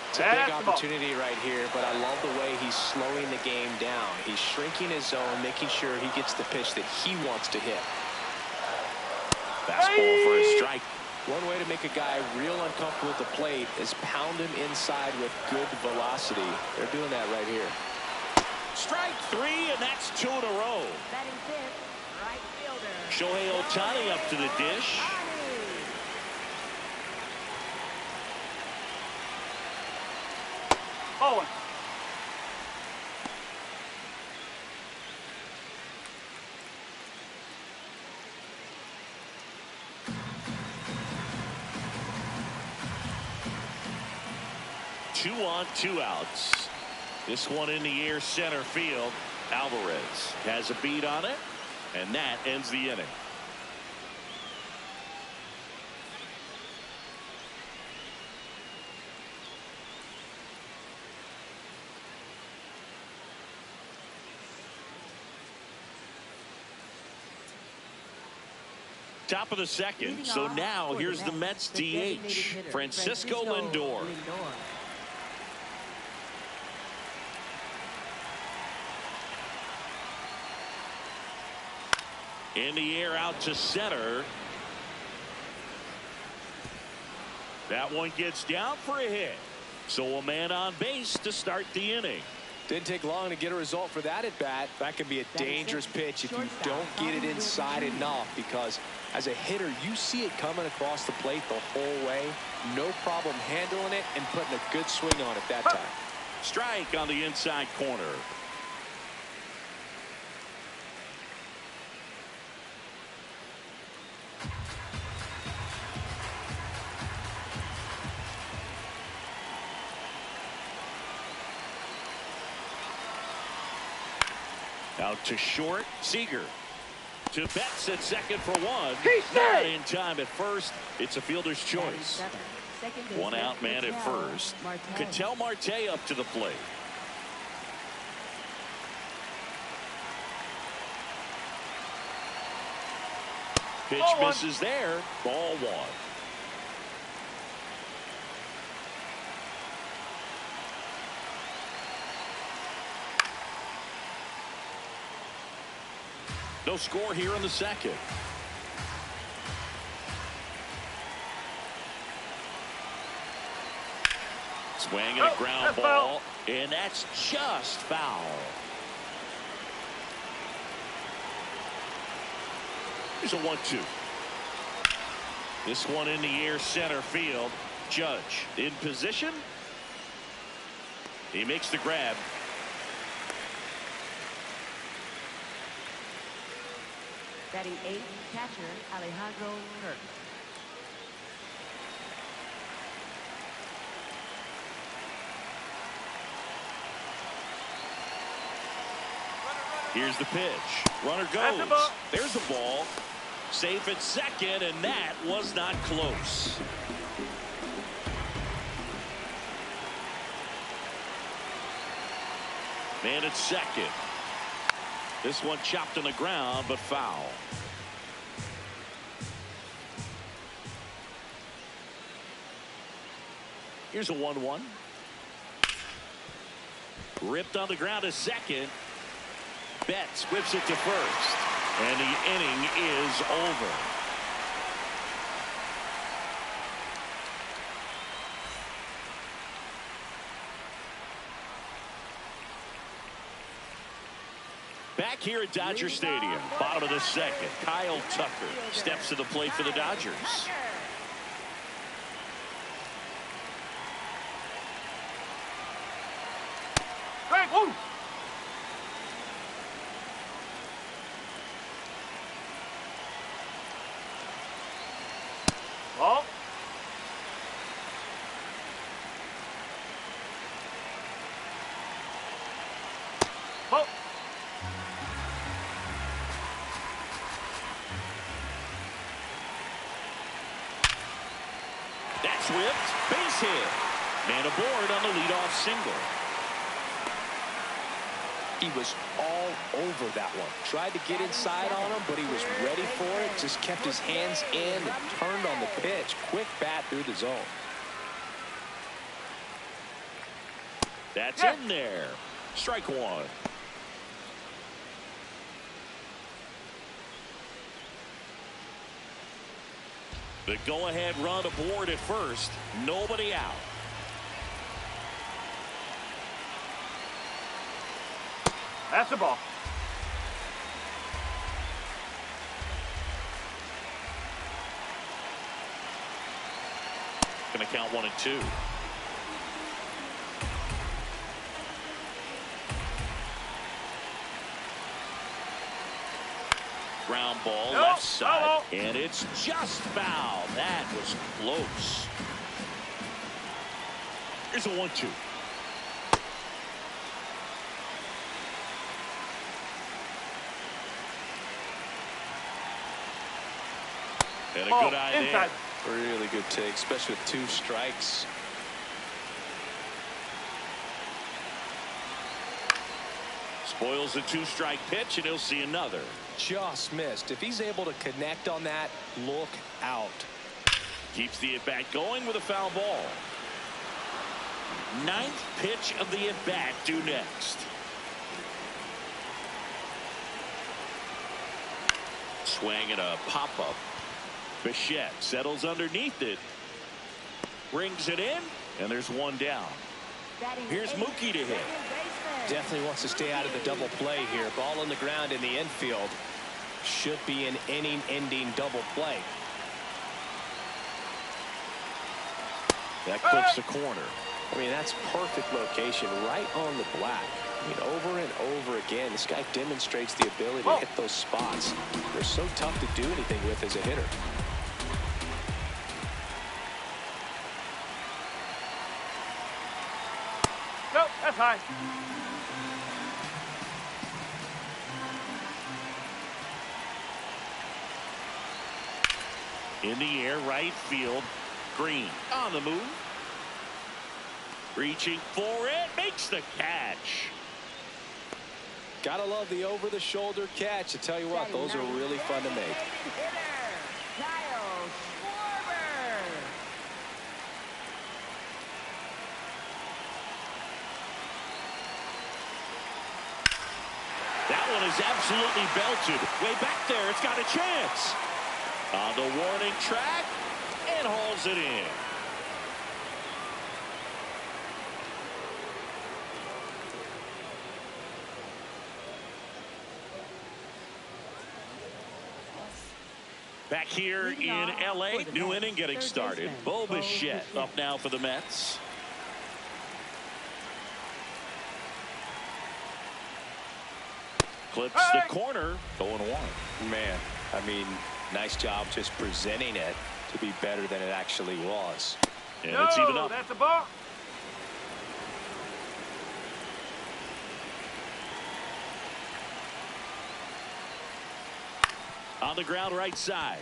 It's a big opportunity right here, but I love the way he's slowing the game down. He's shrinking his zone, making sure he gets the pitch that he wants to hit. Fastball for a strike. One way to make a guy real uncomfortable at the plate is pound him inside with good velocity. They're doing that right here. Strike 3, and that's 2 in a row. Batting fifth, right fielder. Shohei Ohtani up to the dish. Oh. Two on, 2 outs. This one in the air center field. Alvarez has a beat on it, and that ends the inning. Top of the second. So now here's the Mets DH, Francisco Lindor. In the air out to center. That one gets down for a hit. So a man on base to start the inning. Didn't take long to get a result for that at bat. That can be a dangerous pitch if you don't get it inside enough, because as a hitter, you see it coming across the plate the whole way. No problem handling it and putting a good swing on it that time. Strike on the inside corner. Out to short. Seager to Betts at second for one. Not in time at first. It's a fielder's choice. One out man at first. Ketel Marte up to the plate. Pitch misses there. Ball one. No score here in the second. Swing and a ground ball, and that's just foul. Here's a 1-2. This one in the air, center field. Judge in position. He makes the grab. Batting 8th, catcher Alejandro Kirk. Here's the pitch. Runner goes. There's the ball. Safe at second, and that was not close. Man at second. This one chopped on the ground, but foul. Here's a 1-1. Ripped on the ground to second. Betts whips it to first. And the inning is over. Back here at Dodger Stadium, bottom of the second, Kyle Tucker steps to the plate for the Dodgers. Frank, woo! Ball. Ball. That's whipped. Base hit. Man aboard on the leadoff single. He was all over that one. Tried to get inside on him, but he was ready for it. Just kept his hands in and turned on the pitch. Quick bat through the zone. That's in there. Strike one. The go-ahead run aboard at first. Nobody out. That's the ball. Gonna count 1 and 2. Ground ball left side, and it's just foul. That was close. Here's a 1-2. And a good eye there. Really good take, especially with 2 strikes. Spoils the 2-strike pitch, and he'll see another. Just missed. If he's able to connect on that, look out. Keeps the at-bat going with a foul ball. 9th pitch of the at-bat due next. swing and a pop-up. Bichette settles underneath it. Brings it in, and there's one down. Here's Mookie to hit. Definitely wants to stay out of the double play here. Ball on the ground in the infield. Should be an inning-ending double play. That clips the corner. I mean, that's perfect location, right on the black. I mean, over and over again, this guy demonstrates the ability to hit those spots. They're so tough to do anything with as a hitter. Nope, that's high. In the air, right field. Green on the move. Reaching for it, makes the catch. Gotta love the over-the-shoulder catch. I tell you what, those are really fun to make. Kyle Schwarber. That one is absolutely belted. Way back there, it's got a chance. On the warning track, and hauls it in. Back here in L.A., new inning getting started. Bo Bichette up now for the Mets. Clips the corner, 0-1. Man, I mean, nice job just presenting it to be better than it actually was. And it's even up. That's a ball. On the ground right side.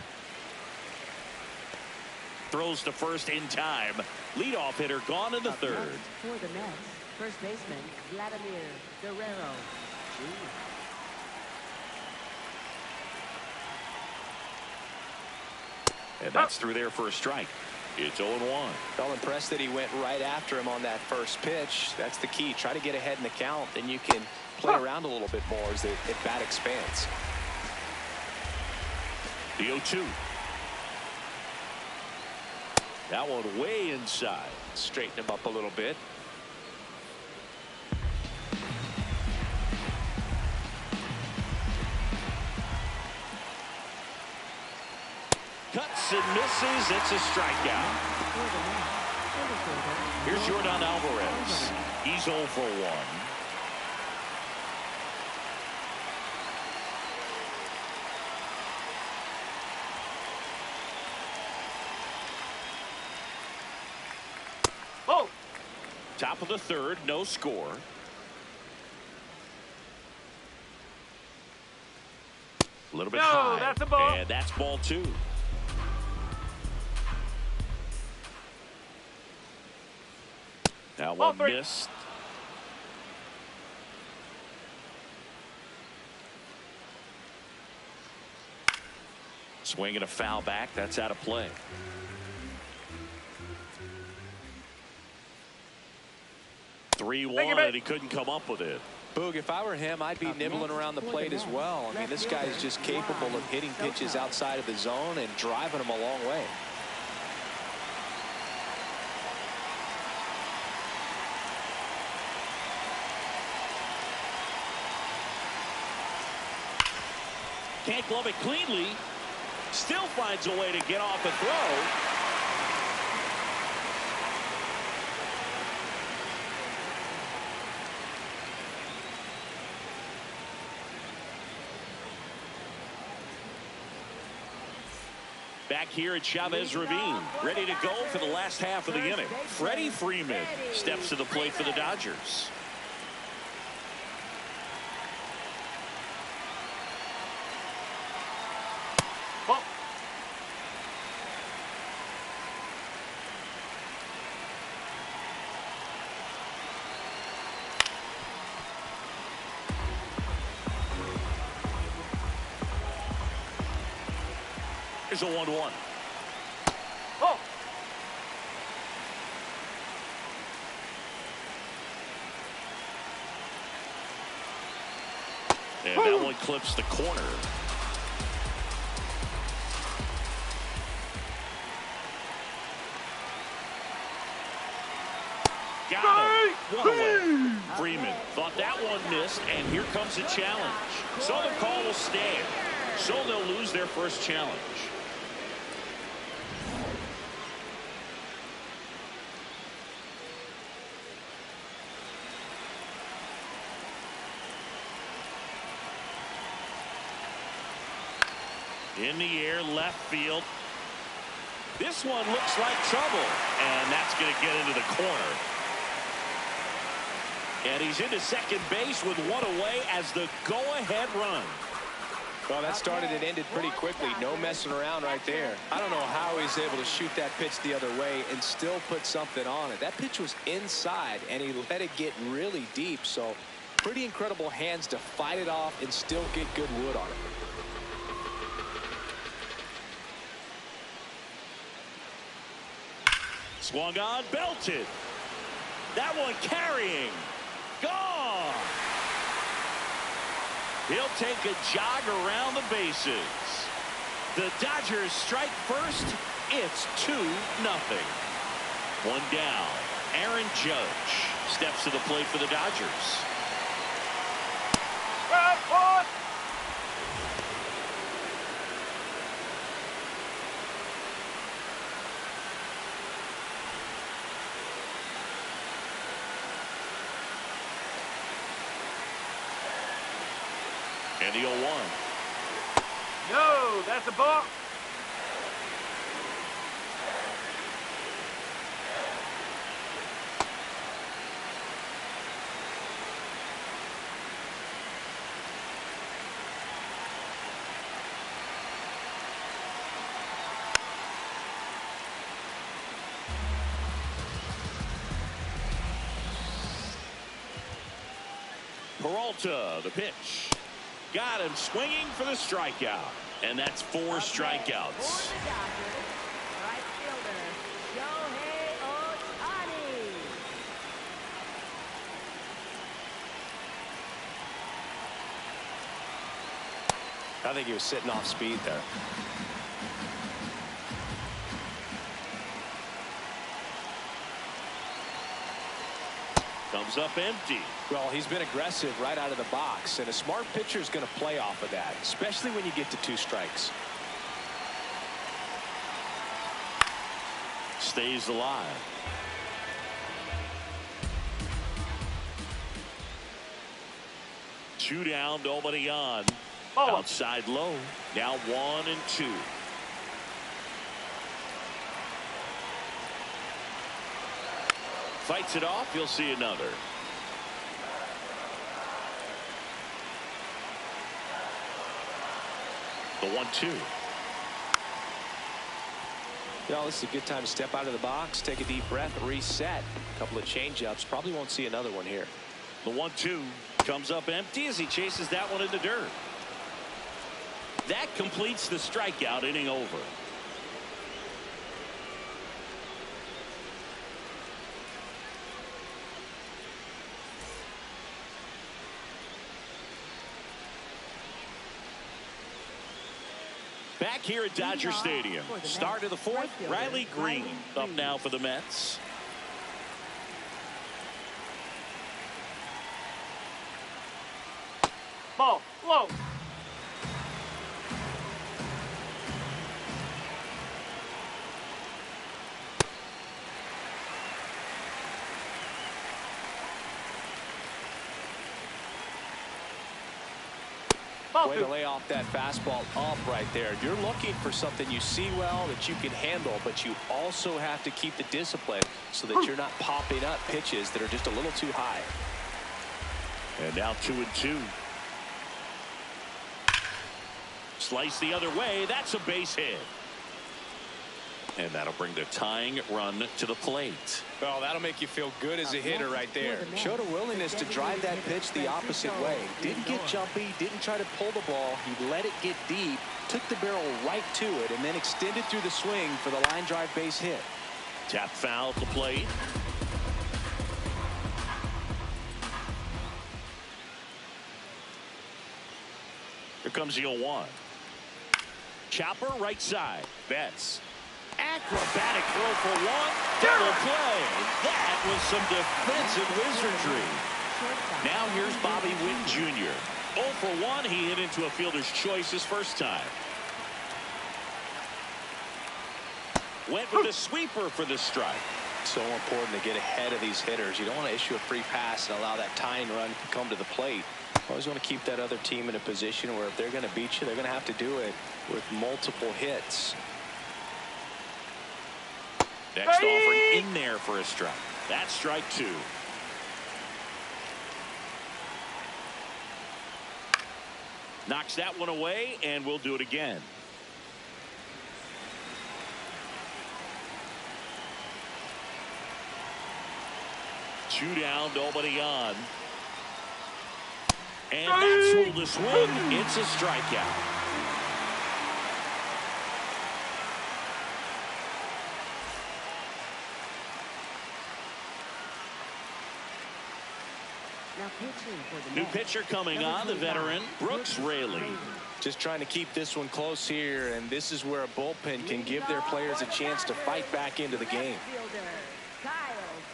Throws to first in time. Leadoff hitter gone in the third. For the Mets, first baseman Vladimir Guerrero Jr. And that's through there for a strike. It's 0-1. Felt impressed that he went right after him on that first pitch. That's the key. Try to get ahead in the count. Then you can play around a little bit more as the at-bat expands. The 0-2. That one way inside. Straighten him up a little bit. Cuts and misses. It's a strikeout. For the Mets, center fielder Here's Jordan Alvarez. He's 0 for 1. Oh, Top of the third, no score. A little bit No, high. that's a ball. And that's ball 2. Now Ball one 3. missed. Swing and a foul back. That's out of play. Thank you, 3-1, mate. and he couldn't come up with it. Boog, if I were him, I'd be nibbling around the plate as well. I mean, this guy's just capable of hitting pitches outside of the zone and driving them a long way. Can't glove it cleanly. Still finds a way to get off a throw. Back here at Chavez Ravine, ready to go for the last half of the inning. Freddie Freeman steps to the plate for the Dodgers. ball. Here's a 1-1. Oh, And that one clips the corner. Got him. One away. Freeman thought that one missed, and here comes a challenge. So the call will stand. So they'll lose their first challenge. In the air, left field. This one looks like trouble, and that's going to get into the corner. And he's into second base with one away as the go-ahead run. Well, that started and ended pretty quickly. No messing around right there. I don't know how he's able to shoot that pitch the other way and still put something on it. That pitch was inside, and he let it get really deep. So pretty incredible hands to fight it off and still get good wood on it. Swung on, belted. That one carrying. Gone. He'll take a jog around the bases. The Dodgers strike first. It's 2-0. One down. Aaron Judge steps to the plate for the Dodgers. And the 0-1. No, that's a ball. Peralta, the pitch. Got him swinging for the strikeout. And that's 4 strikeouts. For the Dodgers, right fielder, Shohei Ohtani. I think he was sitting off speed there. Comes up empty. Well, he's been aggressive right out of the box, and a smart pitcher is going to play off of that, especially when you get to 2 strikes. Stays alive. Two down, nobody on. Outside low. Now 1-2. Fights it off. You'll see another. The 1-2. Well, this is a good time to step out of the box, take a deep breath, reset. A couple of changeups. Probably won't see another one here. The 1-2 comes up empty as he chases that one in the dirt. That completes the strikeout, inning over. Back here at Dodger Stadium. Start of the 4th. Riley Green up now for the Mets. Ball, low. Way to lay off that fastball up right there. You're looking for something you see well that you can handle, but you also have to keep the discipline so that you're not popping up pitches that are just a little too high. And now 2-2. Slice the other way. That's a base hit. And that'll bring the tying run to the plate. Well, that'll make you feel good as a hitter right there. Showed a willingness to drive that pitch the opposite way. Didn't get jumpy, didn't try to pull the ball. He let it get deep, took the barrel right to it, and then extended through the swing for the line drive base hit. Tap foul at the plate. Here comes the 0-1. Chopper right side. Betts Acrobatic throw for one. Double play. That was some defensive wizardry. Now here's Bobby Witt Jr. 0 for 1. He hit into a fielder's choice his first time. Went with the sweeper for the strike. So important to get ahead of these hitters. You don't want to issue a free pass and allow that tying run to come to the plate. You always want to keep that other team in a position where if they're going to beat you, they're going to have to do it with multiple hits. Next offering in there for a strike. That's strike 2. Knocks that one away, and we'll do it again. Two down, nobody on. And that's ruled a swing. It's a strikeout. Now pitching for the New Mets. pitcher coming on, the veteran Brooks Raley. Just trying to keep this one close here, and this is where a bullpen can give their players a chance to fight back into the game. Fielder, Kyle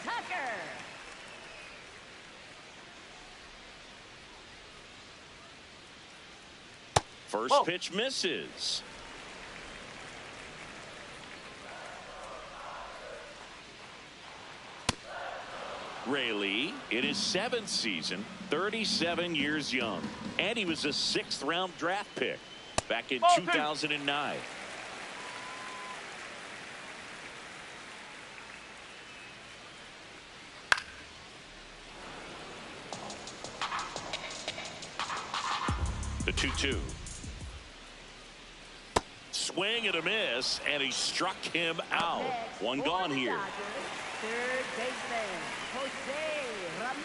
Tucker. First pitch misses. Raley in his 7th season, 37 years young, and he was a 6th round draft pick back in 2009. The 2-2. Swing and a miss, and he struck him out. One gone here. Third baseman, Jose Ramirez.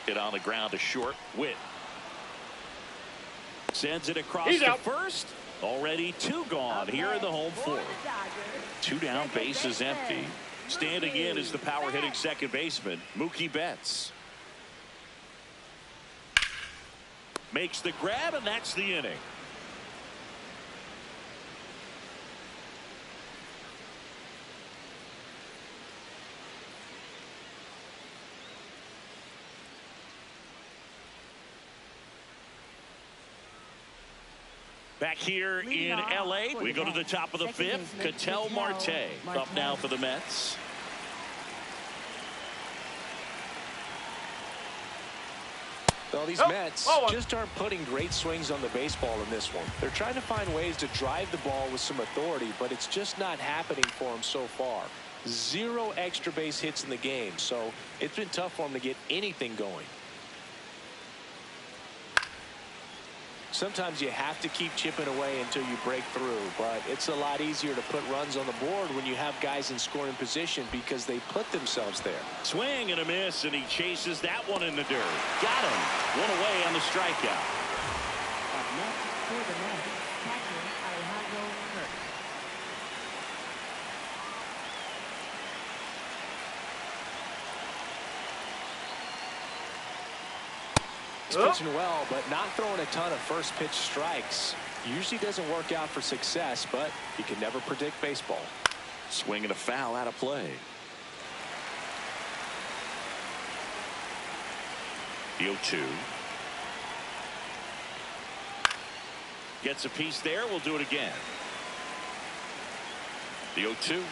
Hit on the ground to short. Witt sends it across He's to out. first. Already 2 gone here in the home fourth. 2 down, base is empty. Standing in is the power hitting second baseman, Mookie Betts. Makes the grab, and that's the inning. Back here in L.A., we go to the top of the 5th. Ketel Marte up now for the Mets. Well, these Mets just aren't putting great swings on the baseball in this one. They're trying to find ways to drive the ball with some authority, but it's just not happening for them so far. 0 extra base hits in the game, so it's been tough for them to get anything going. Sometimes you have to keep chipping away until you break through, but it's a lot easier to put runs on the board when you have guys in scoring position because they put themselves there. Swing and a miss, and he chases that one in the dirt. Got him. One away on the strikeout. Up next for the Mets, catcher Alejandro Kirk. He's pitching well, but not throwing a ton of first pitch strikes. Usually doesn't work out for success, but you can never predict baseball. Swing and a foul out of play. The 0-2. Gets a piece there. We'll do it again. The 0-2.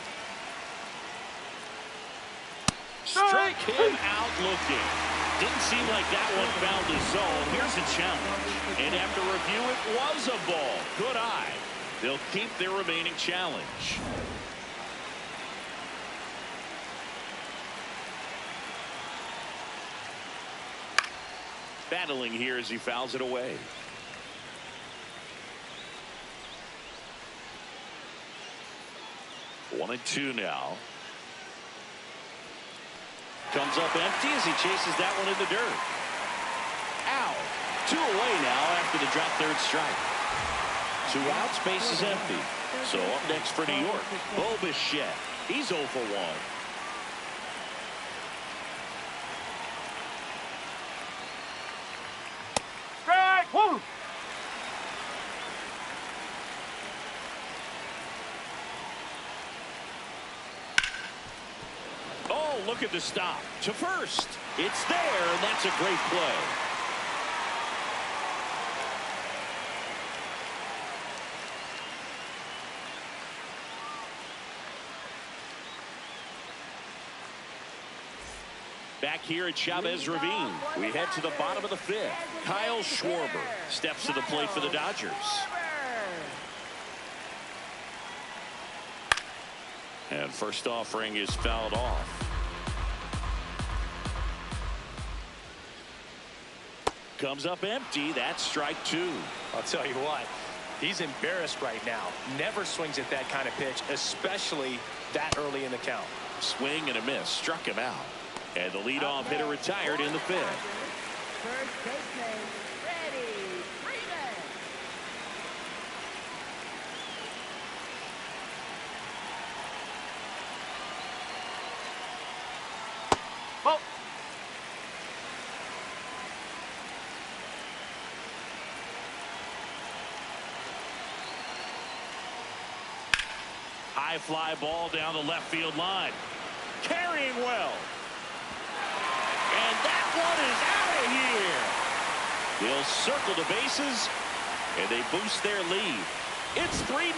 Strike him out looking. Didn't seem like that one found his zone. Here's a challenge. And after review, it was a ball. Good eye. They'll keep their remaining challenge. Battling here as he fouls it away. One and two now. Comes up empty as he chases that one in the dirt. Out. 2 away now after the drop third strike. 2 outs, base is empty. So up next for New York, Bo Bichette. He's 0 for 1. look at the stop. To first. It's there, and that's a great play. Back here at Chavez Ravine, we head to the bottom of the fifth. Kyle Schwarber steps to the plate for the Dodgers. And first offering is fouled off. Comes up empty. That's strike two. I'll tell you what, he's embarrassed right now. Never swings at that kind of pitch, especially that early in the count. Swing and a miss. Struck him out. And the leadoff hitter retired in the fifth. First baseman, Freddie Freeman. Oh. High fly ball down the left field line. Carrying well. And that one is out of here. They'll circle the bases, and they boost their lead. It's 3-0.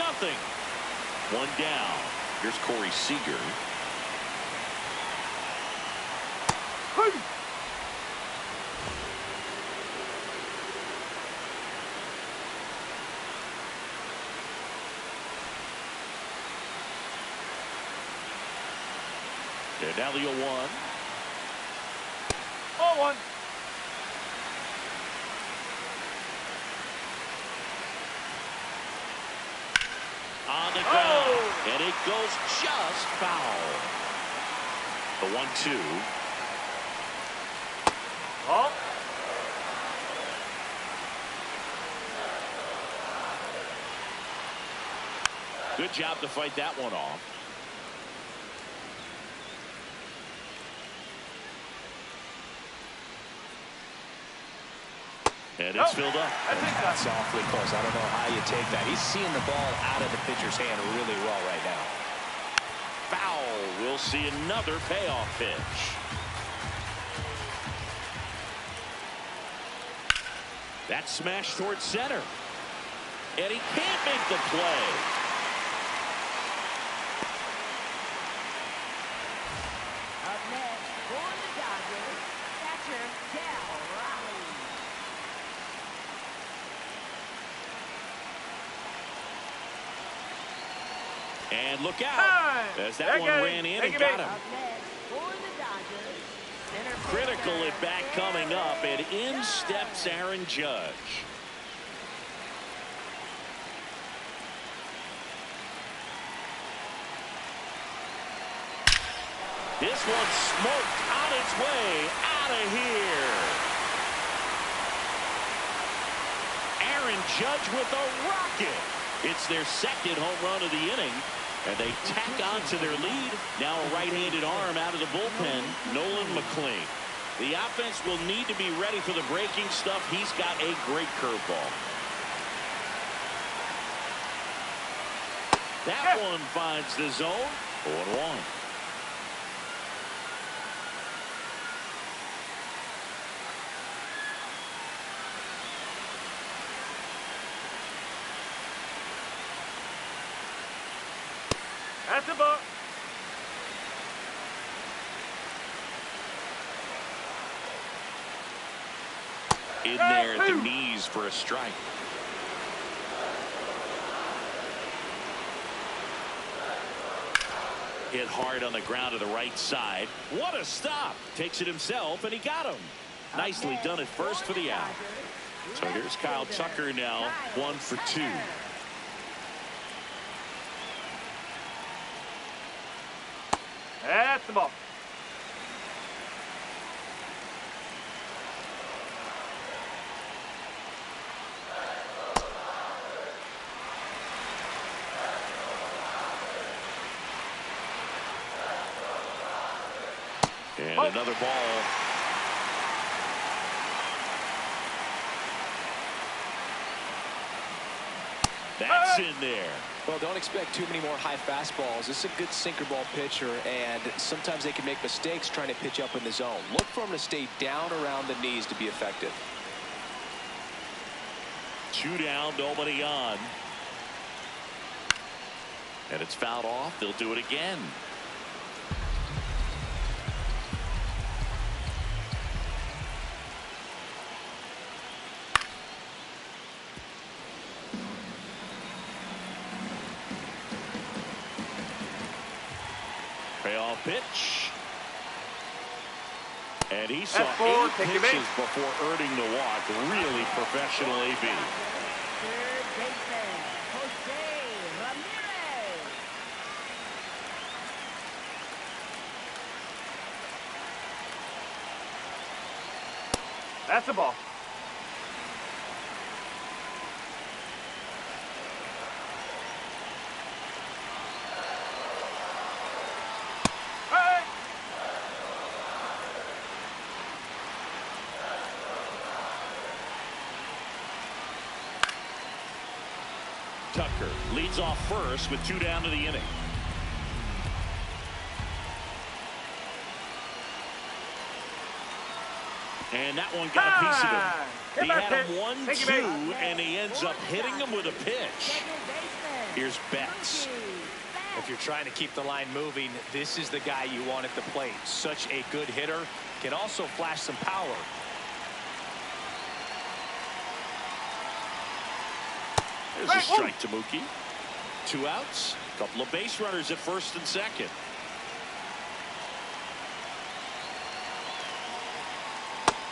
One down. Here's Corey Seager. And now the 0-1. 0-1. On the ground, and it goes just foul. The 1-2. Oh. Good job to fight that one off. And it's filled up. That's awfully close. I don't know how you take that. He's seeing the ball out of the pitcher's hand really well right now. Foul. We'll see another payoff pitch. That smash towards center. And he can't make the play. Up next, for the Dodgers, catcher Cal Raleigh. And look out. As that one ran in and got him. Up next, for the Dodgers, center Critical fielder, at bat coming up, and in steps Aaron Judge. This one smoked on its way out of here. Aaron Judge with a rocket. It's their second home run of the inning, and they tack on to their lead. Now a right-handed arm out of the bullpen, Nolan McLean. The offense will need to be ready for the breaking stuff. He's got a great curveball. That one finds the zone. 0-1. That's the ball. In there at the knees for a strike. Hit hard on the ground to the right side. What a stop. Takes it himself, and he got him. Nicely done at first for the out. So here's Kyle Tucker now, 1 for 2. That's the ball. And another ball. That's in there. Well, don't expect too many more high fastballs. This is a good sinker ball pitcher, and sometimes they can make mistakes trying to pitch up in the zone. Look for him to stay down around the knees to be effective. 2 down, nobody on. And it's fouled off. They'll do it again. Payoff pitch. And he saw 8 pitches before earning the walk. Really professional AB. Third baseman, Jose Ramirez. That's the ball. Tucker leads off first with 2 down to the inning. And that one got a piece of him. He had him 1-2, and he ends up hitting him with a pitch. Here's Betts. If you're trying to keep the line moving, this is the guy you want at the plate. Such a good hitter. Can also flash some power. There's a strike to Mookie. 2 outs. Couple of base runners at first and second.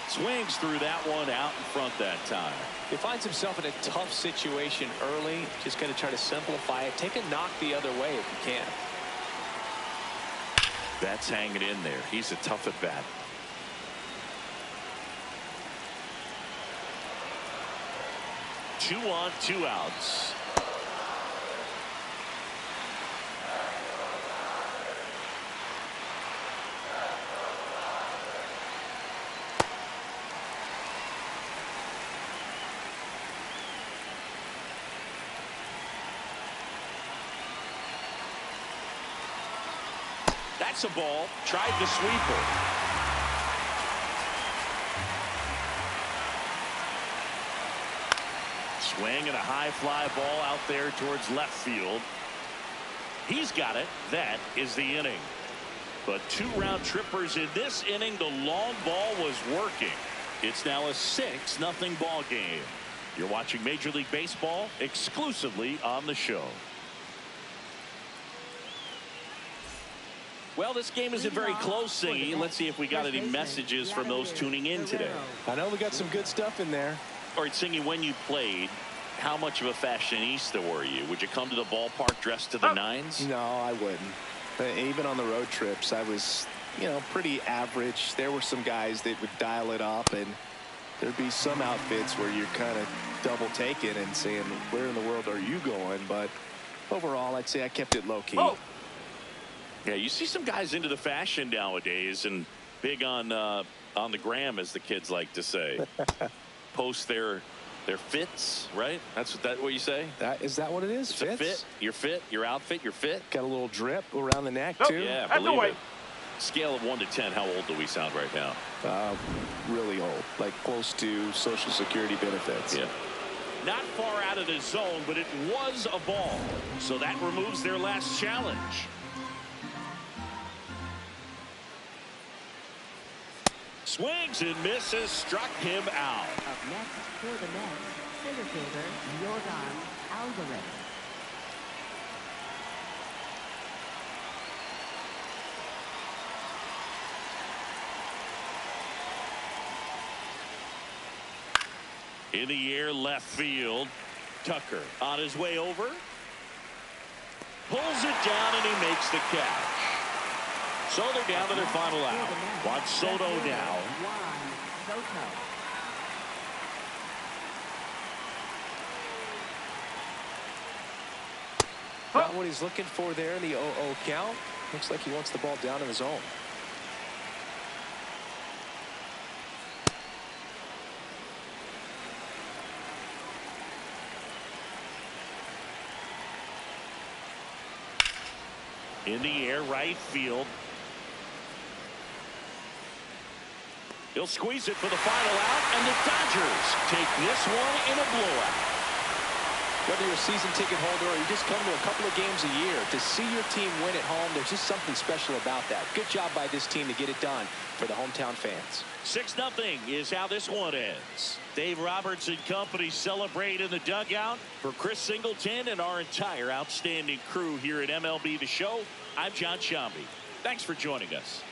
Swings through that one out in front that time. He finds himself in a tough situation early. Just got to try to simplify it. Take a knock the other way if you can. Betts hanging in there. He's a tough at bat. Two on, 2 outs. That's a ball. Tried the sweeper. Swing and a high fly ball out there towards left field. He's got it. That is the inning. But 2 round trippers in this inning. The long ball was working. It's now a 6-0 ball game. You're watching Major League Baseball exclusively on the show. Well, this game isn't very close, Singy. Let's see if we got any messages from those tuning in today. I know we got some good stuff in there. All right, Singy, when you played, how much of a fashionista were you? Would you come to the ballpark dressed to the nines? No, I wouldn't. But even on the road trips, I was, pretty average. There were some guys that would dial it up, and there'd be some outfits where you're kind of double taking and saying, where in the world are you going? But overall, I'd say I kept it low key. Oh. Yeah, you see some guys into the fashion nowadays and big on the gram, as the kids like to say. Post their fits, right? That's what you say? Is that what it is? It's a fit. Your fit, your outfit, your fit. Got a little drip around the neck, too. Yeah, believe it. Scale of 1 to 10, how old do we sound right now? Really old, like close to Social Security benefits. Yeah. Not far out of the zone, but it was a ball. So that removes their last challenge. Swings and misses, struck him out. Up next for the Mets, center fielder Yordan Alvarez. In the air, left field. Tucker on his way over. Pulls it down and he makes the catch. So they're down to their final out. Juan Soto now. Juan Soto. Not what he's looking for there in the 0-0 count. Looks like he wants the ball down in the zone. In the air, right field. He'll squeeze it for the final out, and the Dodgers take this one in a blowout. Whether you're a season ticket holder or you just come to a couple of games a year, to see your team win at home, there's just something special about that. Good job by this team to get it done for the hometown fans. 6-0 is how this one ends. Dave Roberts and company celebrate in the dugout. For Chris Singleton and our entire outstanding crew here at MLB The Show, I'm John Sciambi. Thanks for joining us.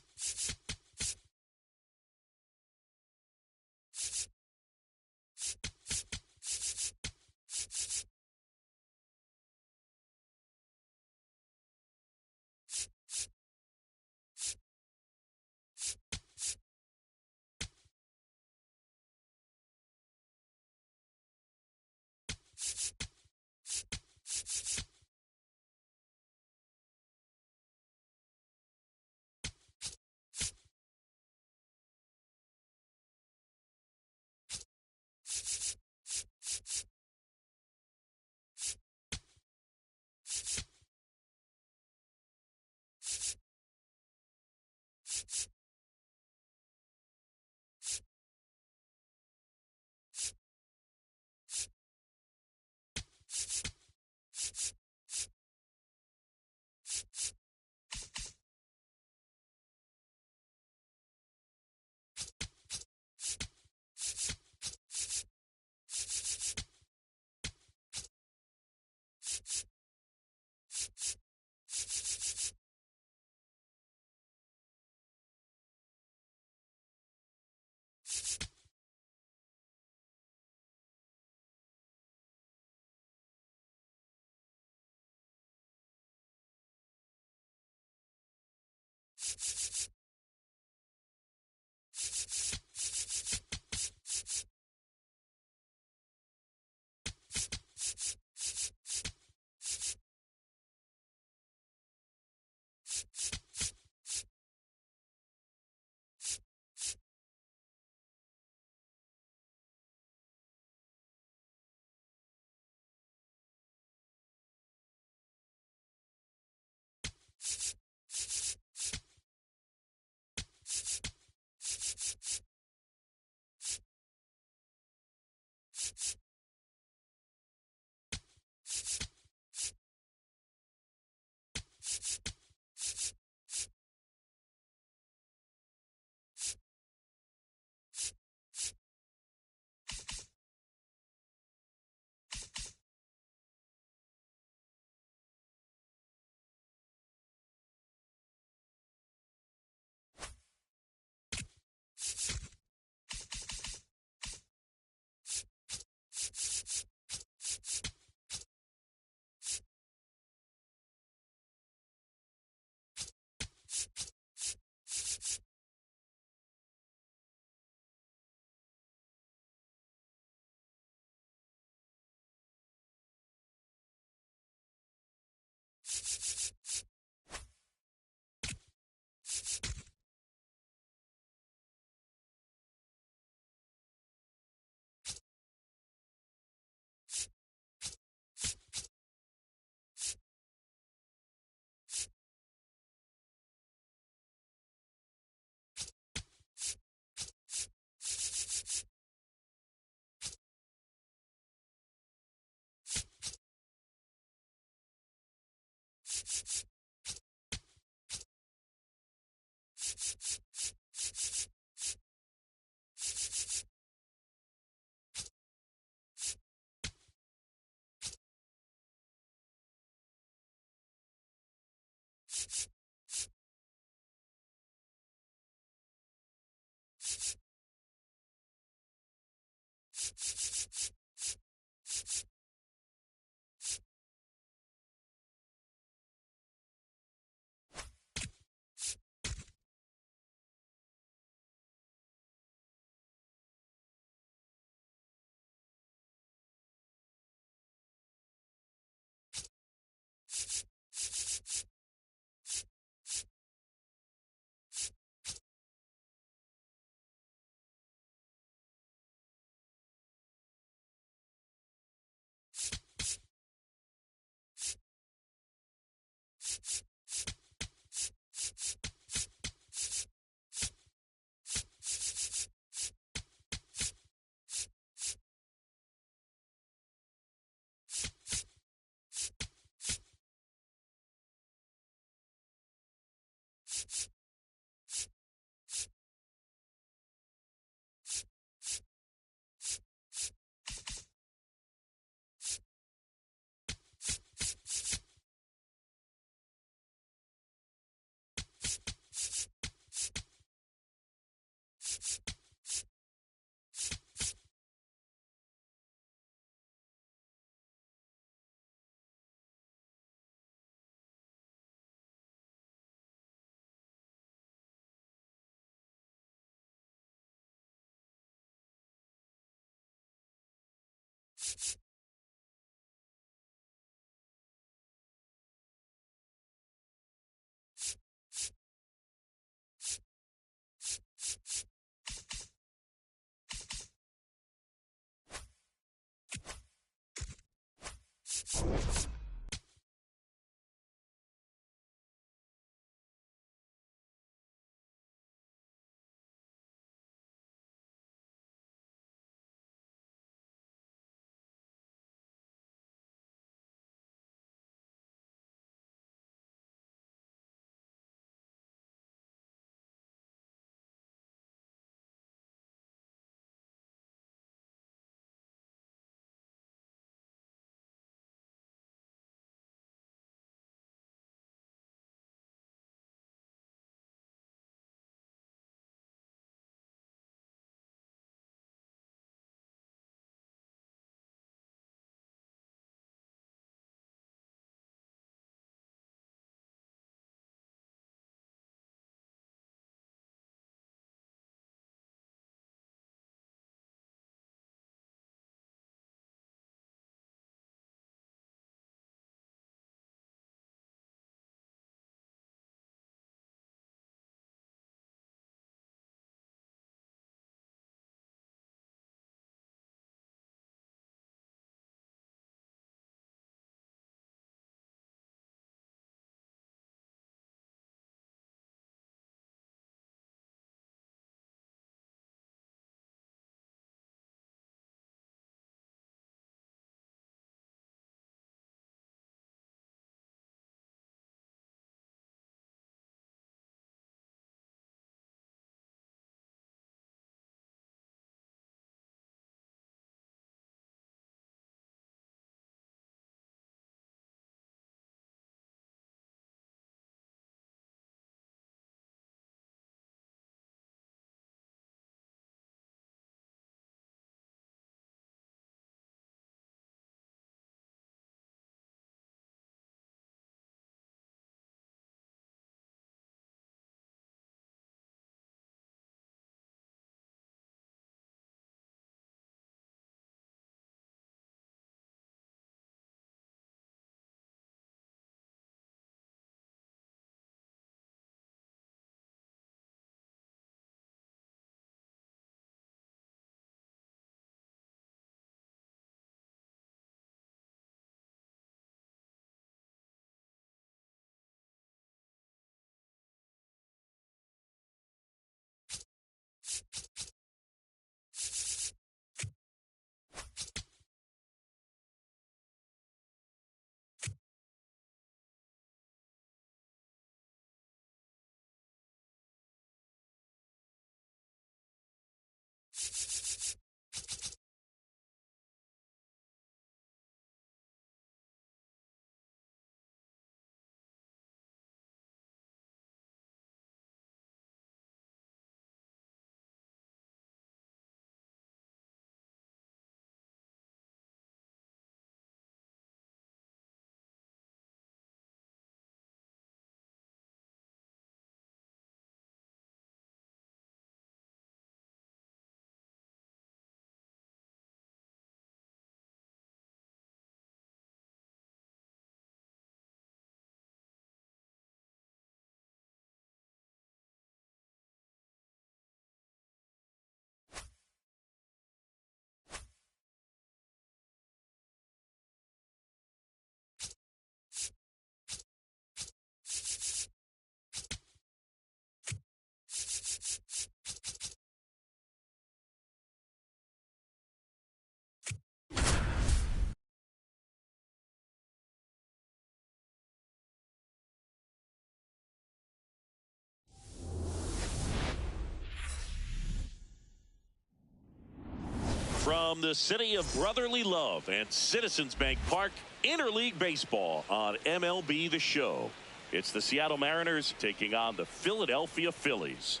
From the city of brotherly love and Citizens Bank Park, Interleague Baseball on MLB The Show. It's the Seattle Mariners taking on the Philadelphia Phillies.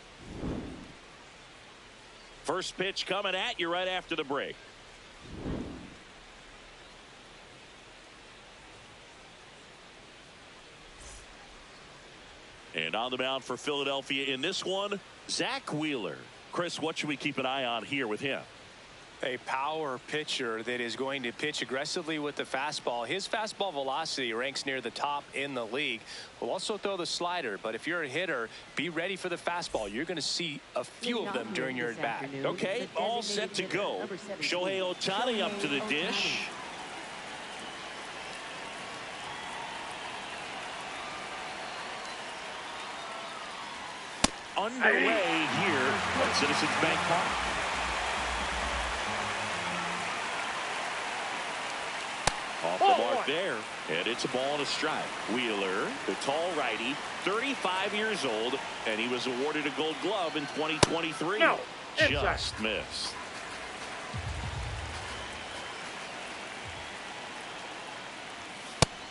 First pitch coming at you right after the break. And on the mound for Philadelphia in this one, Zach Wheeler. Chris, what should we keep an eye on here with him? A power pitcher that is going to pitch aggressively with the fastball. His fastball velocity ranks near the top in the league. Will also throw the slider, but if you're a hitter, be ready for the fastball. You're going to see a few of them during your at-bat. Okay, all set to go. Shohei Ohtani up to the dish. Underway here at Citizens Bank Park. Off the mark there, and it's a ball and a strike. Wheeler, the tall righty, 35 years old, and he was awarded a Gold Glove in 2023. No, just missed.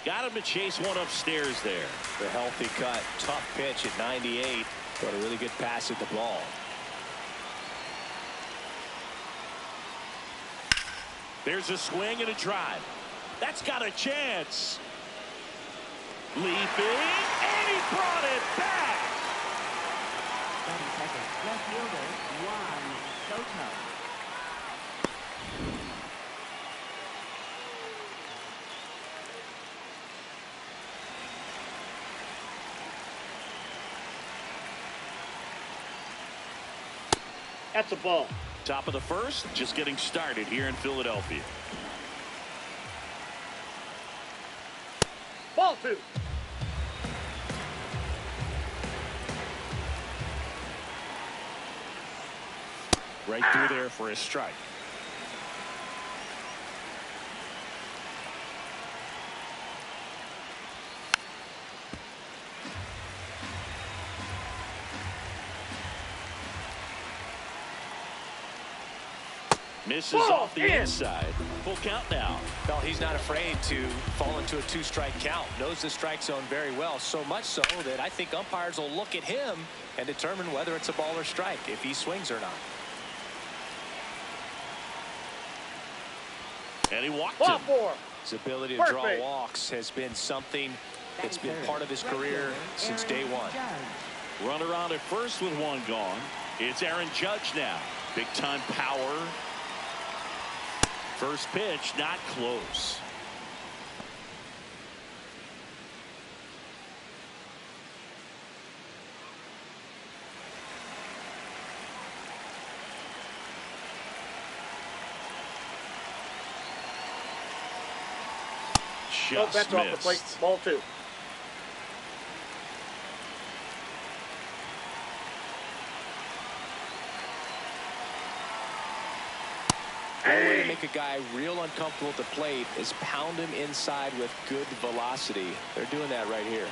Got him to chase one upstairs there. The healthy cut, tough pitch at 98, but a really good pass at the ball. There's a swing and a drive. That's got a chance. Leaping, and he brought it back. 30 seconds. Left fielder, Juan Soto. That's a ball. Top of the first, just getting started here in Philadelphia. Ball 2. Right through there for a strike. Misses off the inside. Full count now. Well, he's not afraid to fall into a two-strike count. Knows the strike zone very well, so much so that I think umpires will look at him and determine whether it's a ball or strike, if he swings or not. And he walked Ball him. 4. His ability to draw walks has been something that's been part of his career since day one. Runner on at first with one gone. It's Aaron Judge now. Big time power. First pitch, not close. Just that's off the plate. missed. Ball 2. One way to make a guy real uncomfortable at the plate is pound him inside with good velocity. They're doing that right here.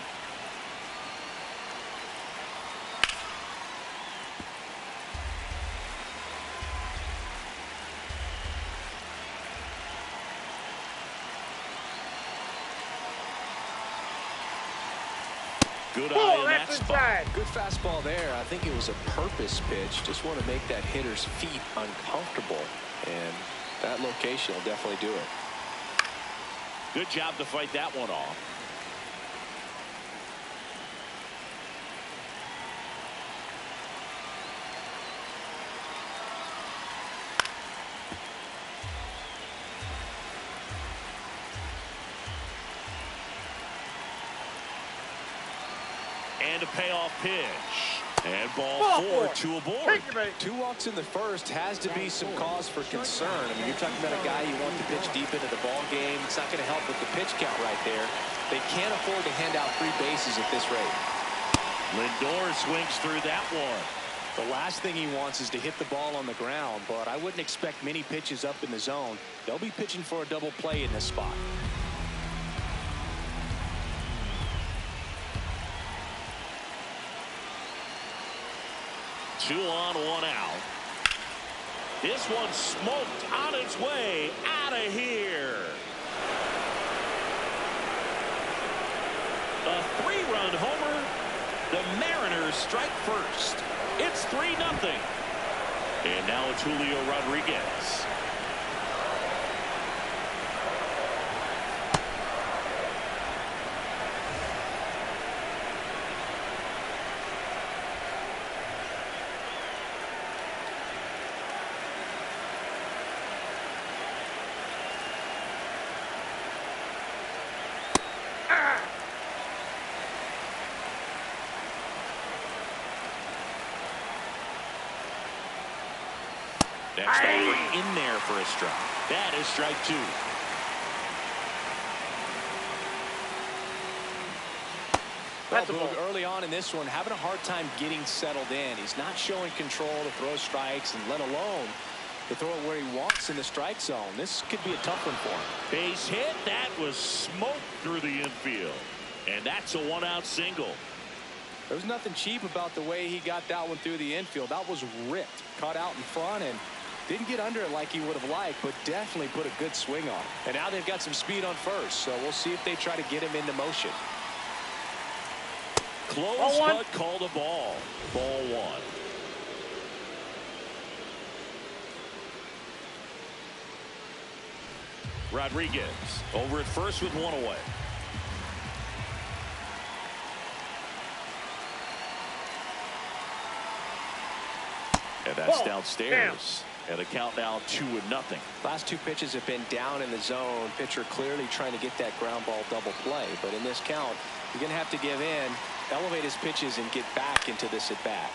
Good eye Ball, in that that's spot. inside. Good fastball there. I think it was a purpose pitch. Just want to make that hitter's feet uncomfortable. And that location will definitely do it. Good job to fight that one off. And a payoff pitch. And ball 4, 2 aboard. Take your bait. 2 walks in the first has to be some cause for concern. I mean, you're talking about a guy you want to pitch deep into the ball game. It's not going to help with the pitch count right there. They can't afford to hand out 3 bases at this rate. Lindor swings through that one. The last thing he wants is to hit the ball on the ground, but I wouldn't expect many pitches up in the zone. They'll be pitching for a double play in this spot. Two on, one out. This one smoked on its way out of here. A 3-run homer. The Mariners strike first. It's 3-0. And now it's Julio Rodriguez. Next offering in there for a strike. That is strike 2. Well, Boog, early on in this one, having a hard time getting settled in. He's not showing control to throw strikes, and let alone to throw it where he wants in the strike zone. This could be a tough one for him. Base hit. That was smoke through the infield. And that's a 1-out single. There was nothing cheap about the way he got that one through the infield. That was ripped. Caught out in front and didn't get under it like he would have liked, but definitely put a good swing on it. And now they've got some speed on first, so we'll see if they try to get him into motion. Close, but called a ball. Ball 1. Rodriguez over at first with 1 away. And that's downstairs. And a count now 2-0. Last 2 pitches have been down in the zone. Pitcher clearly trying to get that ground ball double play. But in this count, you're going to have to give in, elevate his pitches, and get back into this at bat.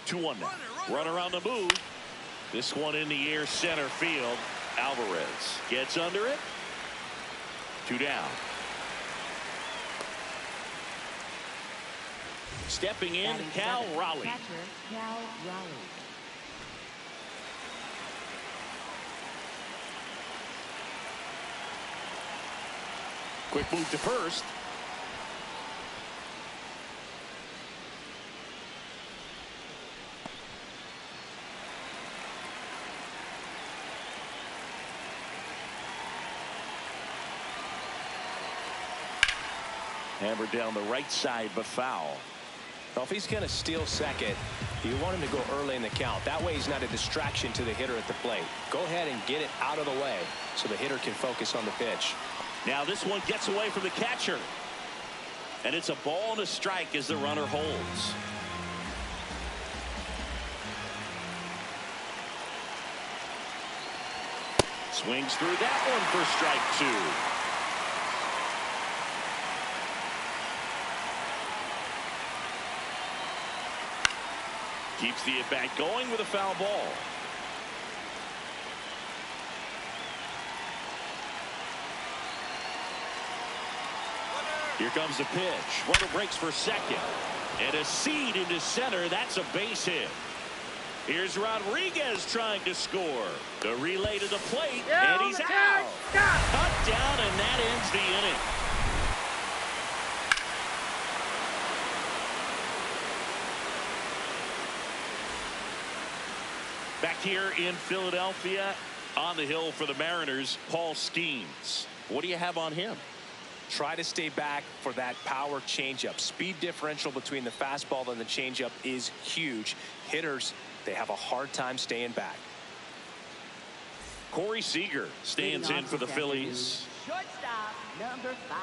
Two-one now. Runner on the move. This one in the air, center field. Alvarez gets under it. 2 down. Stepping in, Cal Raleigh. Catcher, Cal Raleigh. Quick move to first. Hammered down the right side, but foul. Well, if he's going to steal second, you want him to go early in the count. That way he's not a distraction to the hitter at the plate. Go ahead and get it out of the way so the hitter can focus on the pitch. Now this one gets away from the catcher. And it's a ball and a strike as the runner holds. Swings through that one for strike 2. Keeps the at-bat going with a foul ball. Here comes the pitch. Runner breaks for second. And a seed into center. That's a base hit. Here's Rodriguez trying to score. The relay to the plate. And he's out. Cut down, and that ends the inning. Back here in Philadelphia, on the hill for the Mariners, Paul Skeens. What do you have on him? Try to stay back for that power changeup. Speed differential between the fastball and the changeup is huge. Hitters, they have a hard time staying back. Corey Seager stands in for the Phillies. Shortstop, number 5,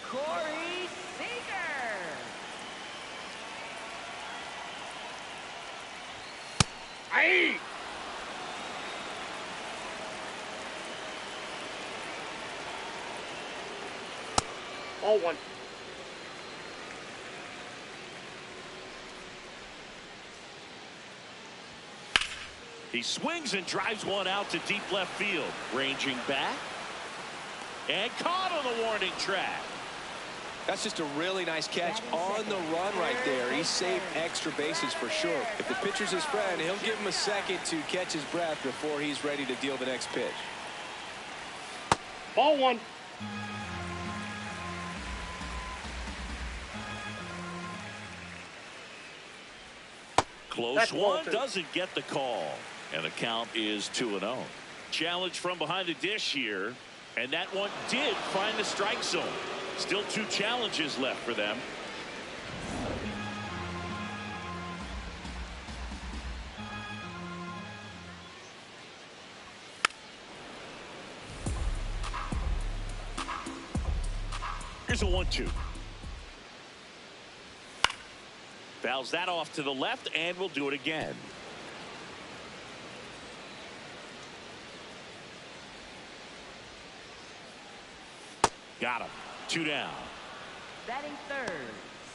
Corey Seager. Aye. All 1. He swings and drives one out to deep left field. Ranging back. And caught on the warning track. That's just a really nice catch on the run right there. He saved extra bases for sure. If the pitcher's his friend, he'll give him a second to catch his breath before he's ready to deal the next pitch. Ball 1. close That's ball one. 2. Doesn't get the call. And the count is 2-0. Challenge from behind the dish here. And that one did find the strike zone. Still 2 challenges left for them. Here's a 1-2. Fouls that off to the left, and we'll do it again. Got him. 2 down. Batting third,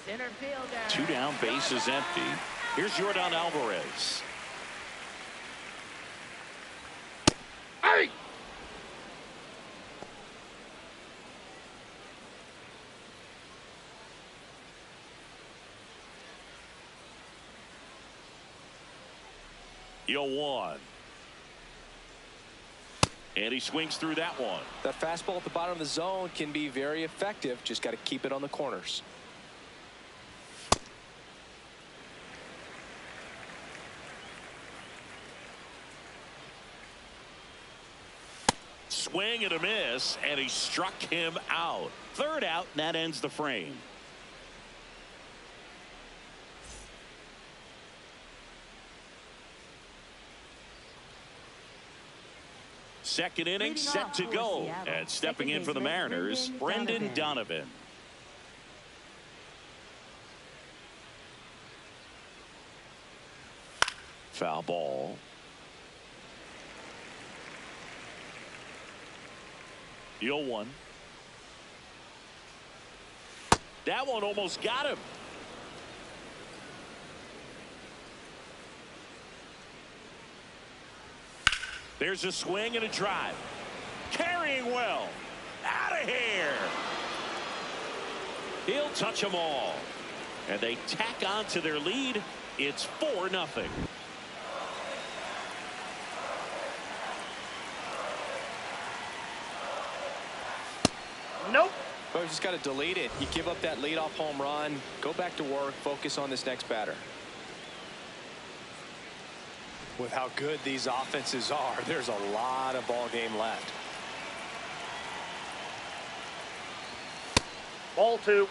center fielder. 2 down, base is empty. Here's Yordan Alvarez. Hey! The 0-1. And he swings through that one. That fastball at the bottom of the zone can be very effective. Just got to keep it on the corners. Swing and a miss, and he struck him out. 3rd out, and that ends the frame. Second inning set to go. And stepping in for the Mariners, Brendan Donovan. Foul ball. The 0-1. That one almost got him. There's a swing and a drive. Carrying well. Out of here. He'll touch them all. And they tack on to their lead. It's 4-0. Nope. Well, you just got to delete it. You give up that leadoff home run. Go back to work. Focus on this next batter. With how good these offenses are, there's a lot of ball game left. Ball 2.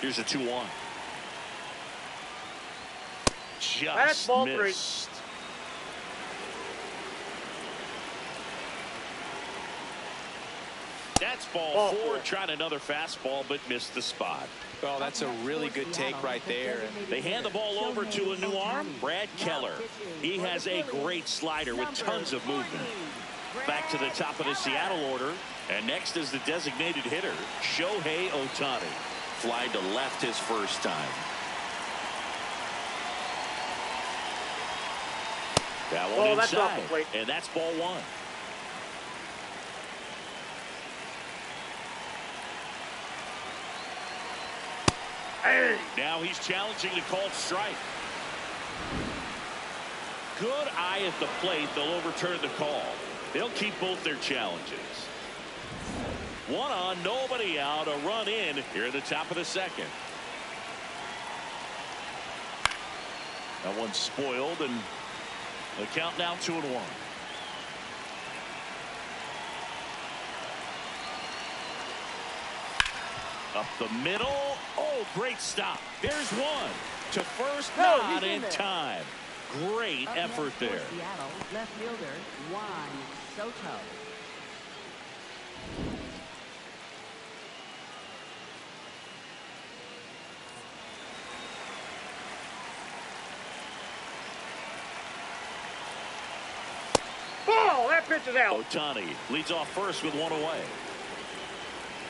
Here's a 2-1. That's Just ball 3. missed. That's ball 4. Tried another fastball, but missed the spot. Well, that's a really good take right there. They hand the ball over to a new arm, Brad Keller. He has a great slider with tons of movement. Back to the top of the Seattle order. And next is the designated hitter, Shohei Ohtani. Fly to left his first time. That one that's off the inside, plate. and that's ball 1. Hey! Now he's challenging the called strike. Good eye at the plate. They'll overturn the call. They'll keep both their challenges. 1 on, nobody out. A run in here at the top of the second. That one's spoiled, and the count now 2-1. Up the middle. Oh, great stop. There's one. To first, not in time. Great Up effort next for there. Seattle, left fielder Juan Soto. Ball! That pitch is out. Ohtani leads off first with 1 away.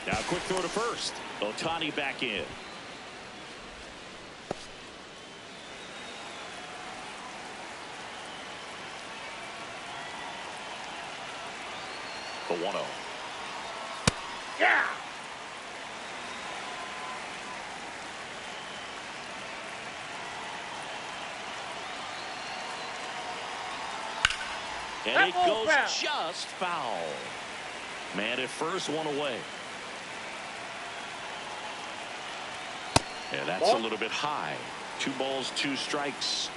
Now quick throw to first. Ohtani back in. The 1-0. Yeah! And That it ball goes foul. just foul. Man at first, one away. And that's a little bit high. 2 balls, 2 strikes.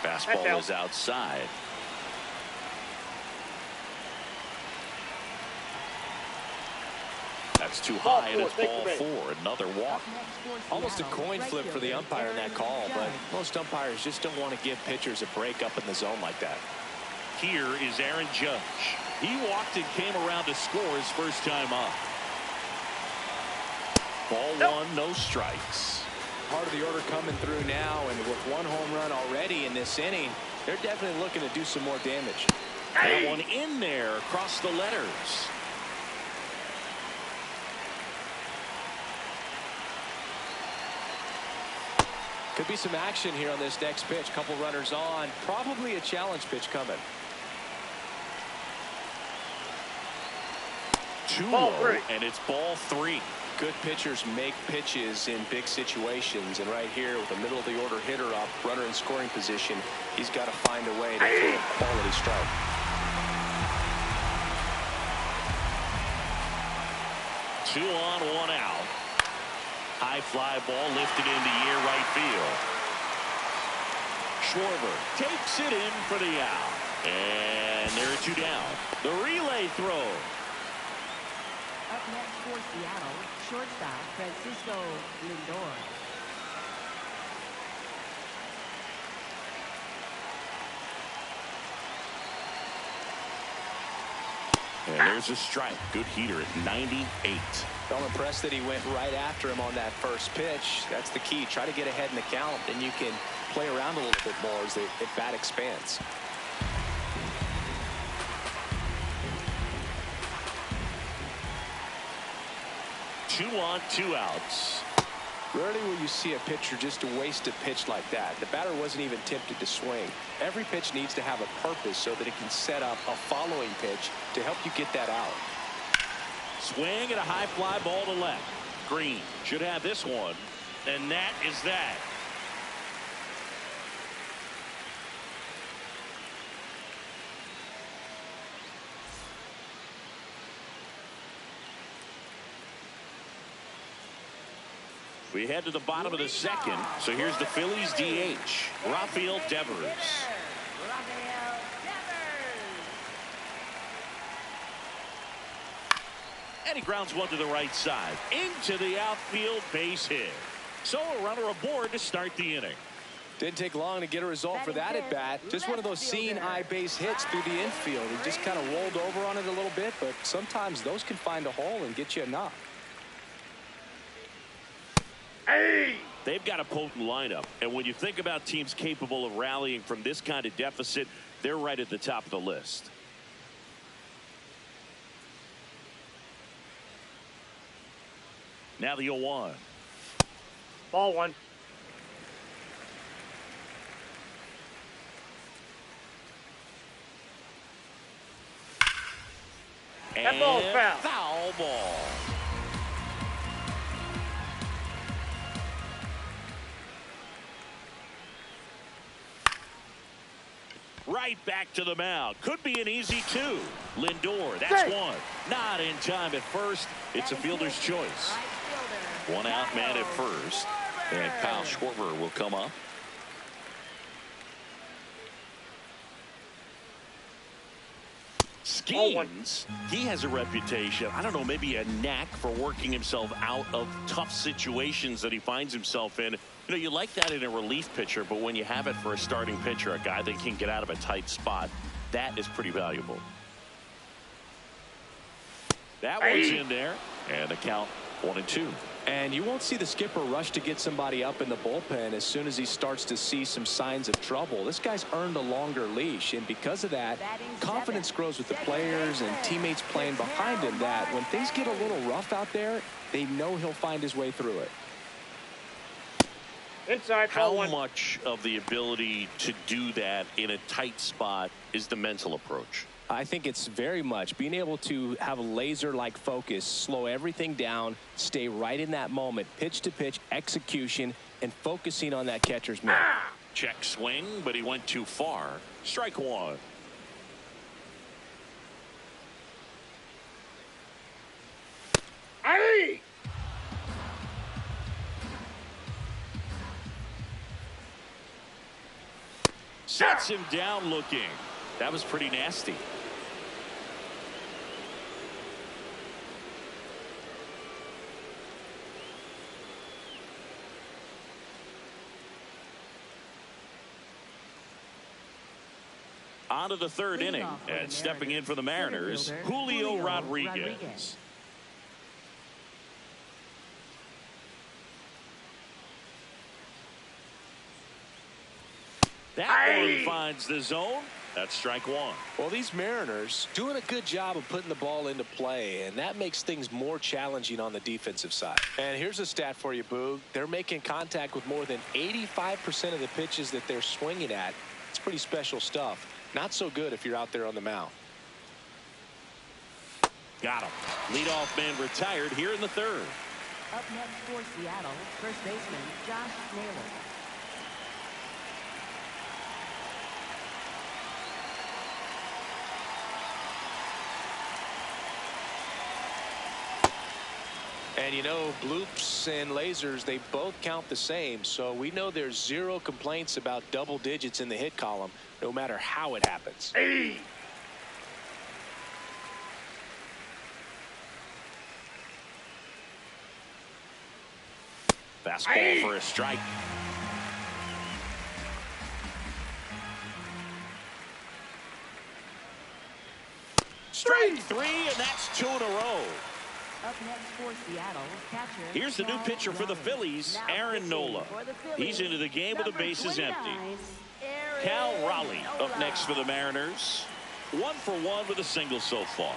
Fastball is outside. That's too high, and it's ball 4. Another walk. Almost a coin flip for the umpire in that call, but most umpires just don't want to give pitchers a break up in the zone like that. Here is Aaron Judge. He walked and came around to score his first time up. Ball 1, no strikes. Part of the order coming through now, and with 1 home run already in this inning, they're definitely looking to do some more damage. That one in there across the letters. Could be some action here on this next pitch. Couple runners on. Probably a challenge pitch coming. 2-0, and it's ball 3. Good pitchers make pitches in big situations, and right here with the middle of the order hitter up, runner in scoring position, he's got to find a way to throw a quality strike. Two on, 1 out. High fly ball lifted into the air right field. Schwarber takes it in for the out. And there are 2 down. The relay throw. Up next for Seattle, shortstop Francisco Lindor. And there's a strike. Good heater at 98. I'm impressed that he went right after him on that first pitch. That's the key. Try to get ahead in the count, then you can play around a little bit more as the at-bat expands. Two on, 2 outs. Rarely will you see a pitcher just waste a pitch like that. The batter wasn't even tempted to swing. Every pitch needs to have a purpose so that it can set up a following pitch to help you get that out. Swing and a high fly ball to left. Green should have this one, and that is that. We head to the bottom of the second. So here's the Phillies DH, Rafael Devers. And he grounds one to the right side into the outfield, base hit. So a runner aboard to start the inning. Didn't take long to get a result for that at bat. Just one of those seeing eye base hits through the infield. He just kind of rolled over on it a little bit, but sometimes those can find a hole and get you a knock. They've got a potent lineup, and when you think about teams capable of rallying from this kind of deficit, they're right at the top of the list. Now the 0-1. Ball 1. That ball's foul. Foul ball. Right back to the mound. Could be an easy 2. Lindor, that's 1. Not in time at first. It's a fielder's choice. 1 out, man at first. And Kyle Schwarber will come up. Skeens, he has a reputation, I don't know, maybe a knack for working himself out of tough situations that he finds himself in. You know, you like that in a relief pitcher, but when you have it for a starting pitcher, a guy that can get out of a tight spot, that is pretty valuable. That one's in there, and the count 1-2. And you won't see the skipper rush to get somebody up in the bullpen as soon as he starts to see some signs of trouble. This guy's earned a longer leash, and because of that, confidence grows with the players and teammates playing behind him, that when things get a little rough out there, they know he'll find his way through it. Inside, How ball 1. much of the ability to do that in a tight spot is the mental approach? I think it's very much being able to have a laser-like focus, slow everything down, stay right in that moment, pitch-to-pitch execution, and focusing on that catcher's mitt. Check swing, but he went too far. Strike one. Aye! Sets him down looking. That was pretty nasty. On to the third inning, and stepping in for the Mariners, Julio Rodriguez. That one finds the zone. That's strike one. Well, these Mariners doing a good job of putting the ball into play, and that makes things more challenging on the defensive side. And here's a stat for you, Boog. They're making contact with more than 85% of the pitches that they're swinging at. It's pretty special stuff. Not so good if you're out there on the mound. Got him. Leadoff man retired here in the third. Up next for Seattle, first baseman Josh Naylor. And you know, bloops and lasers, they both count the same, so we know there's zero complaints about double digits in the hit column, no matter how it happens. Hey! Fastball for a strike. Strike three, and that's two in a row. Up next for Seattle, catcher. Here's the new pitcher for the Phillies, Aaron Nola. He's into the game with the bases empty. Cal Raleigh up next for the Mariners. 1 for 1 with a single so far.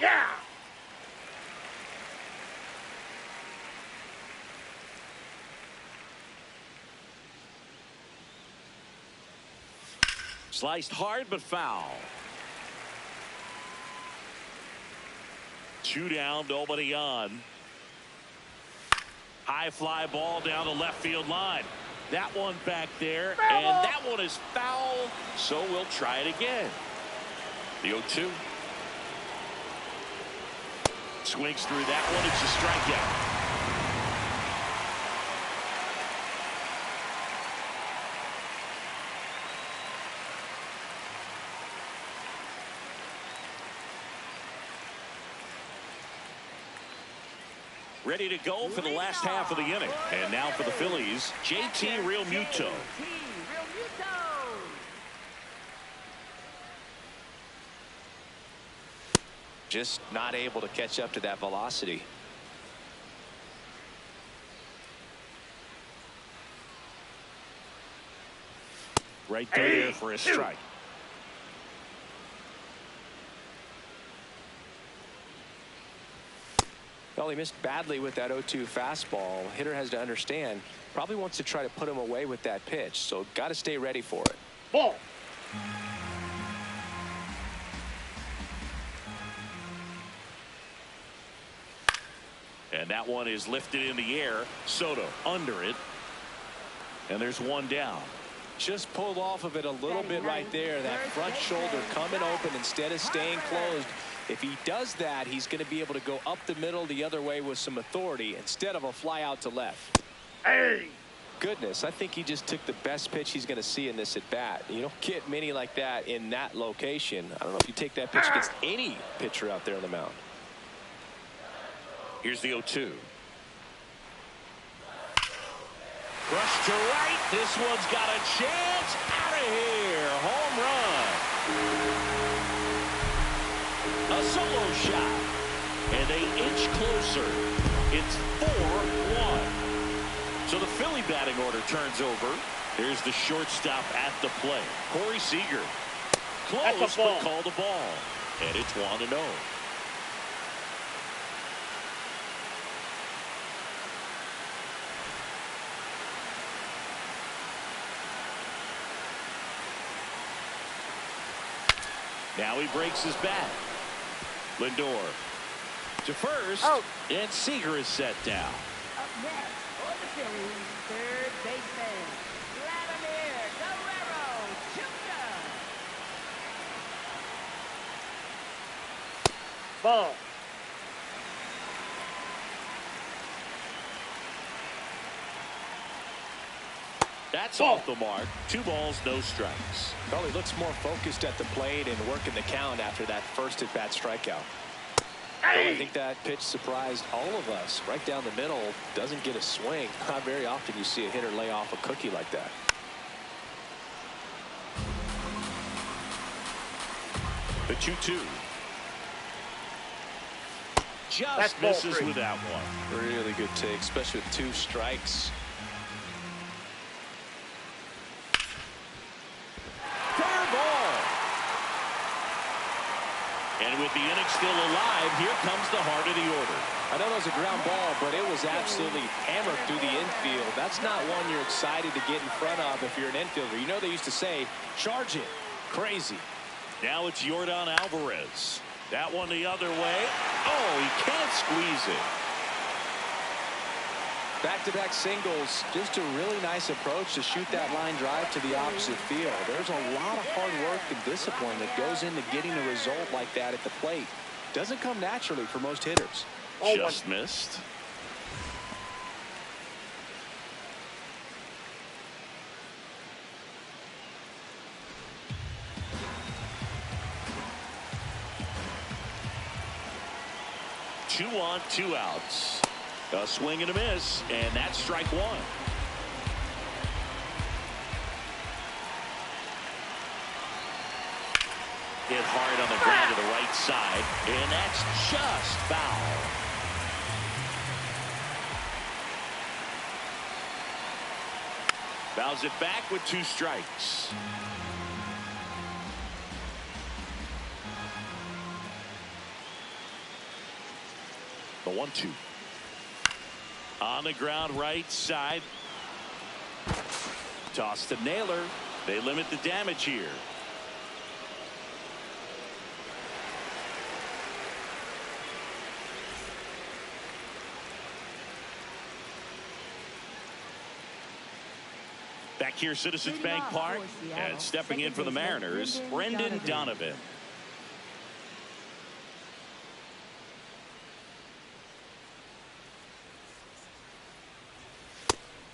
Yeah! Sliced hard but foul. 2 down, nobody on. High fly ball down the left field line. That one back there, and that one is foul, so we'll try it again. The 0-2. Swings through that one. It's a strikeout. Ready to go for the last half of the inning. And now for the Phillies, JT Realmuto. Just not able to catch up to that velocity. Right there for a strike. Well, he missed badly with that 0-2 fastball. Hitter has to understand, probably wants to try to put him away with that pitch, so got to stay ready for it. Ball. And that one is lifted in the air. Soto under it. And there's one down. Just pulled off of it a little bit right there. That front shoulder coming open instead of staying closed. If he does that, he's going to be able to go up the middle the other way with some authority instead of a fly out to left. Hey! Goodness, I think he just took the best pitch he's going to see in this at bat. You don't get many like that in that location. I don't know if you take that pitch against any pitcher out there on the mound. Here's the 0-2. Rush to right. This one's got a chance. Out of here. Home run. A solo shot. And they inch closer. It's 4-1. So the Philly batting order turns over. Here's the shortstop at the plate. Corey Seager. Close, but called a ball. And it's 1-0. Now he breaks his bat. Lindor to first, and Seager is set down. Up next for the Phillies, third baseman, Vladimir Guerrero Jr. Ball. That's off the mark. 2 balls, no strikes. Well, he looks more focused at the plate and working the count after that first at-bat strikeout. Well, I think that pitch surprised all of us. Right down the middle, doesn't get a swing. Not very often you see a hitter lay off a cookie like that. The 2-2. Just misses with that one. Really good take, especially with 2 strikes. Fair ball. And with the inning still alive, here comes the heart of the order. I know it was a ground ball, but it was absolutely hammered through the infield. That's not one you're excited to get in front of if you're an infielder. You know they used to say, charge it. Crazy. Now it's Yordan Alvarez. That one the other way. Oh, he can't squeeze it. Back-to-back singles. Just a really nice approach to shoot that line drive to the opposite field. There's a lot of hard work and discipline that goes into getting a result like that at the plate. Doesn't come naturally for most hitters. Just missed. Two on, 2 outs. A swing and a miss, and that's strike 1. Hit hard on the ground to the right side, and that's just foul. Fouls it back with 2 strikes. The 1-2. On the ground right side. Toss to Naylor. They limit the damage here. Back here, Citizens Bank Park, and stepping in for the Mariners, Brendan Donovan.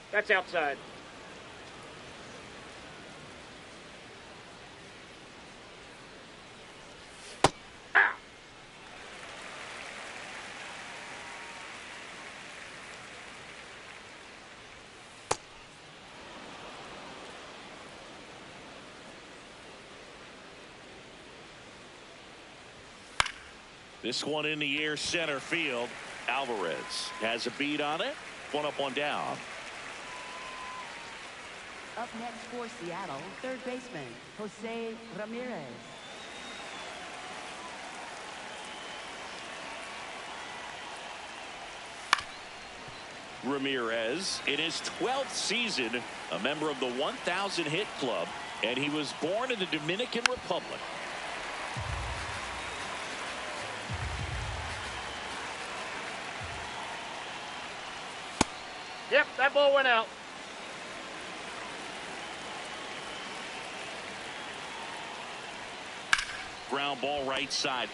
That's outside. This one in the air, center field. Alvarez has a beat on it. 1 up, 1 down. Up next for Seattle, third baseman, Jose Ramirez. Ramirez in his 12th season, a member of the 1,000 hit club, and he was born in the Dominican Republic. Yep, that ball went out. Ground ball right side.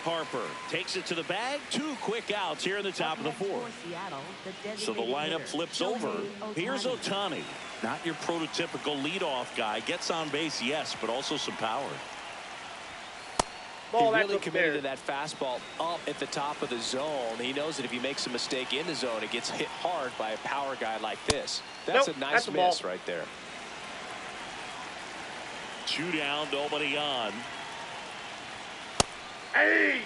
Harper takes it to the bag. 2 quick outs here in the top of the 4th. So the lineup flips over. Here's Ohtani. Not your prototypical leadoff guy. Gets on base, yes, but also some power. He really committed to that fastball up at the top of the zone. He knows that if he makes a mistake in the zone, it gets hit hard by a power guy like this. That's a nice miss right there. 2 down, nobody on. Hey!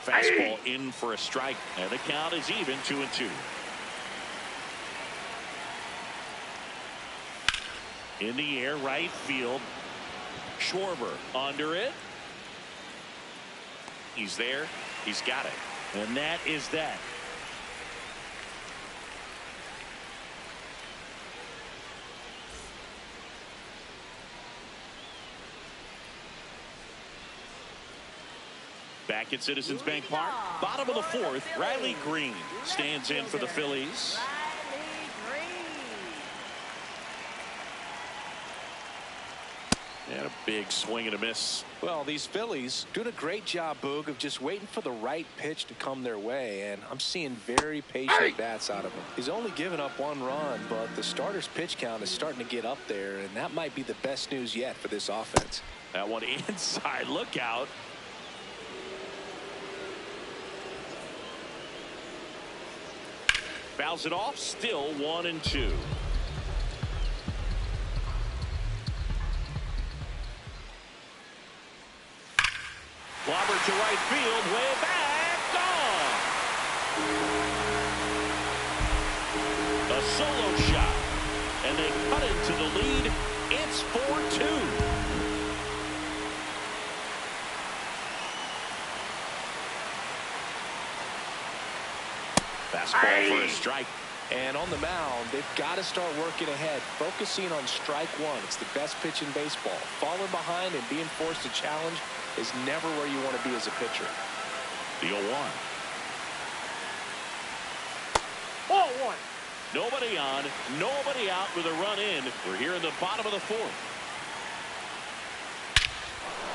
Fastball in for a strike, and the count is even, 2-2. In the air, right field. Schwarber under it. He's there. He's got it. And that is that. back at Citizens Bank Park. Bottom of the fourth, Riley Green stands in for the Phillies. And a big swing and a miss. Well, these Phillies doing a great job, Boog, of just waiting for the right pitch to come their way, and I'm seeing very patient bats out of him. He's only given up 1 run, but the starter's pitch count is starting to get up there, and that might be the best news yet for this offense. That one inside, look out. Fouls it off, still 1-2. Clobber to right field, way back, gone. A solo shot, and they cut into the lead. It's 4-2. Fastball for a strike. And on the mound, they've got to start working ahead, focusing on strike one. It's the best pitch in baseball. Falling behind and being forced to challenge is never where you want to be as a pitcher. The 0-1. 4-1. Nobody on, nobody out with a run in. We're here in the bottom of the fourth.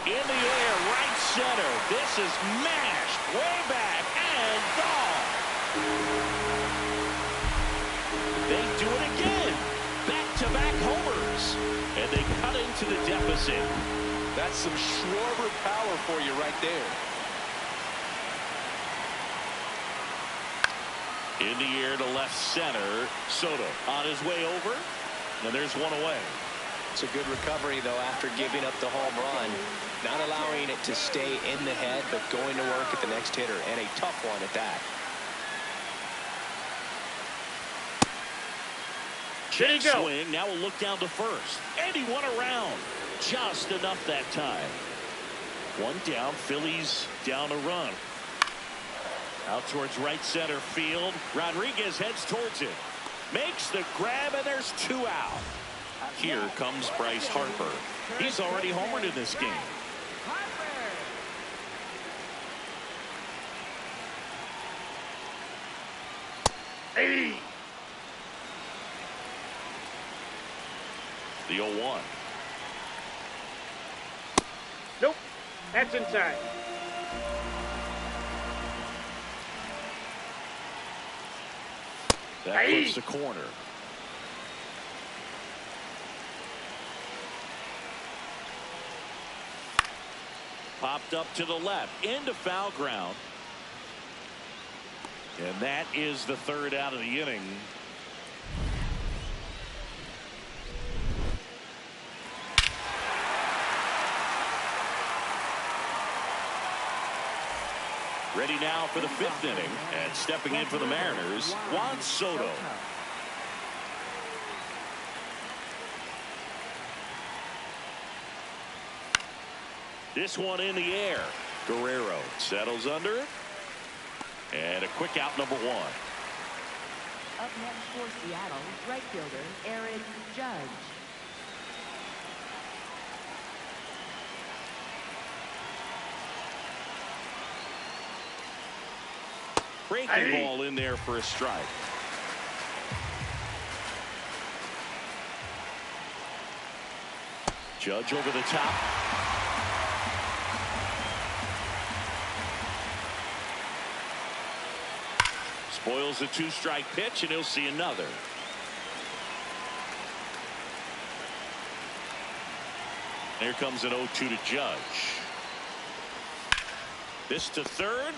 In the air, right center. This is mashed way back and gone. They do it again. Back-to-back homers. And they cut into the deficit. That's some Schwarber power for you right there. In the air to left center. Soto on his way over. And there's one away. It's a good recovery, though, after giving up the home run. Not allowing it to stay in the head, but going to work at the next hitter. And a tough one at that. Check swing. Now we'll look down to first. And he won around. Just enough that time. One down. Phillies down a run. Out towards right center field. Rodriguez heads towards it. Makes the grab, and there's 2 out. Here comes Bryce Harper. He's already homered in this game. Hey. The 0-1. Nope. That's inside. That puts the corner. Popped up to the left into foul ground. And that is the 3rd out of the inning. Ready now for the 5th inning, and stepping in for the Mariners, Juan Soto. This one in the air. Guerrero settles under it. And a quick out, number 1. Up next for Seattle, right fielder Aaron Judge. Breaking ball in there for a strike. Judge over the top. Spoils a 2-strike pitch, and he'll see another. Here comes an 0-2 to Judge. This to third.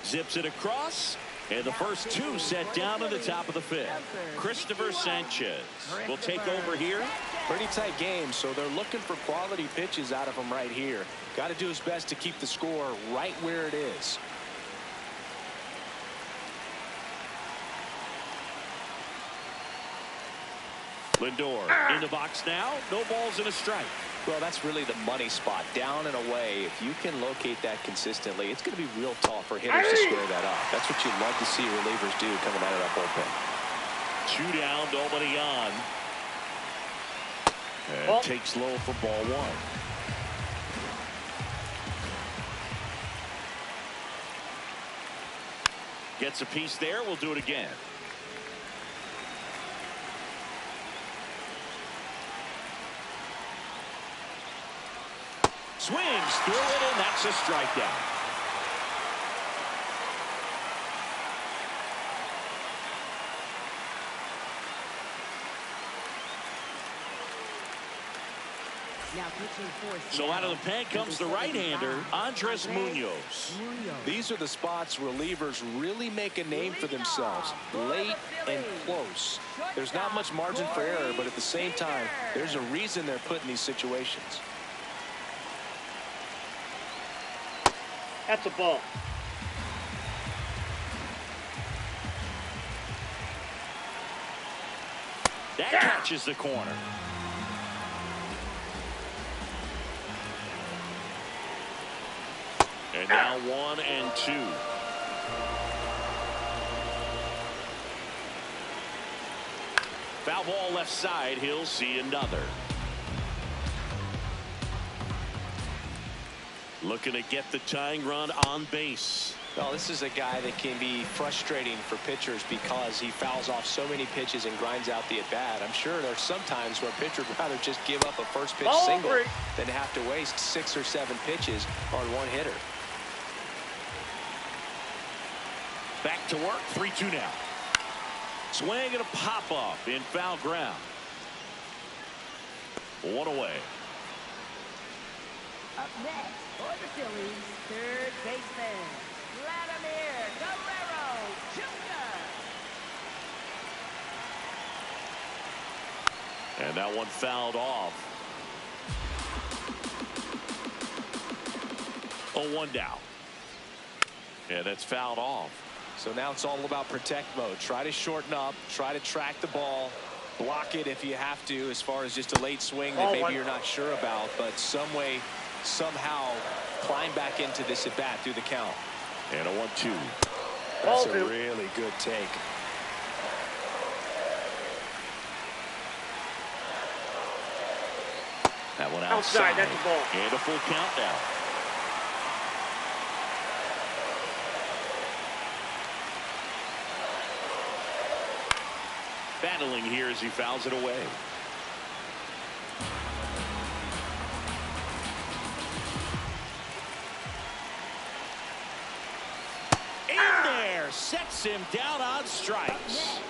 Zips it across. And the first 2 set down to the top of the 5th. Christopher Sanchez will take over here. Pretty tight game, so they're looking for quality pitches out of him right here. Got to do his best to keep the score right where it is. Lindor in the box now. No balls and a strike. Well, that's really the money spot, down and away. If you can locate that consistently, it's going to be real tough for hitters to square that up. That's what you love to see relievers do coming out of that bullpen. 2 down, nobody on. And takes low for ball 1. Gets a piece there. We'll do it again. Swings through it, and that's a strikeout. Now pitching for So out of the pen comes the right-hander, Andres Munoz. These are the spots relievers really make a name for themselves, late and close. There's not much margin for error, but at the same time, there's a reason they're put in these situations. That's a ball. That catches the corner. And now 1-2. Foul ball left side. He'll see another. Looking to get the tying run on base. Well, this is a guy that can be frustrating for pitchers because he fouls off so many pitches and grinds out the at-bat. I'm sure there's some times where a pitcher would rather just give up a first pitch single than have to waste 6 or 7 pitches on one hitter. Back to work, 3-2 now. Swing and a pop-up in foul ground. 1 away. Up next for the Phillies, third baseman, Vladimir Guerrero Jr. And that one fouled off. 0-1 down. Yeah, that's fouled off. So now it's all about protect mode. Try to shorten up, try to track the ball, block it if you have to, as far as just a late swing that maybe you're not sure about, but some way, somehow climb back into this at bat through the count. And a 1-2. That's a really good take. That one outside. That's a ball. And a full count now. Battling here as he fouls it away. In there, sets him down on strikes.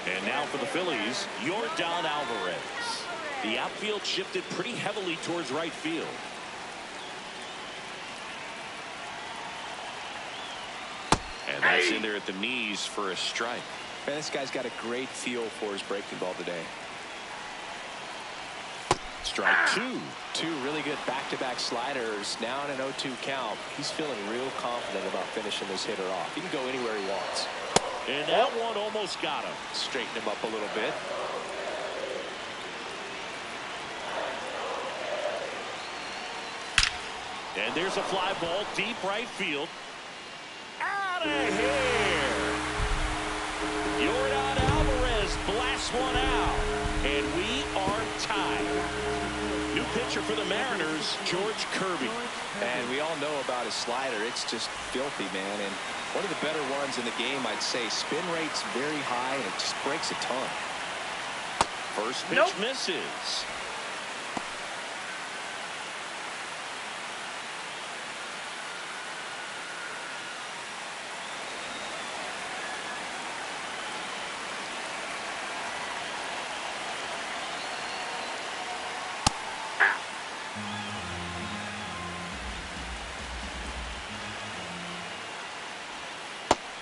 And now for the Phillies, Yordan Alvarez. The outfield shifted pretty heavily towards right field. And that's in there at the knees for a strike. Man, this guy's got a great feel for his breaking ball today. Strike 2. 2 really good back-to-back sliders. Now in an 0-2 count. He's feeling real confident about finishing this hitter off. He can go anywhere he wants. And that one almost got him. Straighten him up a little bit. And there's a fly ball deep right field. Out of here. Yordan Alvarez blasts one out. And we are tied. New pitcher for the Mariners, George Kirby. And we all know about his slider. It's just filthy, man. And one of the better ones in the game, I'd say. Spin rate's very high, and it just breaks a ton. First pitch misses.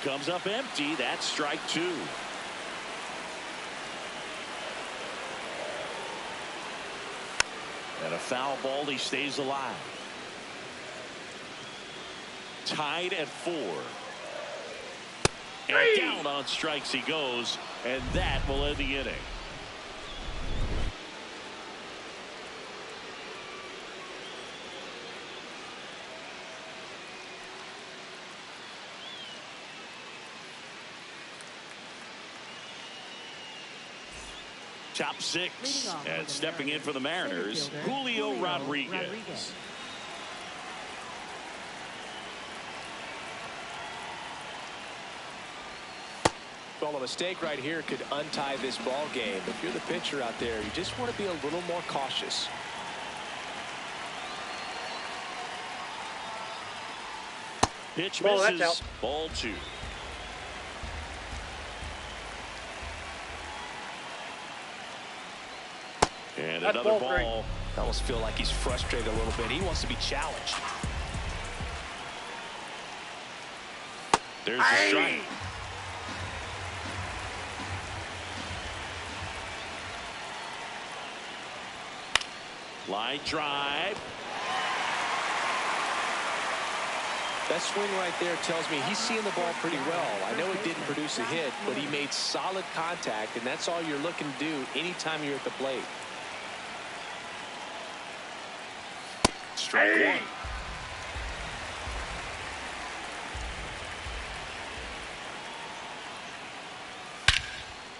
Comes up empty. That's strike 2. And a foul ball. He stays alive. Tied at 4. And down on strikes he goes. And that will end the inning. Top 6, and stepping in for the Mariners, Julio Rodriguez. Well, a mistake right here could untie this ball game. If you're the pitcher out there, you just want to be a little more cautious. Pitch Ball, that's misses. out. Ball 2. And That's another ball ball. I almost feel like he's frustrated a little bit. He wants to be challenged. There's the strike. Line drive. That swing right there tells me he's seeing the ball pretty well. I know it didn't produce a hit, but he made solid contact, and that's all you're looking to do anytime you're at the plate. Strike 1.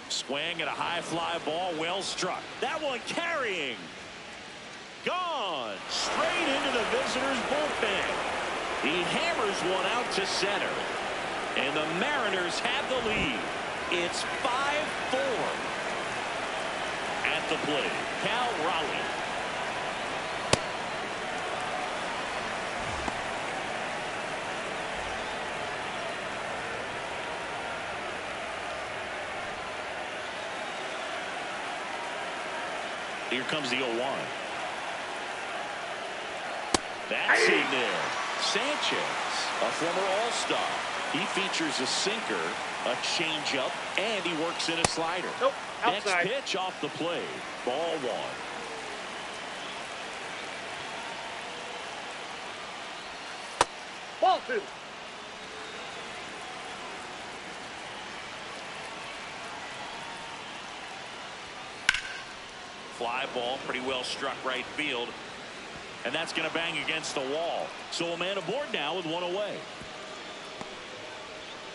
Swing at a high fly ball, well struck. That one carrying. Gone. Straight into the visitors' bullpen. He hammers one out to center. And the Mariners have the lead. It's 5-4. At the plate, Cal Raleigh. Here comes the 0-1. That's in there. Sanchez, a former All-Star. He features a sinker, a changeup, and he works in a slider. Nope, Next outside. pitch off the plate. Ball 1. Ball 2. Fly ball, pretty well struck right field. And that's going to bang against the wall. So a man aboard now with one away.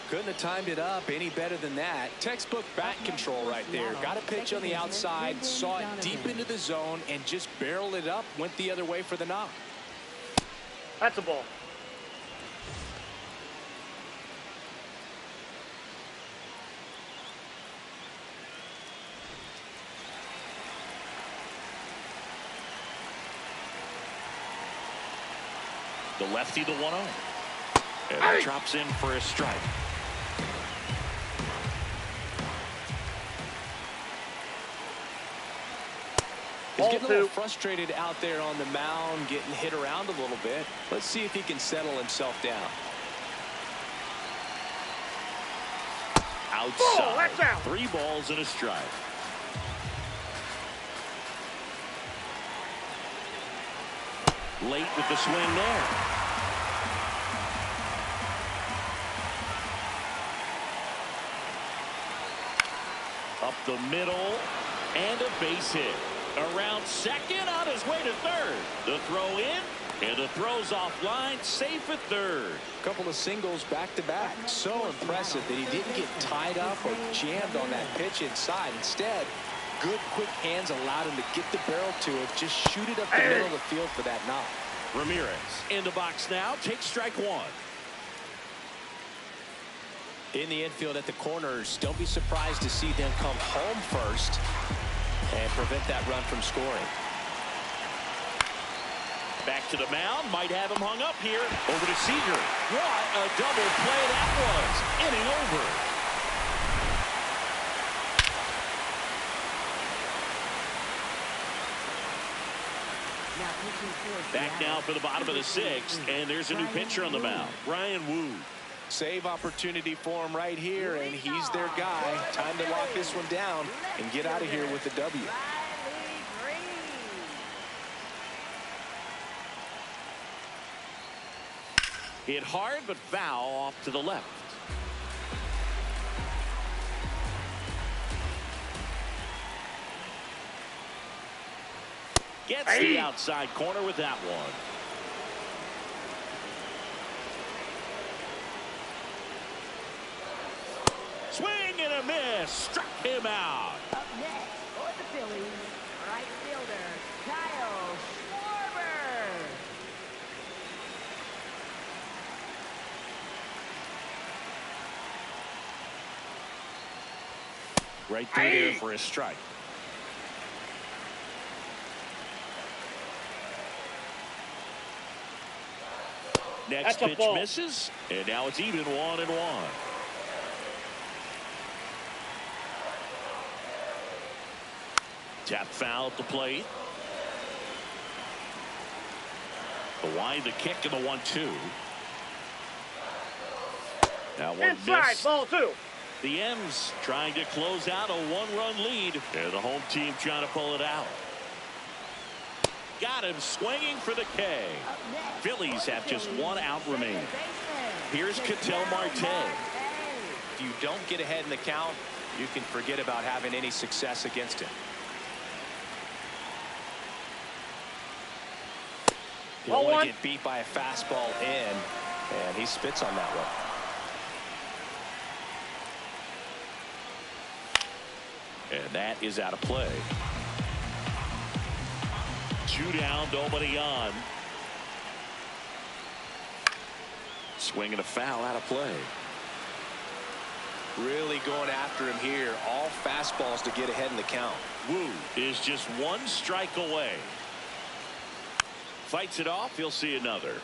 Couldn't have timed it up any better than that. Textbook bat control right there. Got a pitch on the outside, saw it deep into the zone, and just barreled it up, went the other way for the knock. That's a ball. The lefty, the 1-0. And he drops in for a strike. He's getting a little frustrated out there on the mound, getting hit around a little bit. Let's see if he can settle himself down. Outside. That's out. 3 balls and a strike. Late with the swing there. Up the middle and a base hit. Around second, on his way to third. The throw in and the throw's offline, safe at third. Couple of singles back to back. So impressive that he didn't get tied up or jammed on that pitch inside. Instead, good quick hands allowed him to get the barrel to it, just shoot it up the middle of the field for that knock. Ramirez in the box now, takes strike 1. In the infield at the corners, don't be surprised to see them come home first and prevent that run from scoring. Back to the mound, might have him hung up here. Over to Seager. What a double play that was. Inning over. Back now for the bottom of the 6th, and there's a new pitcher on the mound, Ryan Wood. Save opportunity for him right here, and he's their guy. Time to lock this one down and get out of here with the W. Hit hard, but foul off to the left. Gets the outside corner with that one. Swing and a miss. Struck him out. Up next for the Phillies, right fielder Kyle Schwarber. Right through there for a strike. Next pitch misses, and now it's even 1-1. Tap foul at the plate. The wind, the kick, and the 1-2. That one missed. Ball 2. The M's trying to close out a 1-run lead, and the home team trying to pull it out. Got him swinging for the K. Phillies have just 1 out remaining. Here's Ketel Marte. If you don't get ahead in the count, you can forget about having any success against him. You don't want to get beat by a fastball in, and he spits on that one. And that is out of play. 2 down, nobody on. Swinging a foul, out of play. Really going after him here. All fastballs to get ahead in the count. Wu is just 1 strike away. Fights it off. He'll see another.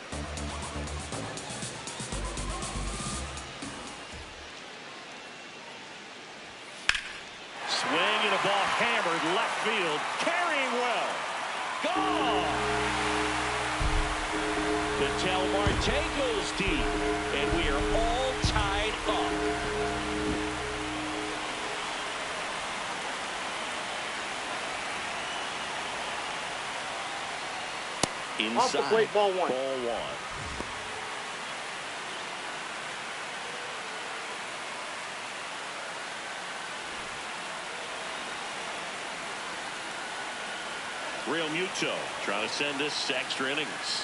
Swing and a ball hammered left field. Carrying well. Gone. Ketel Marte goes deep, and we are all tied up. Inside. Off the plate, ball 1. Ball 1. Real Muto trying to send this extra innings.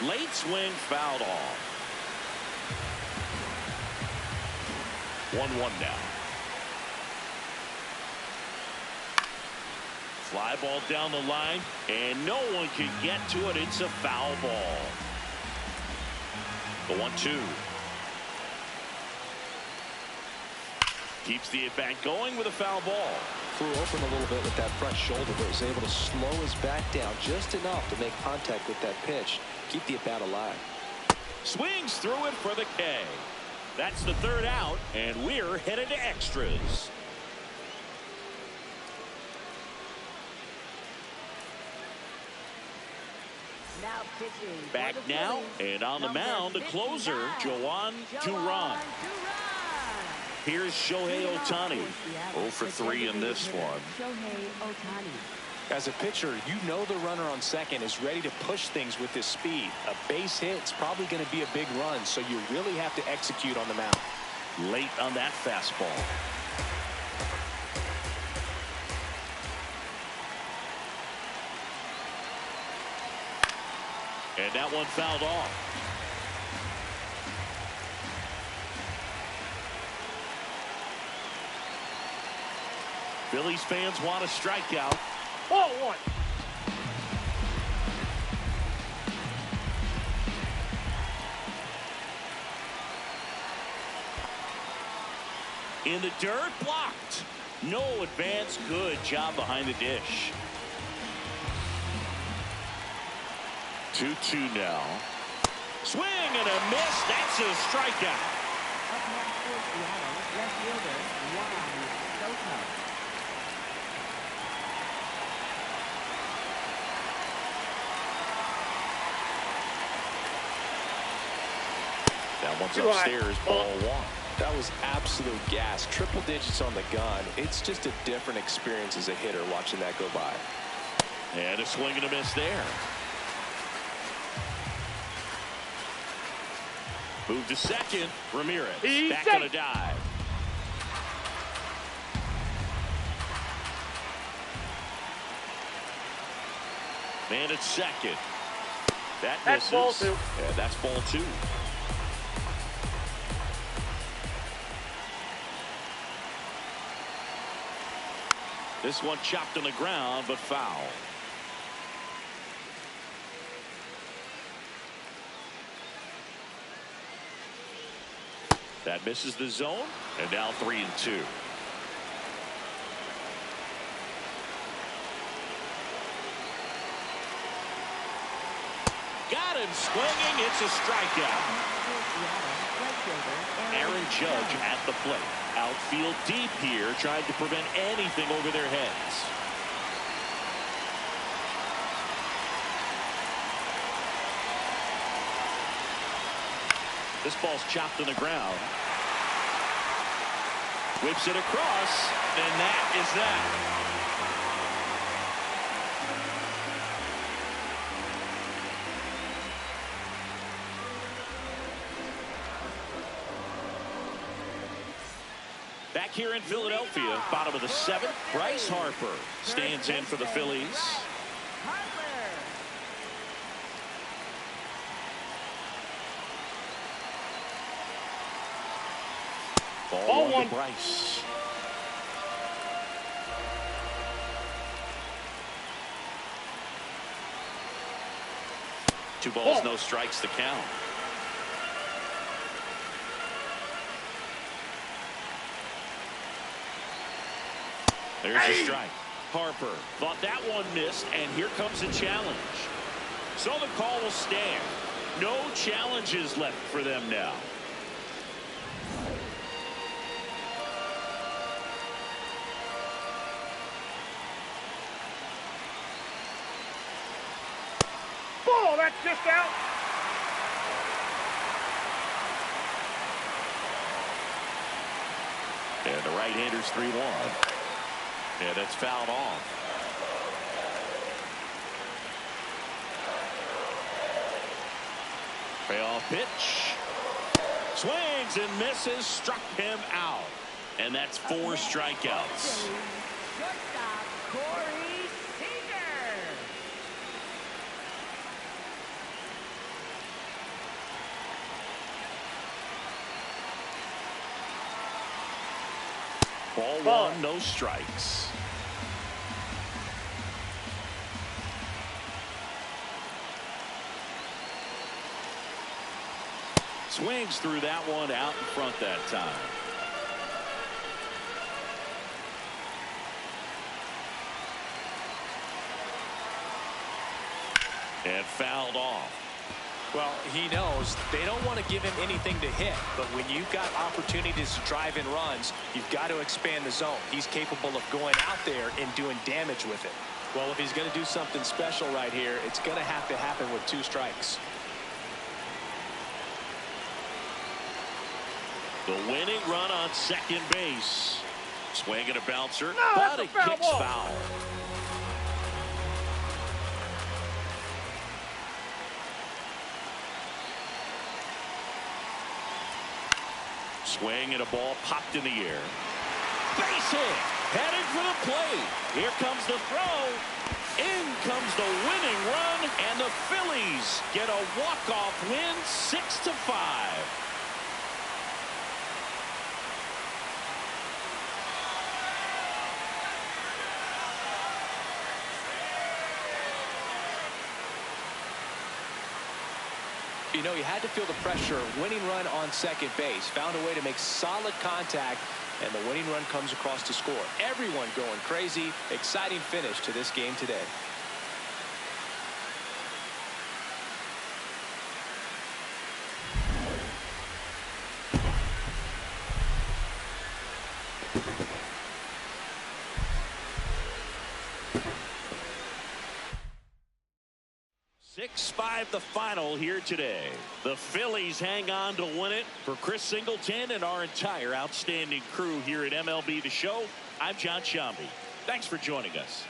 Late swing fouled off. 1-1 now. Fly ball down the line, and no one can get to it. It's a foul ball. The 1-2. Keeps the at-bat going with a foul ball. Flew open a little bit with that front shoulder, but was able to slow his back down just enough to make contact with that pitch. Keep the at-bat alive. Swings through it for the K. That's the 3rd out, and we're headed to extras. Now pitching. Back now, and on the mound, the closer, Jhoan Duran. Here's Shohei Ohtani. 0 for 3 in this one. Shohei Ohtani. As a pitcher, you know the runner on second is ready to push things with his speed. A base hit's probably going to be a big run, so you really have to execute on the mound. Late on that fastball. And that one fouled off. Phillies fans want a strikeout. Ball 1. In the dirt, blocked. No advance. Good job behind the dish. 2-2 now. Swing and a miss. That's a strikeout. Up next for Seattle, left fielder Juan Soto. That one's upstairs, ball 1. That was absolute gas. Triple digits on the gun. It's just a different experience as a hitter watching that go by. And a swing and a miss there. Move to second. Ramirez back on a dive. Man at second. That's misses. Ball 2. Yeah, that's ball 2. This one chopped on the ground, but foul. That misses the zone, and now 3-2. Got him swinging. It's a strikeout. Aaron Judge at the plate. Outfield deep here, trying to prevent anything over their heads. This ball's chopped on the ground. Whips it across, and that is that. Back here in Philadelphia, bottom of the 7th, Bryce Harper stands in for the Phillies. Ball one to Bryce. Two balls, no strikes to count. There's a strike. Harper thought that one missed, and here comes a challenge. So the call will stand. No challenges left for them now. Ball, that's just out. And the right-hander's 3-1. Yeah, that's fouled off. Payoff pitch. Swings and misses. Struck him out. And that's 4 strikeouts. Shortstop Corey Seager. Ball 1, no strikes. Swings through that one out in front that time. And fouled off. Well, he knows they don't want to give him anything to hit, but when you've got opportunities to drive in runs, you've got to expand the zone. He's capable of going out there and doing damage with it. Well, if he's going to do something special right here, it's going to happen with 2 strikes. The winning run on second base. Swing and a bouncer, No, but that's a it foul kicks ball. foul. Swing and a ball popped in the air. Base hit, headed for the plate. Here comes the throw. In comes the winning run, and the Phillies get a walk-off win, 6-5. You know, he had to feel the pressure. Winning run on second base. Found a way to make solid contact, and the winning run comes across to score. Everyone going crazy. Exciting finish to this game today. The final here today. The Phillies hang on to win it. For Chris Singleton and our entire outstanding crew here at MLB The Show, I'm John Shambi. Thanks for joining us.